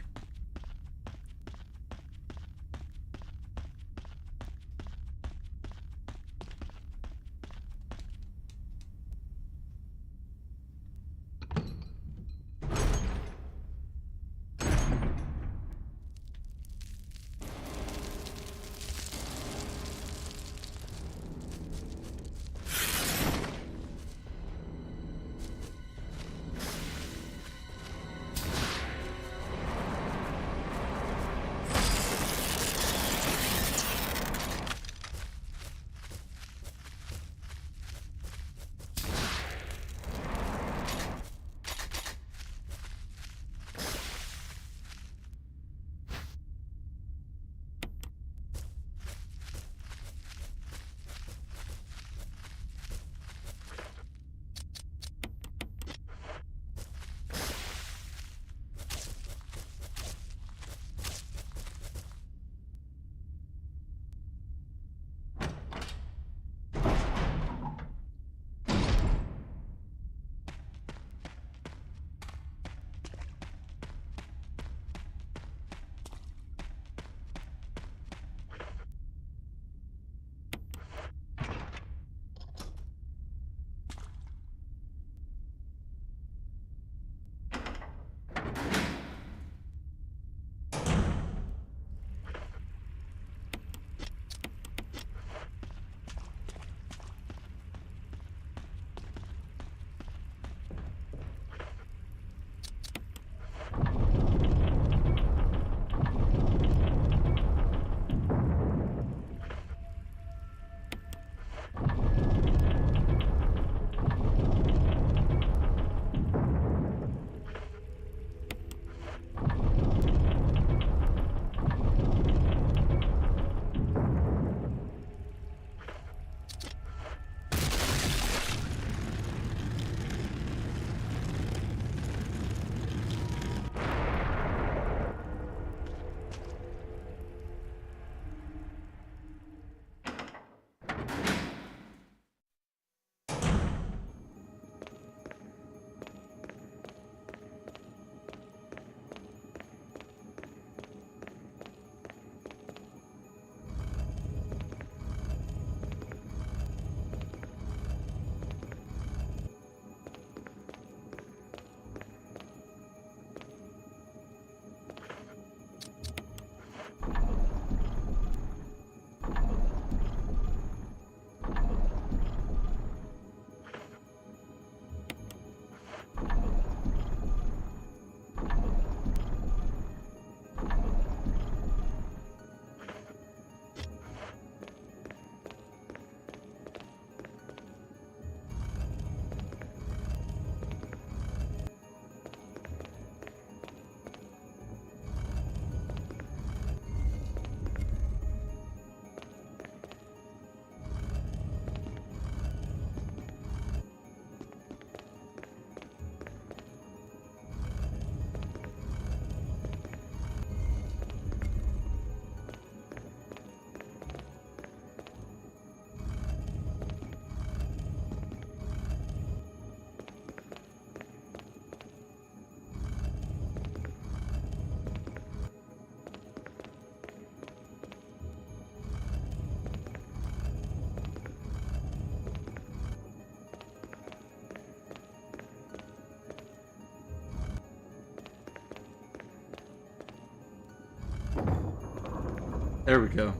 There we go.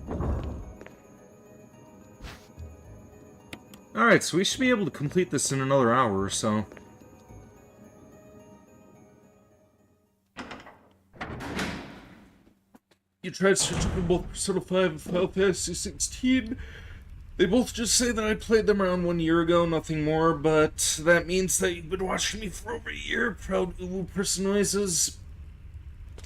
Alright, so we should be able to complete this in another hour or so. You tried searching for both Persona 5 and Final Fantasy 16. They both just say that I played them around 1 year ago, nothing more, but that means that you've been watching me for over a year. Proud Uwu person noises.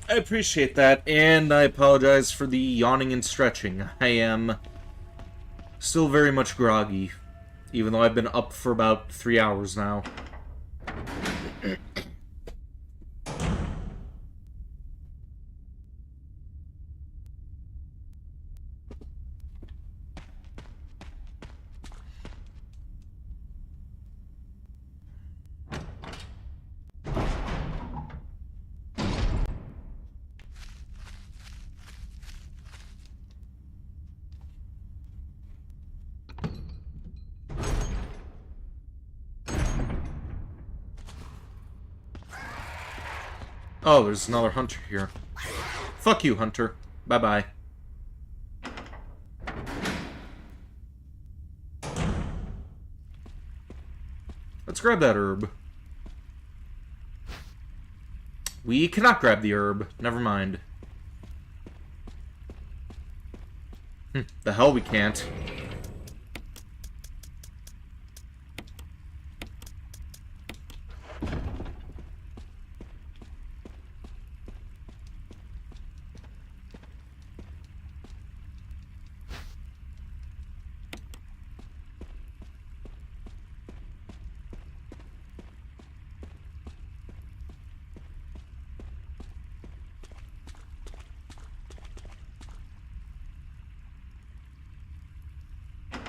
I appreciate that, and I apologize for the yawning and stretching. I am still very much groggy, even though I've been up for about 3 hours now. Oh, there's another hunter here. Fuck you, hunter. Bye-bye. Let's grab that herb. We cannot grab the herb. Never mind. The hell we can't.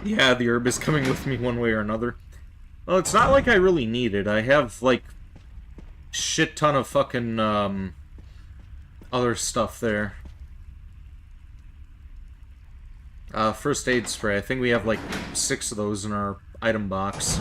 Yeah, the herb is coming with me one way or another. Well, it's not like I really need it. I have, like, shit ton of fucking, other stuff there. First aid spray. I think we have, like, 6 of those in our item box.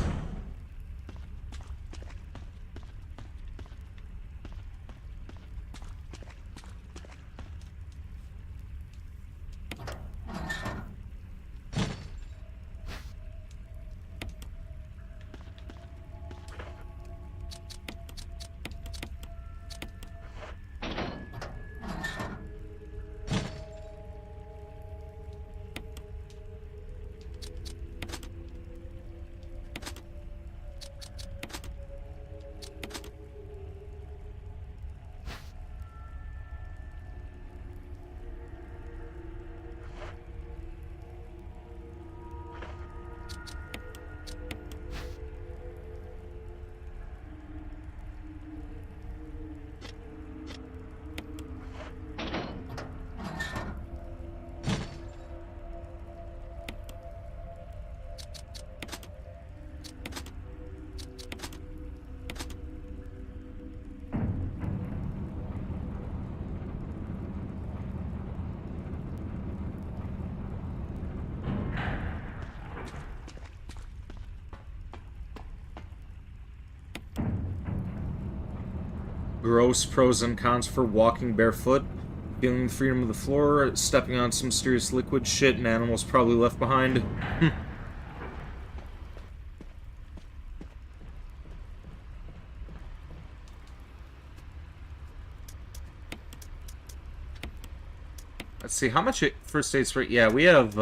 Gross pros and cons for walking barefoot. Feeling the freedom of the floor, stepping on some mysterious liquid shit, and animals probably left behind. Let's see, how much first aid spray? Yeah, we have,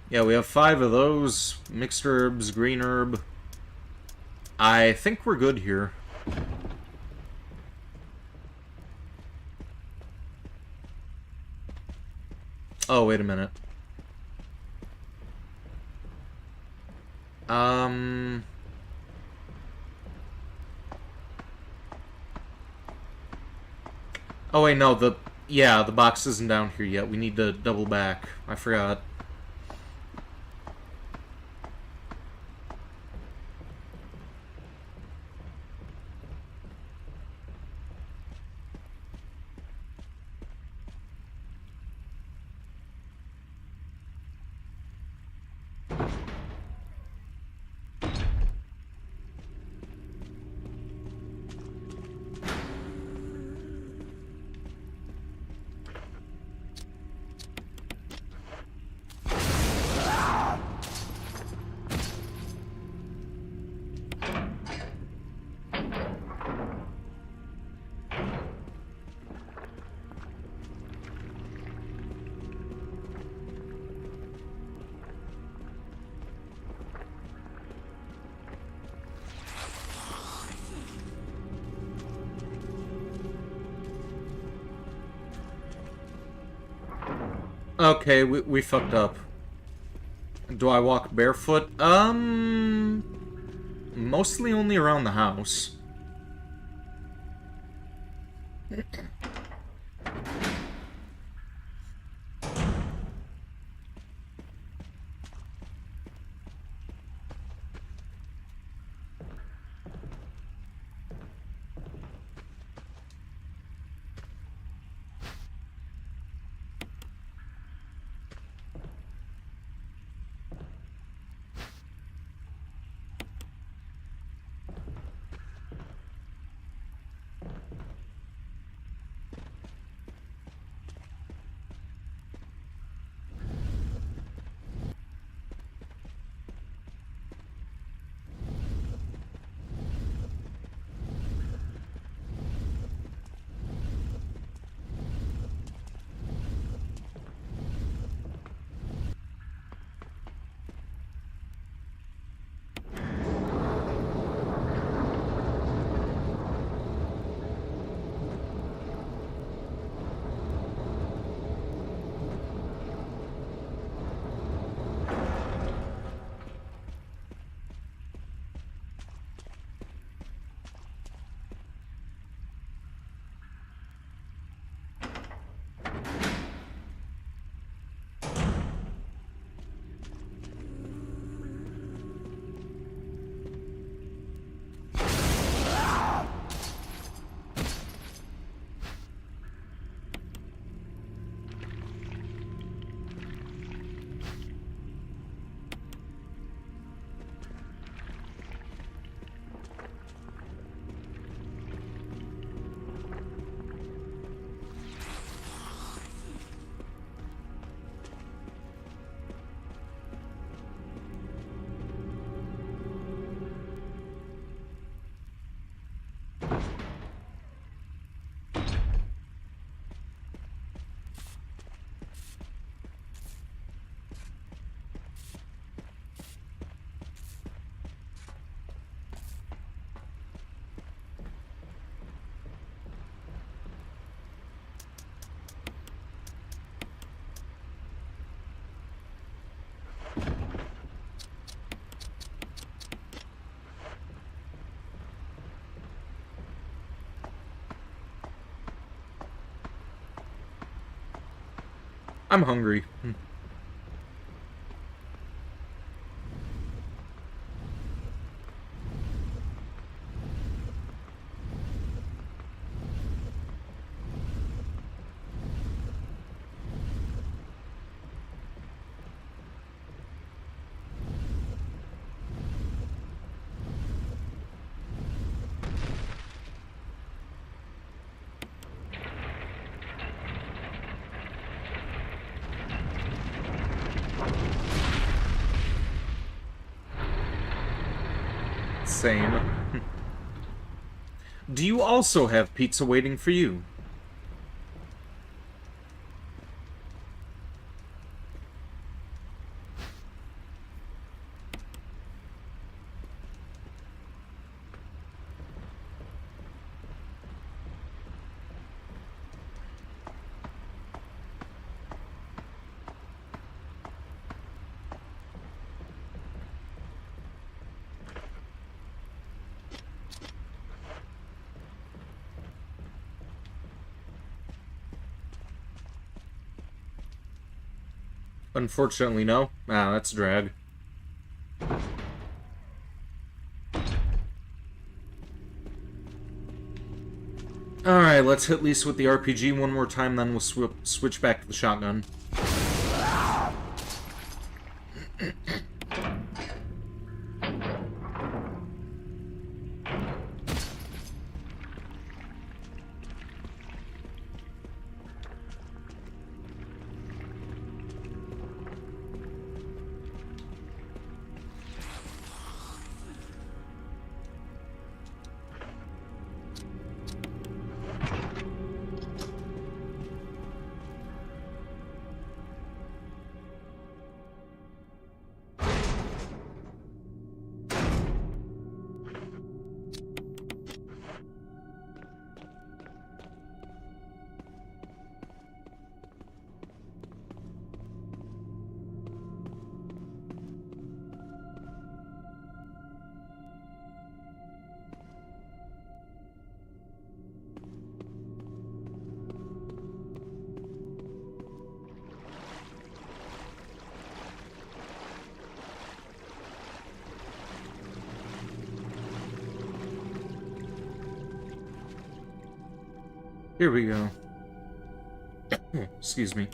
yeah, we have 5 of those. Mixed herbs, green herb. I think we're good here. Oh, wait a minute. Oh, wait, no, the box isn't down here yet. We need to double back. I forgot. Okay, we fucked up. Do I walk barefoot? Mostly only around the house. I'm hungry. Same. Do you also have pizza waiting for you? Unfortunately, no. Ah, that's a drag. Alright, let's hit Lisa with the RPG one more time, then we'll switch back to the shotgun. Here we go. Excuse me.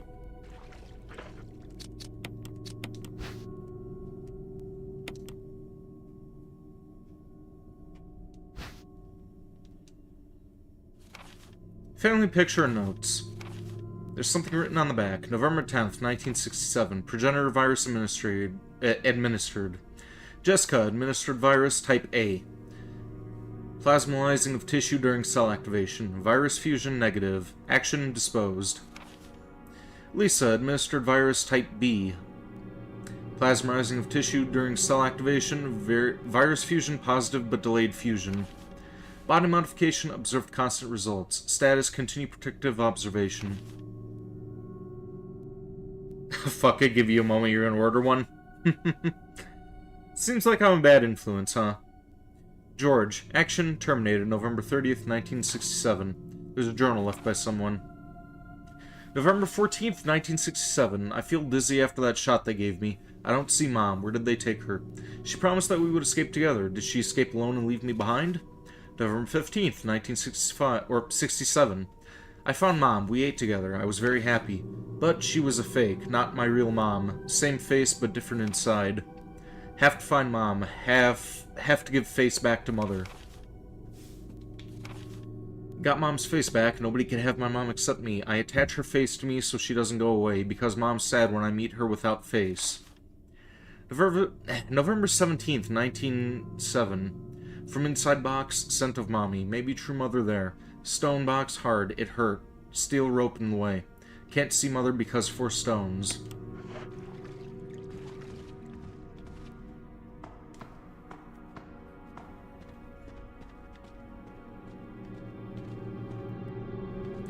Family picture and notes. There's something written on the back. November 10th, 1967. Progenitor virus administered. Jessica, administered virus type A. Plasmalizing of tissue during cell activation. Virus fusion negative. Action disposed. Lisa, administered virus type B. Plasmalizing of tissue during cell activation. Virus fusion positive but delayed fusion. Body modification, observed constant results. Status, continue protective observation. Fuck it, give you a moment, you're gonna order one. Seems like I'm a bad influence, huh? George, action terminated November 30th, 1967. There's a journal left by someone. November 14th, 1967. I feel dizzy after that shot they gave me. I don't see Mom. Where did they take her? She promised that we would escape together. Did she escape alone and leave me behind? November 15th, 1965, or 67. I found Mom. We ate together. I was very happy. But she was a fake, not my real mom. Same face, but different inside. Have to find Mom. Have to give face back to Mother. Got Mom's face back. Nobody can have my mom except me. I attach her face to me so she doesn't go away, because Mom's sad when I meet her without face. November 17th, 1907. From inside box, scent of mommy. Maybe true mother there. Stone box, hard. It hurt. Steel rope in the way. Can't see mother because 4 stones.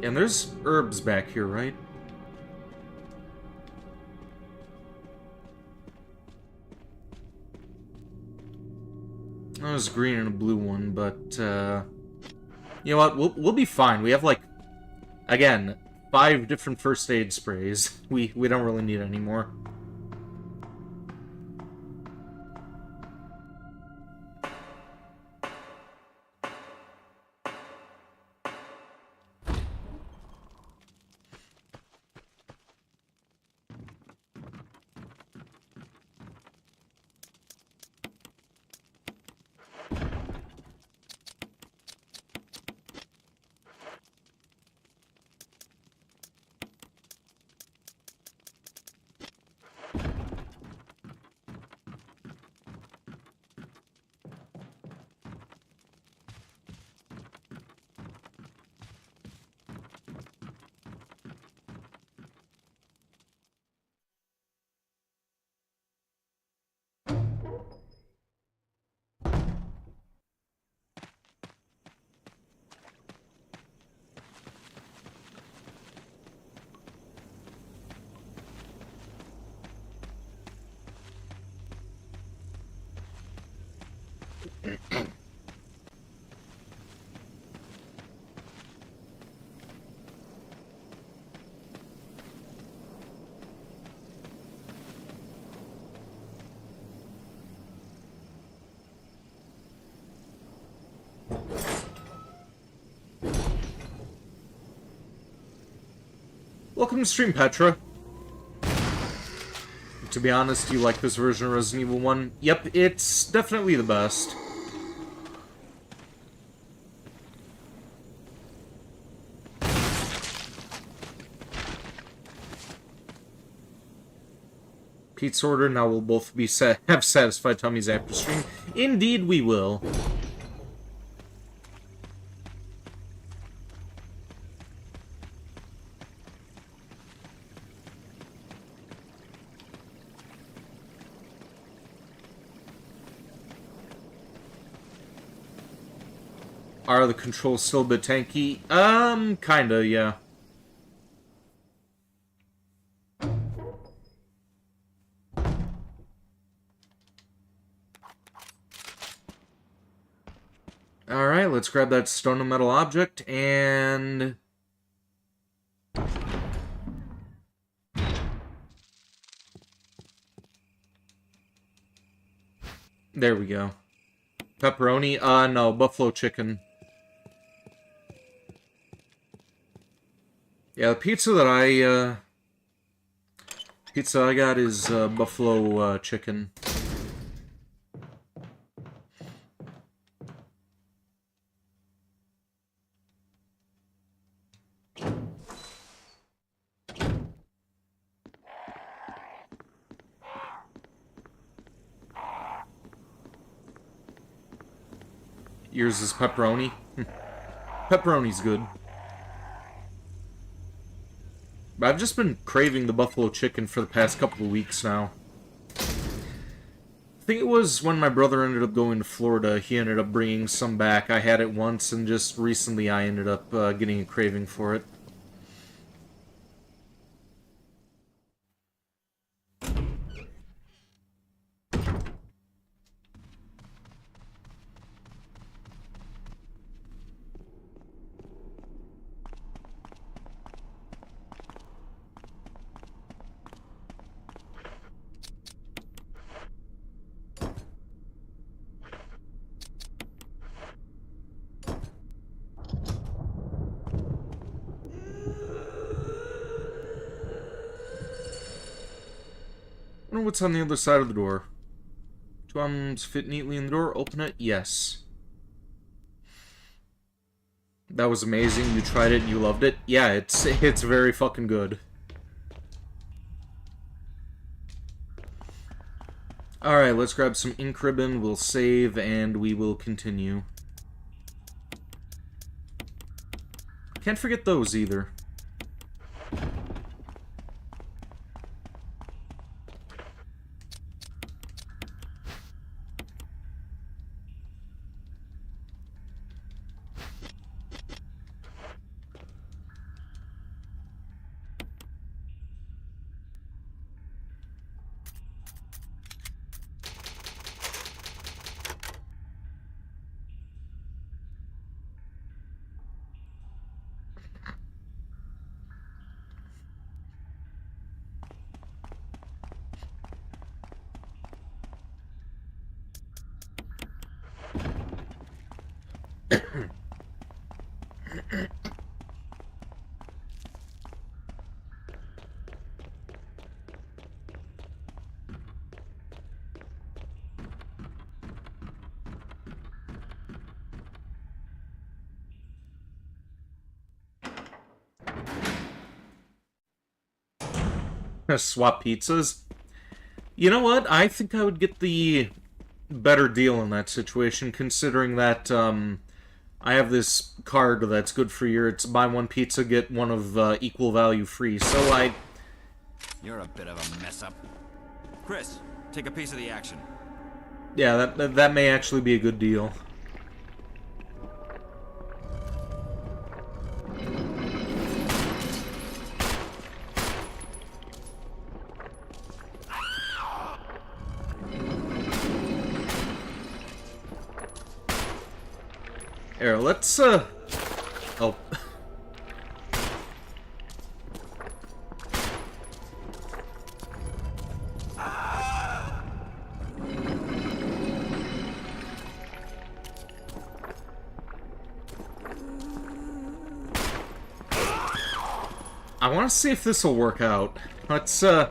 And there's herbs back here, right? That was a green and a blue one, but, you know what? We'll be fine. We have, like, again, 5 different first aid sprays. We don't really need any more. Welcome to stream, Petra. To be honest, do you like this version of Resident Evil 1? Yep, it's definitely the best. Pete's order, now we'll both be have satisfied tummies after stream. Indeed we will. Are the controls still a bit tanky? Kinda, yeah. Alright, let's grab that stone and metal object, and... there we go. Pepperoni? No, buffalo chicken. Yeah, the pizza I got is buffalo chicken. Yours is pepperoni? Pepperoni's good. But I've just been craving the buffalo chicken for the past couple of weeks now. I think it was when my brother ended up going to Florida, he ended up bringing some back. I had it once, and just recently I ended up getting a craving for it. I wonder what's on the other side of the door. Two arms fit neatly in the door. Open it. Yes. That was amazing. You tried it and you loved it. Yeah, it's very fucking good. Alright, let's grab some ink ribbon. We'll save and we will continue. Can't forget those either. Swap pizzas. You know what? I think I would get the better deal in that situation, considering that I have this card that's good for your. It's buy one pizza, get one of equal value free. So You're a bit of a mess up. Chris, take a piece of the action. Yeah, that may actually be a good deal. Here, let's, oh. I want to see if this will work out. Let's, come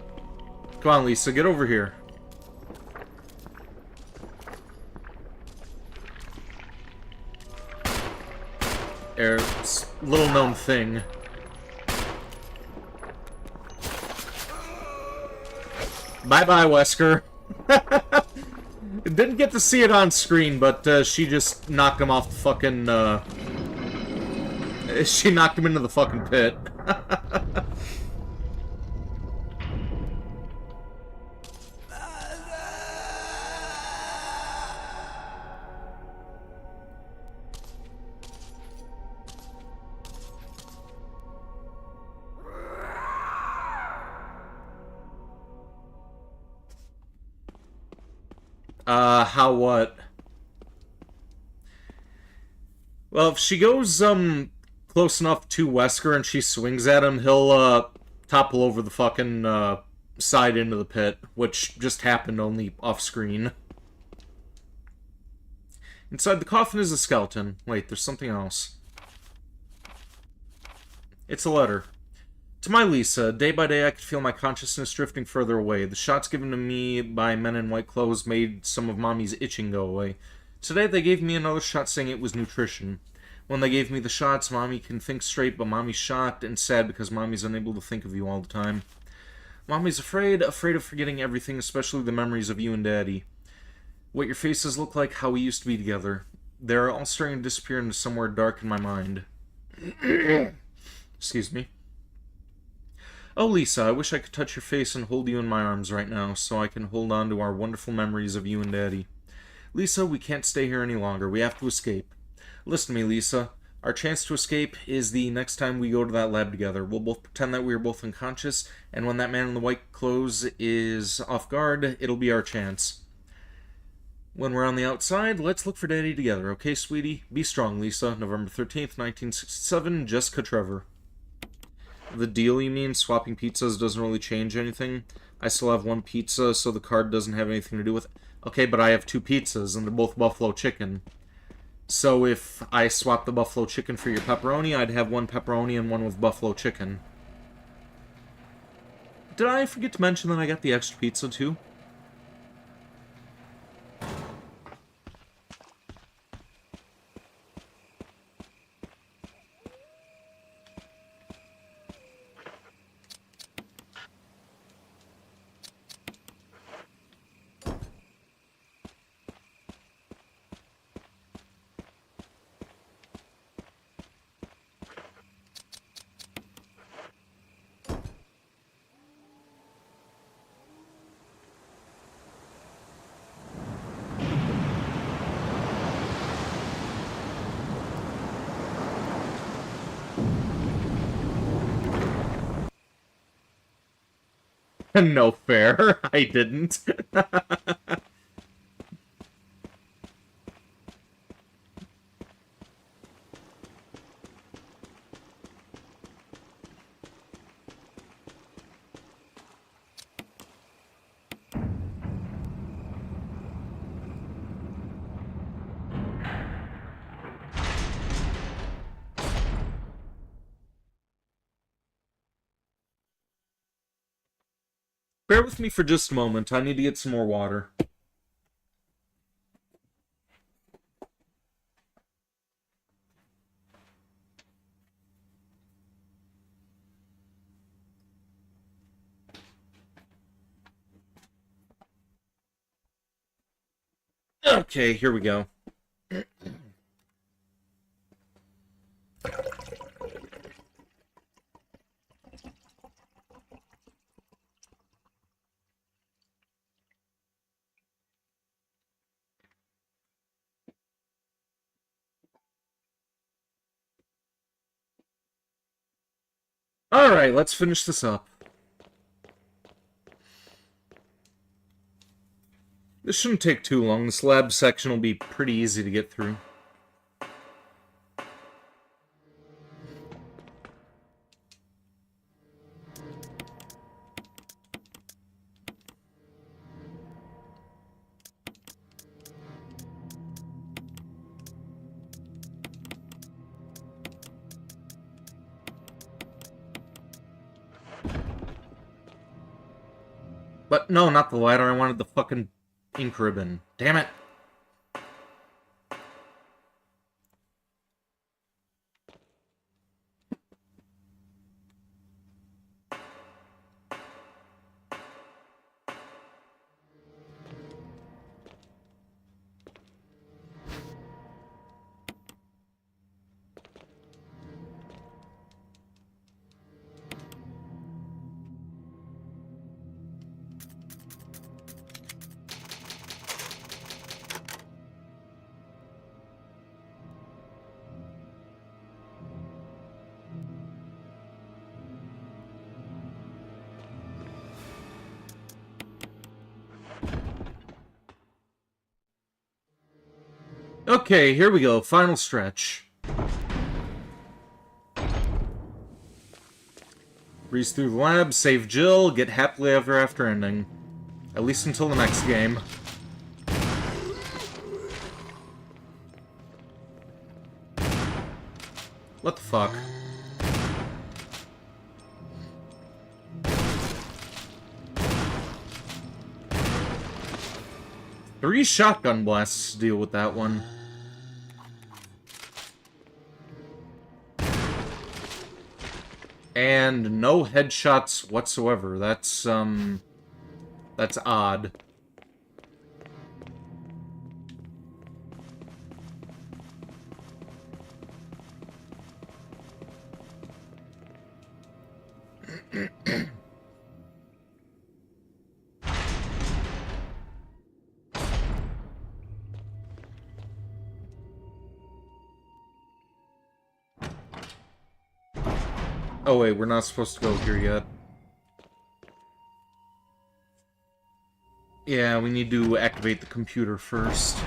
on, Lisa, get over here. Little known thing. Bye-bye, Wesker. Didn't get to see it on screen, but she just knocked him off the fucking, she knocked him into the fucking pit. How what? Well, if she goes, close enough to Wesker and she swings at him, he'll, topple over the fucking, side into the pit, which just happened only off-screen. Inside the coffin is a skeleton. Wait, there's something else. It's a letter. To my Lisa, day by day I could feel my consciousness drifting further away. The shots given to me by men in white clothes made some of Mommy's itching go away. Today they gave me another shot saying it was nutrition. When they gave me the shots, Mommy can think straight, but Mommy's shocked and sad because Mommy's unable to think of you all the time. Mommy's afraid of forgetting everything, especially the memories of you and Daddy. What your faces look like, how we used to be together. They're all starting to disappear into somewhere dark in my mind. Excuse me. Oh, Lisa, I wish I could touch your face and hold you in my arms right now, so I can hold on to our wonderful memories of you and Daddy. Lisa, we can't stay here any longer. We have to escape. Listen to me, Lisa. Our chance to escape is the next time we go to that lab together. We'll both pretend that we are both unconscious, and when that man in the white clothes is off guard, it'll be our chance. When we're on the outside, let's look for Daddy together, okay, sweetie? Be strong, Lisa. November 13th, 1967, Jessica Trevor. The deal, you mean? Swapping pizzas doesn't really change anything? I still have one pizza, so the card doesn't have anything to do with it. Okay, but I have two pizzas, and they're both buffalo chicken. So if I swap the buffalo chicken for your pepperoni, I'd have one pepperoni and one with buffalo chicken. Did I forget to mention that I got the extra pizza, too? No fair. I didn't. Bear with me for just a moment. I need to get some more water. Okay, here we go. Alright, let's finish this up. This shouldn't take too long. This lab section will be pretty easy to get through. But no, not the ladder. I wanted the fucking ink ribbon. Damn it. Okay, here we go. Final stretch. Breeze through the lab, save Jill, get happily ever after ending. At least until the next game. What the fuck? 3 shotgun blasts to deal with that one. And no headshots whatsoever. That's odd. Oh wait, we're not supposed to go here yet. Yeah, we need to activate the computer first.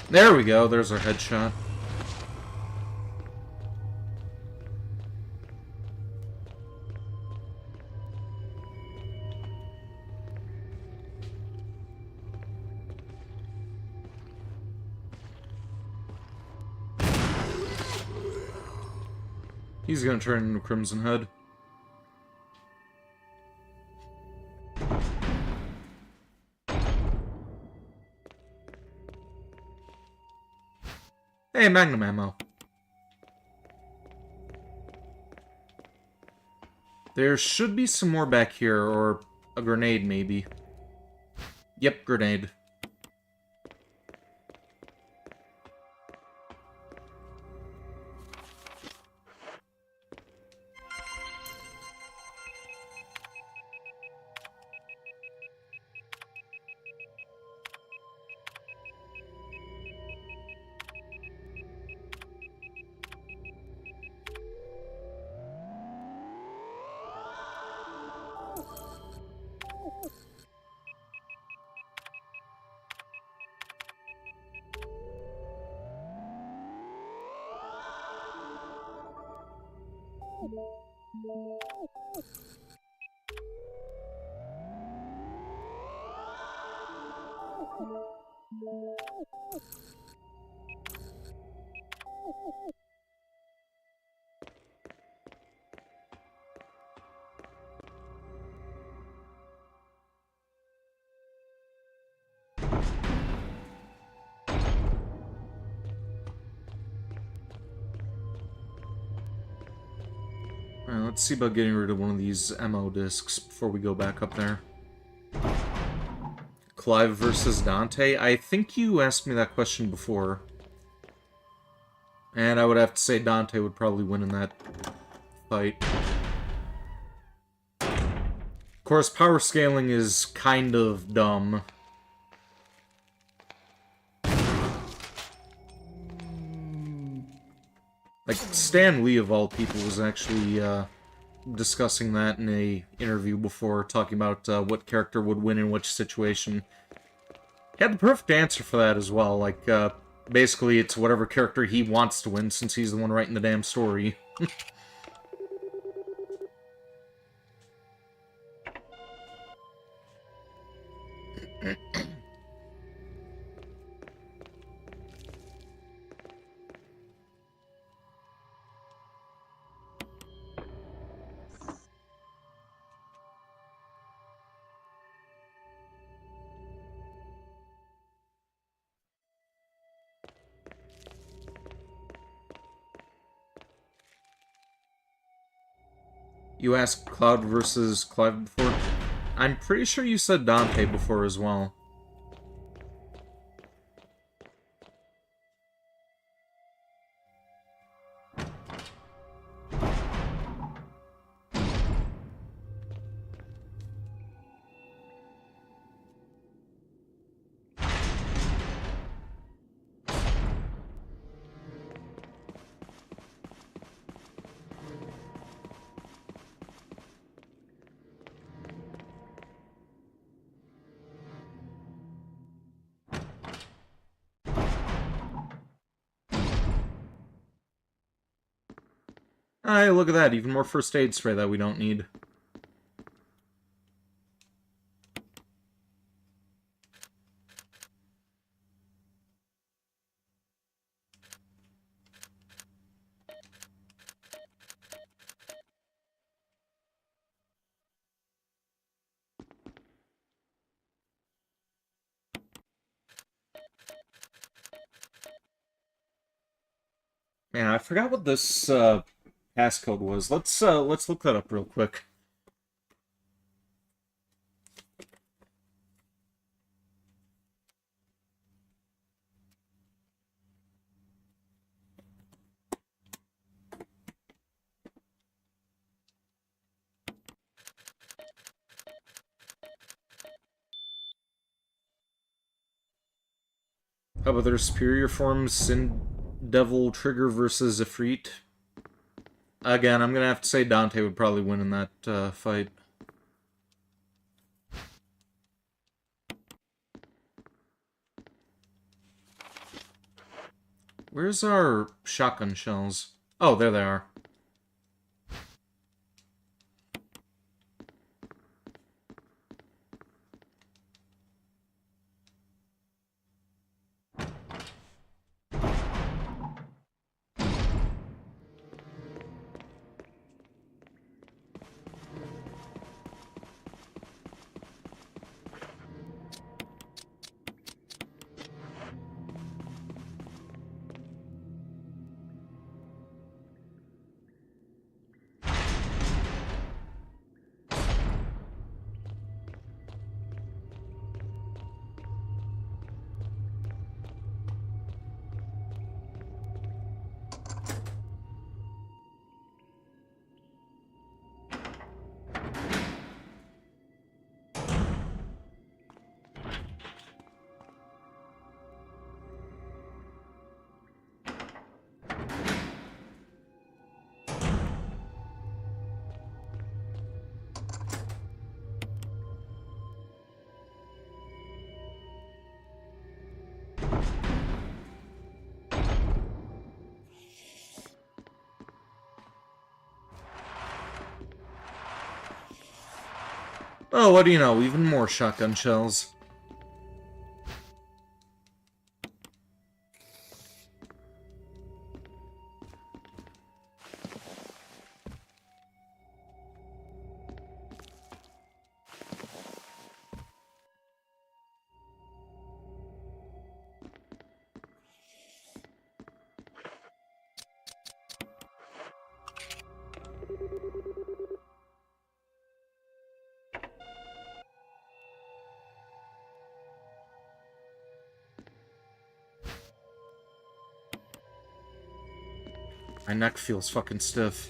There we go, there's our headshot. He's gonna turn into Crimson Head. Hey, Magnum ammo. There should be some more back here, or a grenade maybe. Yep, grenade. Alright, let's see about getting rid of one of these ammo discs before we go back up there. Clive versus Dante? I think you asked me that question before. And I would have to say Dante would probably win in that fight. Of course, power scaling is kind of dumb. Like, Stan Lee, of all people, was actually discussing that in a interview before, talking about what character would win in which situation. He had the perfect answer for that as well. Like, basically, it's whatever character he wants to win, since he's the one writing the damn story. You asked Cloud versus Clive before? I'm pretty sure you said Dante before as well. Hey, look at that, even more first aid spray that we don't need. Man, I forgot what this passcode was. Let's look that up real quick. How about their superior forms, Sin Devil Trigger versus Ifrit? Again, I'm gonna have to say Dante would probably win in that fight. Where's our shotgun shells? Oh, there they are. Oh, what do you know? Even more shotgun shells. My neck feels fucking stiff.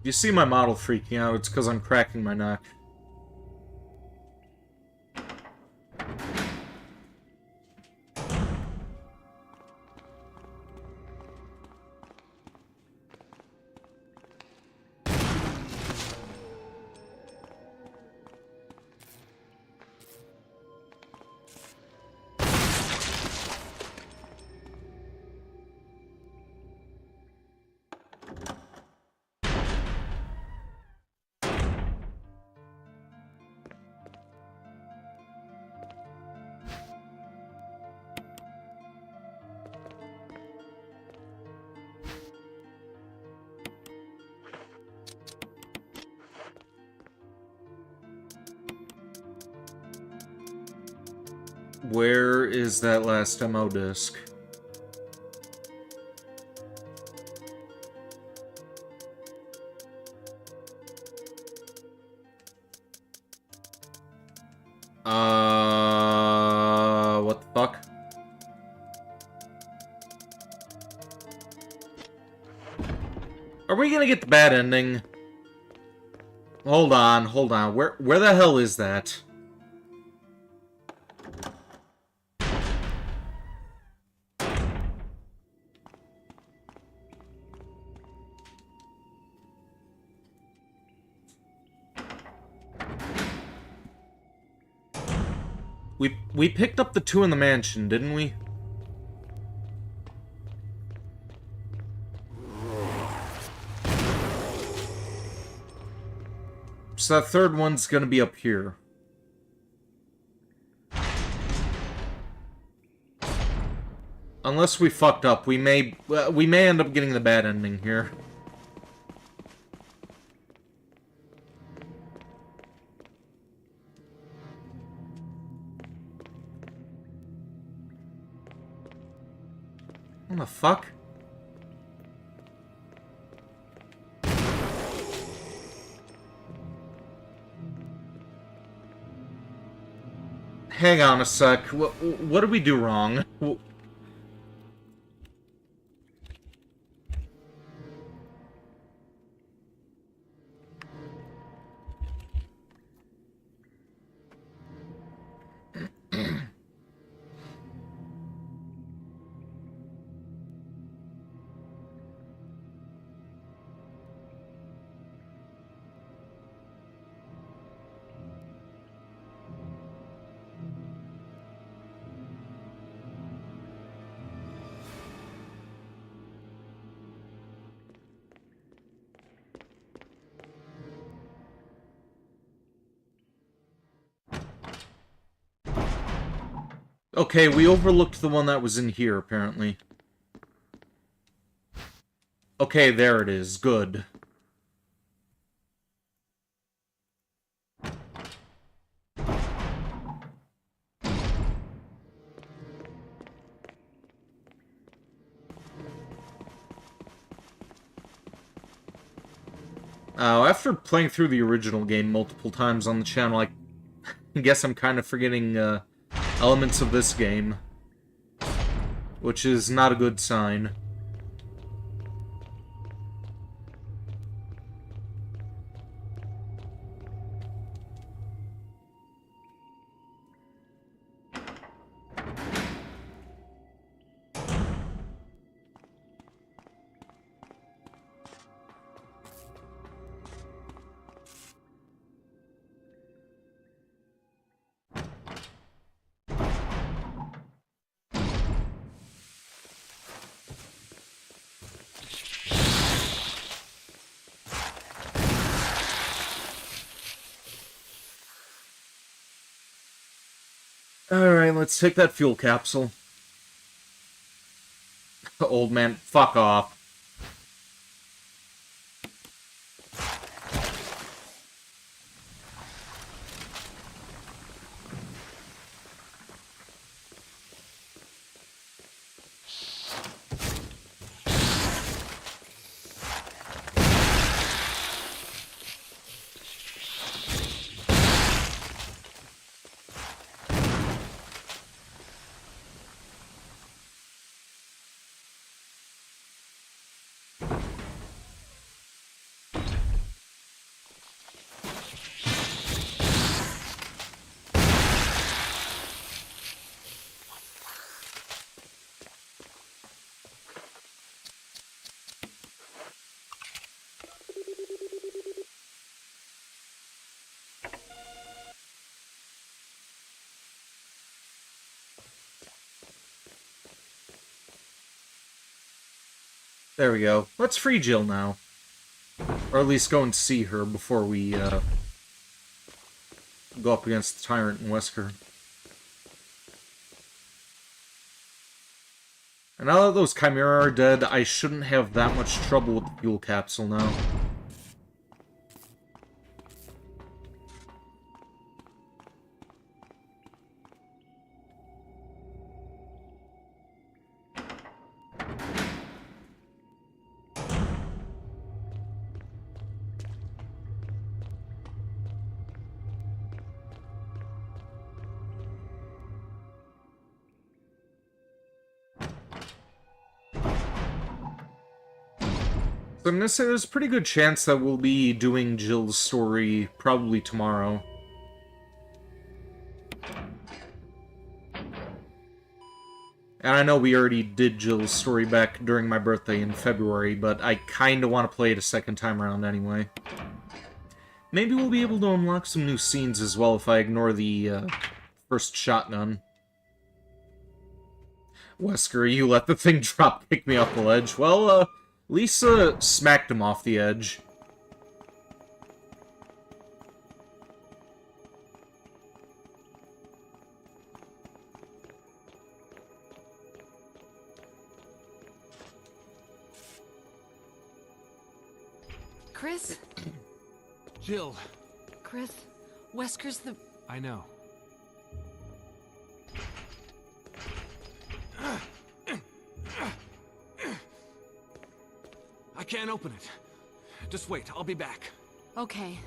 You see my model freaking out, it's because I'm cracking my neck. Where is that last demo disc? What the fuck? Are we gonna get the bad ending? Hold on, hold on. Where the hell is that? We picked up the two in the mansion, didn't we? So that third one's gonna be up here. Unless we fucked up, we may end up getting the bad ending here. What the fuck? Hang on a sec. What did we do wrong? Okay, we overlooked the one that was in here, apparently. Okay, there it is. Good. After playing through the original game multiple times on the channel, I guess I'm kind of forgetting, elements of this game. Which is not a good sign. Alright, let's take that fuel capsule. Old man, fuck off. There we go. Let's free Jill now. Or at least go and see her before we, go up against the Tyrant and Wesker. And now that those Chimera are dead, I shouldn't have that much trouble with the fuel capsule now. So I'm gonna say there's a pretty good chance that we'll be doing Jill's story probably tomorrow. And I know we already did Jill's story back during my birthday in February, but I kinda want to play it a second time around anyway. Maybe we'll be able to unlock some new scenes as well if I ignore the, first shotgun. Wesker, you let the thing drop kick me off the ledge. Well, Lisa smacked him off the edge. Chris? Jill, Chris? Wesker's the... I know. I can't open it. Just wait, I'll be back. Okay.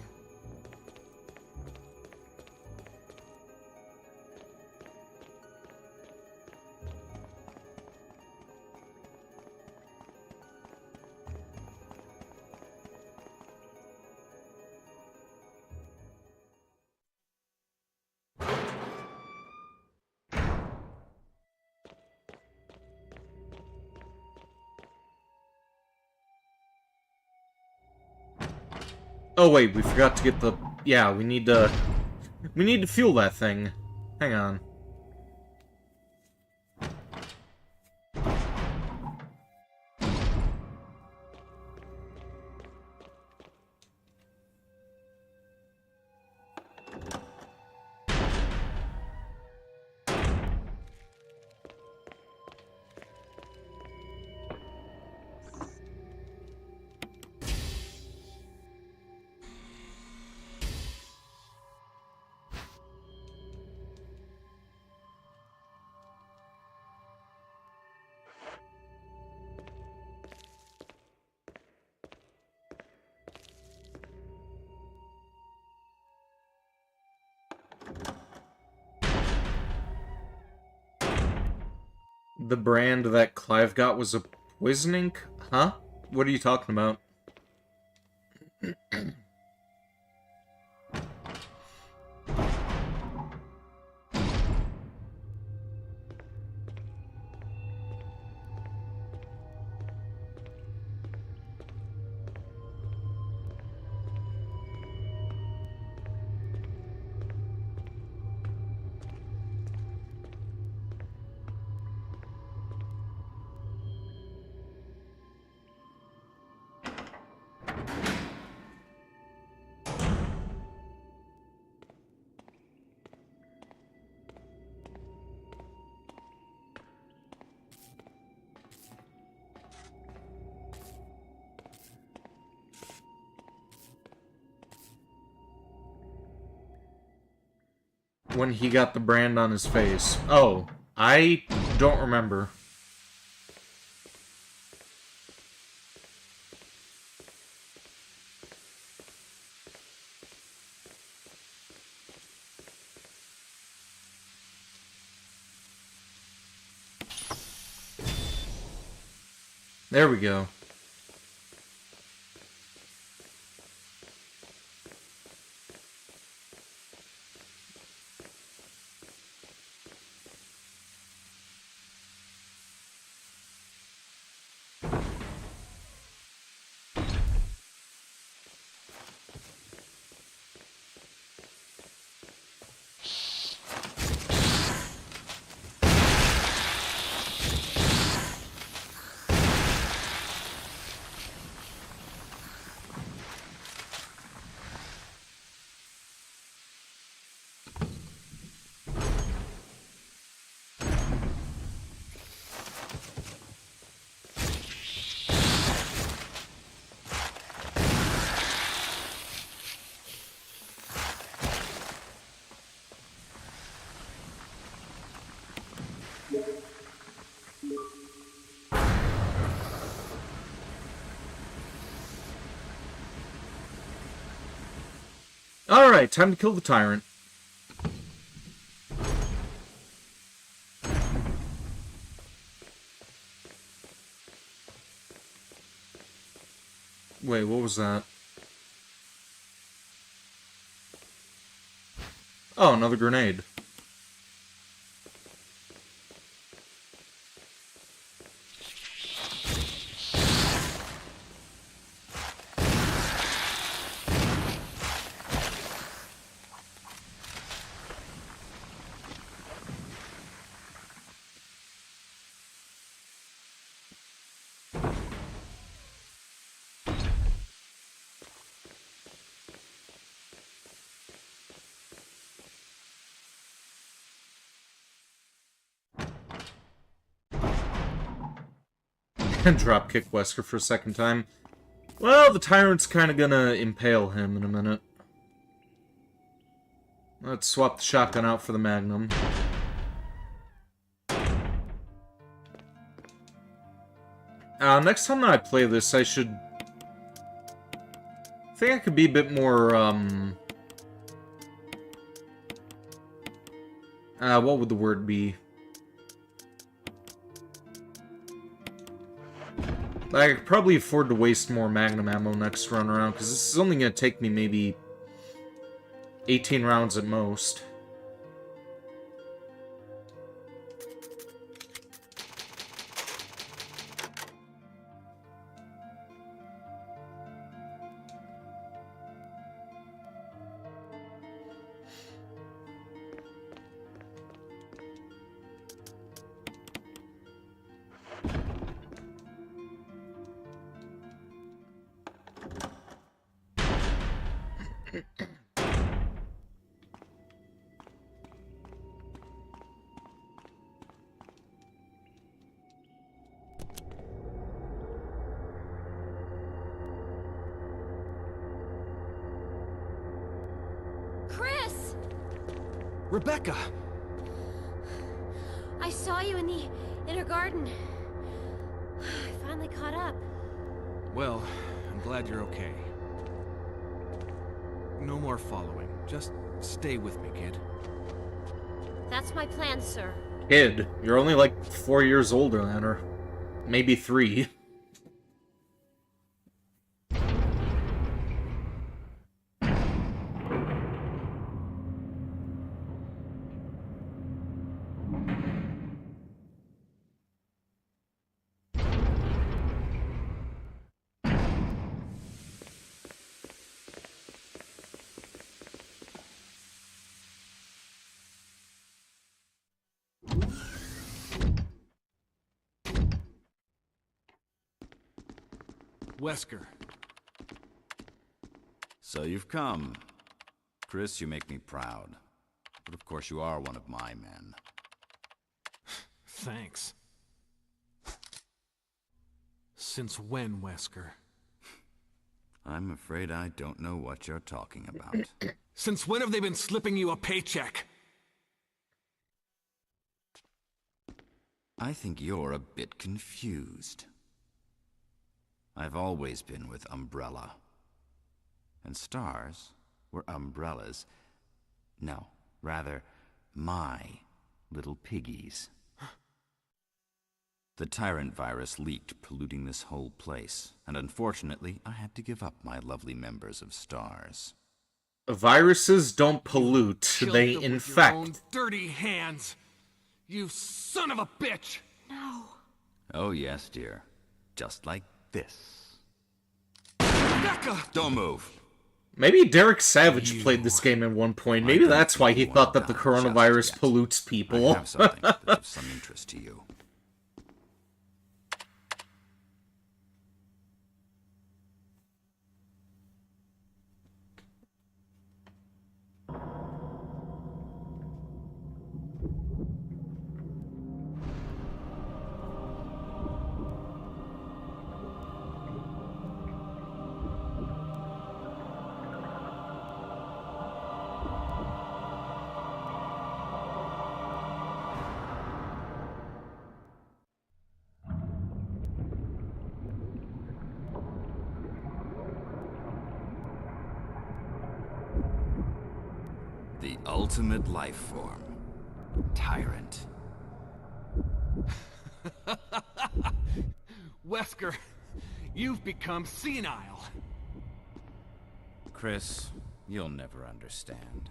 Oh wait, we forgot to get the... Yeah, we need to... We need to fuel that thing. Hang on. The brand that Clive got was a poison ink? Huh? What are you talking about? When he got the brand on his face. Oh, I don't remember. There we go. Alright, time to kill the tyrant. Wait, what was that? Oh, another grenade. Drop kick Wesker for a second time. Well, the tyrant's kind of gonna impale him in a minute. Let's swap the shotgun out for the Magnum. Next time that I play this, I should... I think I could be a bit more, what would the word be? I could probably afford to waste more Magnum ammo next run around, because this is only going to take me maybe 18 rounds at most. Chris! Rebecca! I saw you in the inner garden. I finally caught up. Well, I'm glad you're okay. No more following. Just stay with me, kid. That's my plan, sir. Kid, you're only like 4 years older than her. Maybe 3. Wesker. So you've come. Chris, you make me proud. But of course you are one of my men. Thanks. Since when, Wesker? I'm afraid I don't know what you're talking about. Since when have they been slipping you a paycheck? I think you're a bit confused. I've always been with Umbrella. And stars were Umbrella's... No, rather, my little piggies. The Tyrant virus leaked, polluting this whole place. And unfortunately, I had to give up my lovely members of Stars. Viruses don't pollute, Killed they them with your infect. own dirty hands! You son of a bitch! No. Oh yes, dear. Just like this. Rebecca! Don't move! Maybe Derek Savage played this game at one point. Maybe I don't that's why he think thought that the we're done just coronavirus yet. pollutes people. I have something that's of some interest to you. The ultimate life form. Tyrant. Wesker, you've become senile. Chris, you'll never understand.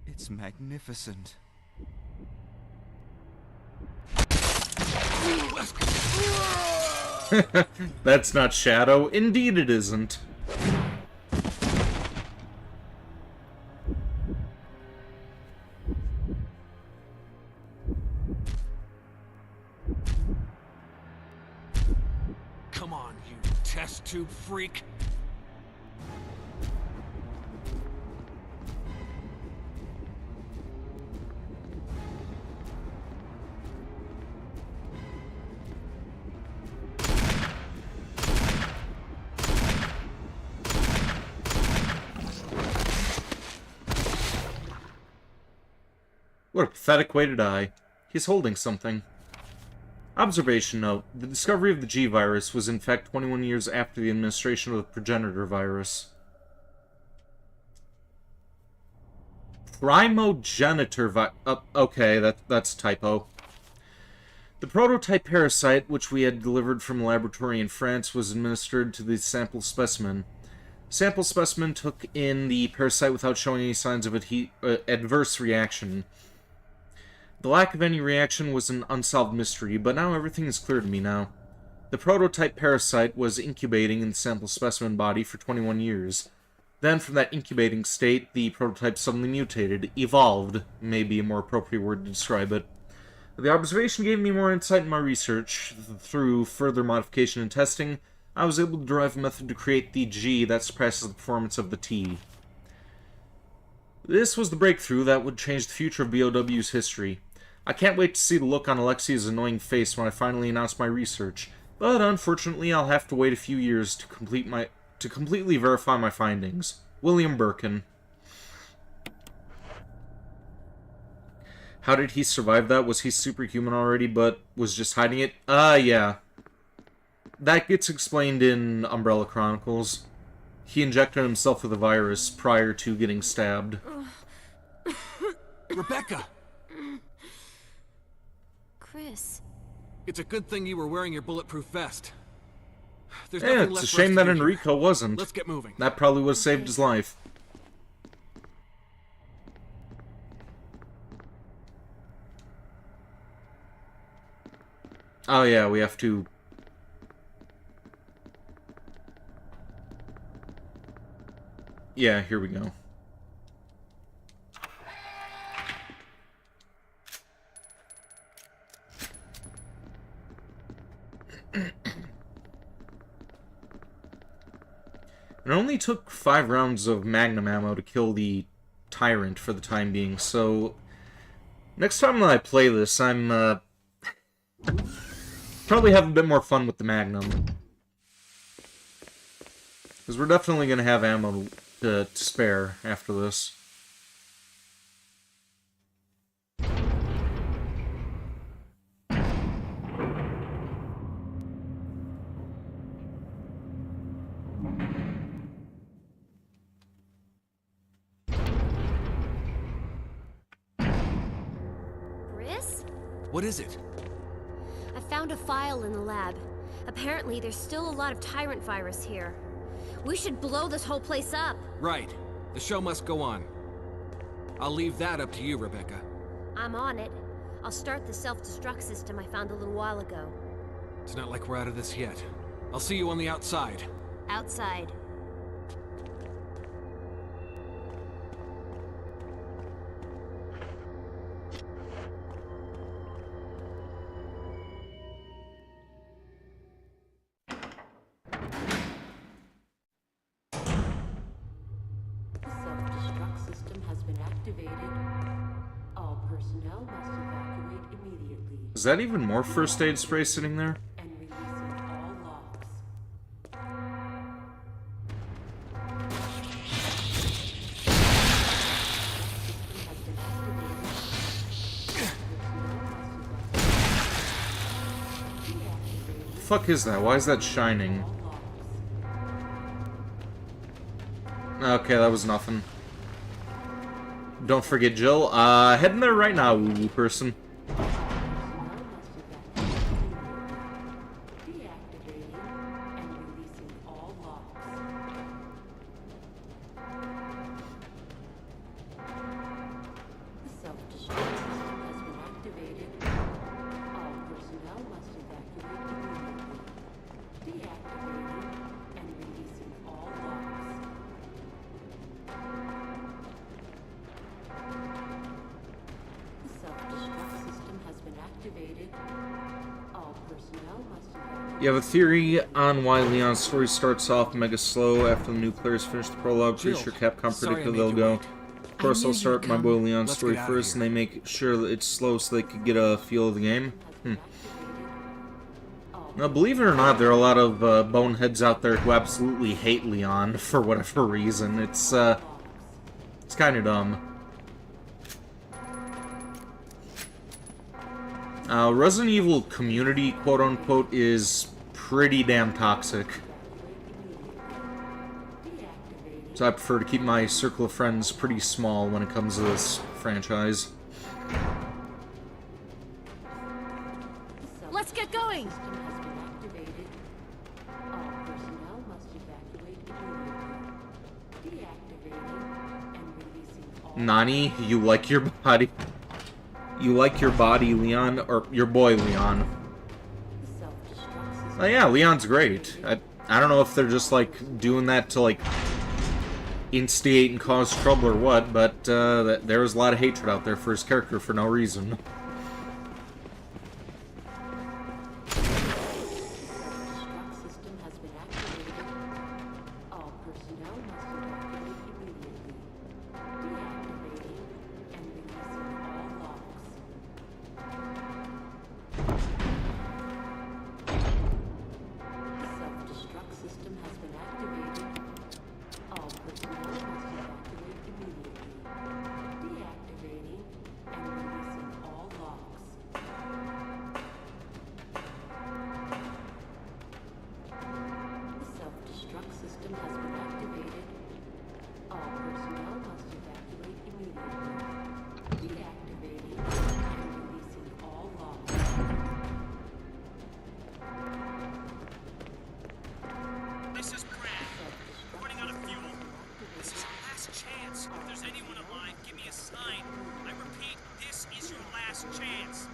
It's magnificent. That's not Shadow. Indeed it isn't. Come on, you test tube freak. What a pathetic way to die. He's holding something. Observation note. The discovery of the G virus was in fact 21 years after the administration of the progenitor virus. Primogenitor okay, that's a typo. The prototype parasite, which we had delivered from a laboratory in France, was administered to the sample specimen. Sample specimen took in the parasite without showing any signs of adverse reaction. The lack of any reaction was an unsolved mystery, but now everything is clear to me now. The prototype parasite was incubating in the sample specimen body for 21 years. Then, from that incubating state, the prototype suddenly mutated. Evolved, may be a more appropriate word to describe it. The observation gave me more insight in my research. Through further modification and testing, I was able to derive a method to create the G that suppresses the performance of the T. This was the breakthrough that would change the future of BOW's history. I can't wait to see the look on Alexia's annoying face when I finally announce my research, but unfortunately I'll have to wait a few years to completely verify my findings. William Birkin. How did he survive that? Was he superhuman already, but was just hiding it? Yeah. That gets explained in Umbrella Chronicles. He injected himself with a virus prior to getting stabbed. Rebecca! Chris. It's a good thing you were wearing your bulletproof vest. There's Yeah, nothing it's a left for us shame to that do here. Enrico wasn't. Let's get moving. That probably would have saved his life. Oh yeah, we have to... Yeah, here we go. It only took 5 rounds of magnum ammo to kill the tyrant for the time being, so... Next time that I play this, I'm, probably have a bit more fun with the magnum. Because we're definitely going to have ammo to spare after this. Chris? What is it? I found a file in the lab. Apparently, there's still a lot of tyrant virus here. We should blow this whole place up. Right. The show must go on. I'll leave that up to you, Rebecca. I'm on it. I'll start the self-destruct system I found a little while ago. It's not like we're out of this yet. I'll see you on the outside. Outside. The self-destruct system has been activated. All personnel must evacuate immediately Is that even more first aid spray sitting there? and releasing all locks. The fuck is that? Why is that shining? Okay, that was nothing. Don't forget Jill. Heading there right now, woo-woo person. Deactivating and releasing all locks. The self-destruct system has been activated. All personnel must evacuate immediately. Deactivating and releasing all locks. The self-destruct system has been activated. All personnel must evacuate. You have a theory on why Leon's story starts off mega slow after the new players finish the prologue? Pretty Jill, sure Capcom sorry I predicted made they'll you go. wait. Of course, knew I'll you'd start my come. boy Leon's Let's story get outta first, and here. they make sure that it's slow so they could get a feel of the game. Now, believe it or not, there are a lot of boneheads out there who absolutely hate Leon for whatever reason. It's kind of dumb. Resident Evil community, quote-unquote, is pretty damn toxic. So I prefer to keep my circle of friends pretty small when it comes to this franchise. Let's get going! Nani, you like your body. You like your body, Leon, or your boy, Leon. Oh yeah, Leon's great. I don't know if they're just, like, doing that to, like, instigate and cause trouble or what, but there was a lot of hatred out there for his character for no reason. This is Brad. Running out of fuel. This is our last chance. If there's anyone alive, give me a sign. I repeat, this is your last chance.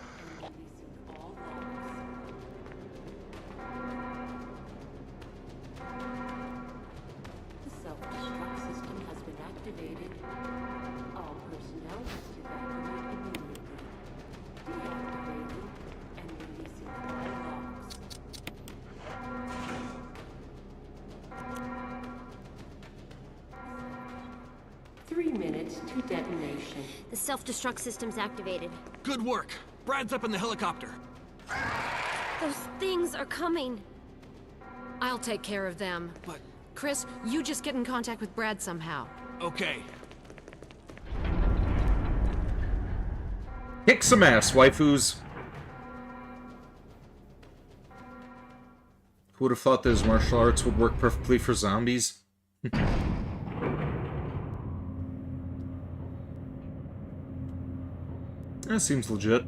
The self-destruct system has been activated. All personnel must evacuate immediately. Deactivating and releasing all locks. 3 minutes to detonation. The self-destruct system's activated. Good work. Brad's up in the helicopter. Those things are coming. I'll take care of them. But, Chris, you just get in contact with Brad somehow. okay. Kick some ass, waifus. Who would have thought that his martial arts would work perfectly for zombies? That seems legit.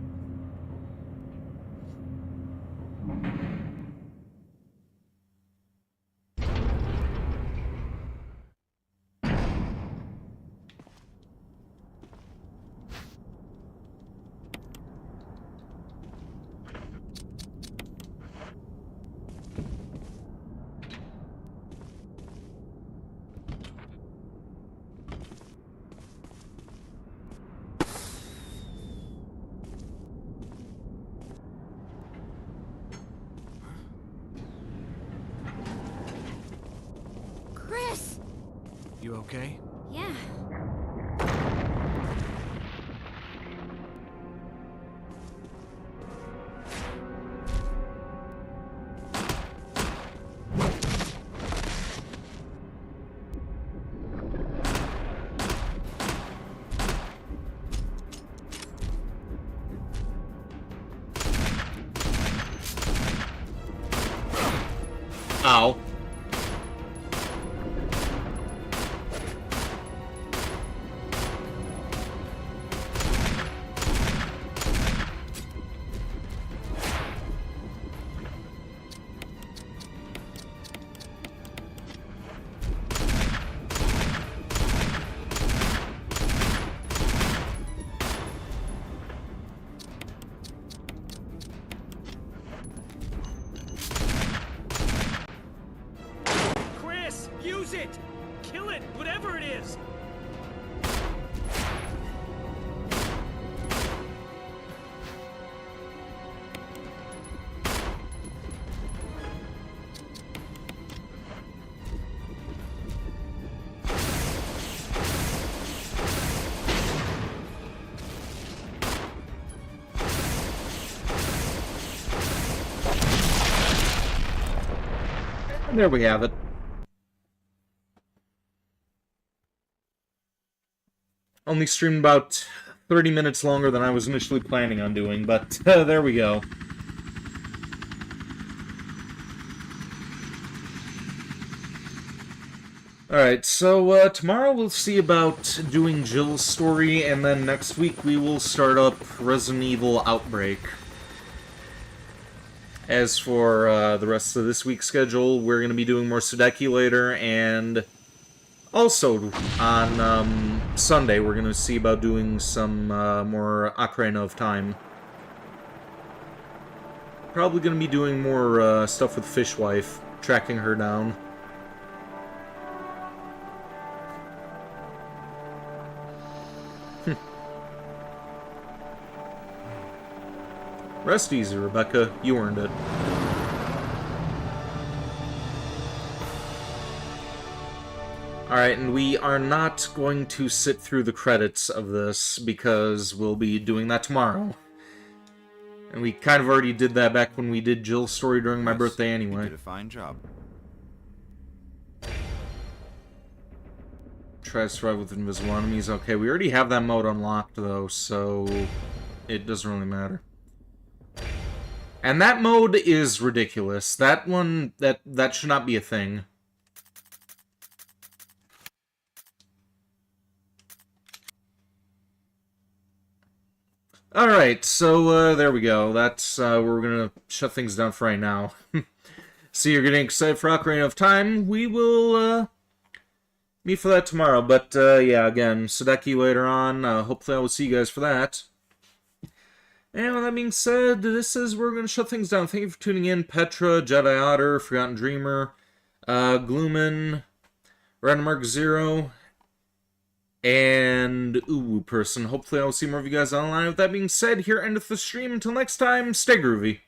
Chris! You okay? Yeah. Ow. Chris, use it! Kill it, whatever it is! And there we have it. Only streamed about 30 minutes longer than I was initially planning on doing, but there we go. Alright, so tomorrow we'll see about doing Jill's story, and then next week we will start up Resident Evil Outbreak. As for the rest of this week's schedule, we're going to be doing more Sudeki later, and also on Sunday we're going to see about doing some more Ocarina of Time. Probably going to be doing more stuff with Fishwife, tracking her down. Rest easy, Rebecca. You earned it. Alright, and we are not going to sit through the credits of this, because we'll be doing that tomorrow. And we kind of already did that back when we did Jill's story during my birthday anyway. You did a fine job. Try to survive with invisible enemies. Okay, we already have that mode unlocked, though, so it doesn't really matter. And that mode is ridiculous. That one, that should not be a thing. Alright, so there we go. That's where we're gonna shut things down for right now. See, you're getting excited for Ocarina of Time. We will meet for that tomorrow. But yeah, again, Sudeki later on. Hopefully I will see you guys for that. And with that being said, this is where we're going to shut things down. Thank you for tuning in. Petra, Jedi Otter, Forgotten Dreamer, Gloomin, Random Mark Zero, and Uwu Person. Hopefully I will see more of you guys online. With that being said, here endeth the stream. Until next time, stay groovy.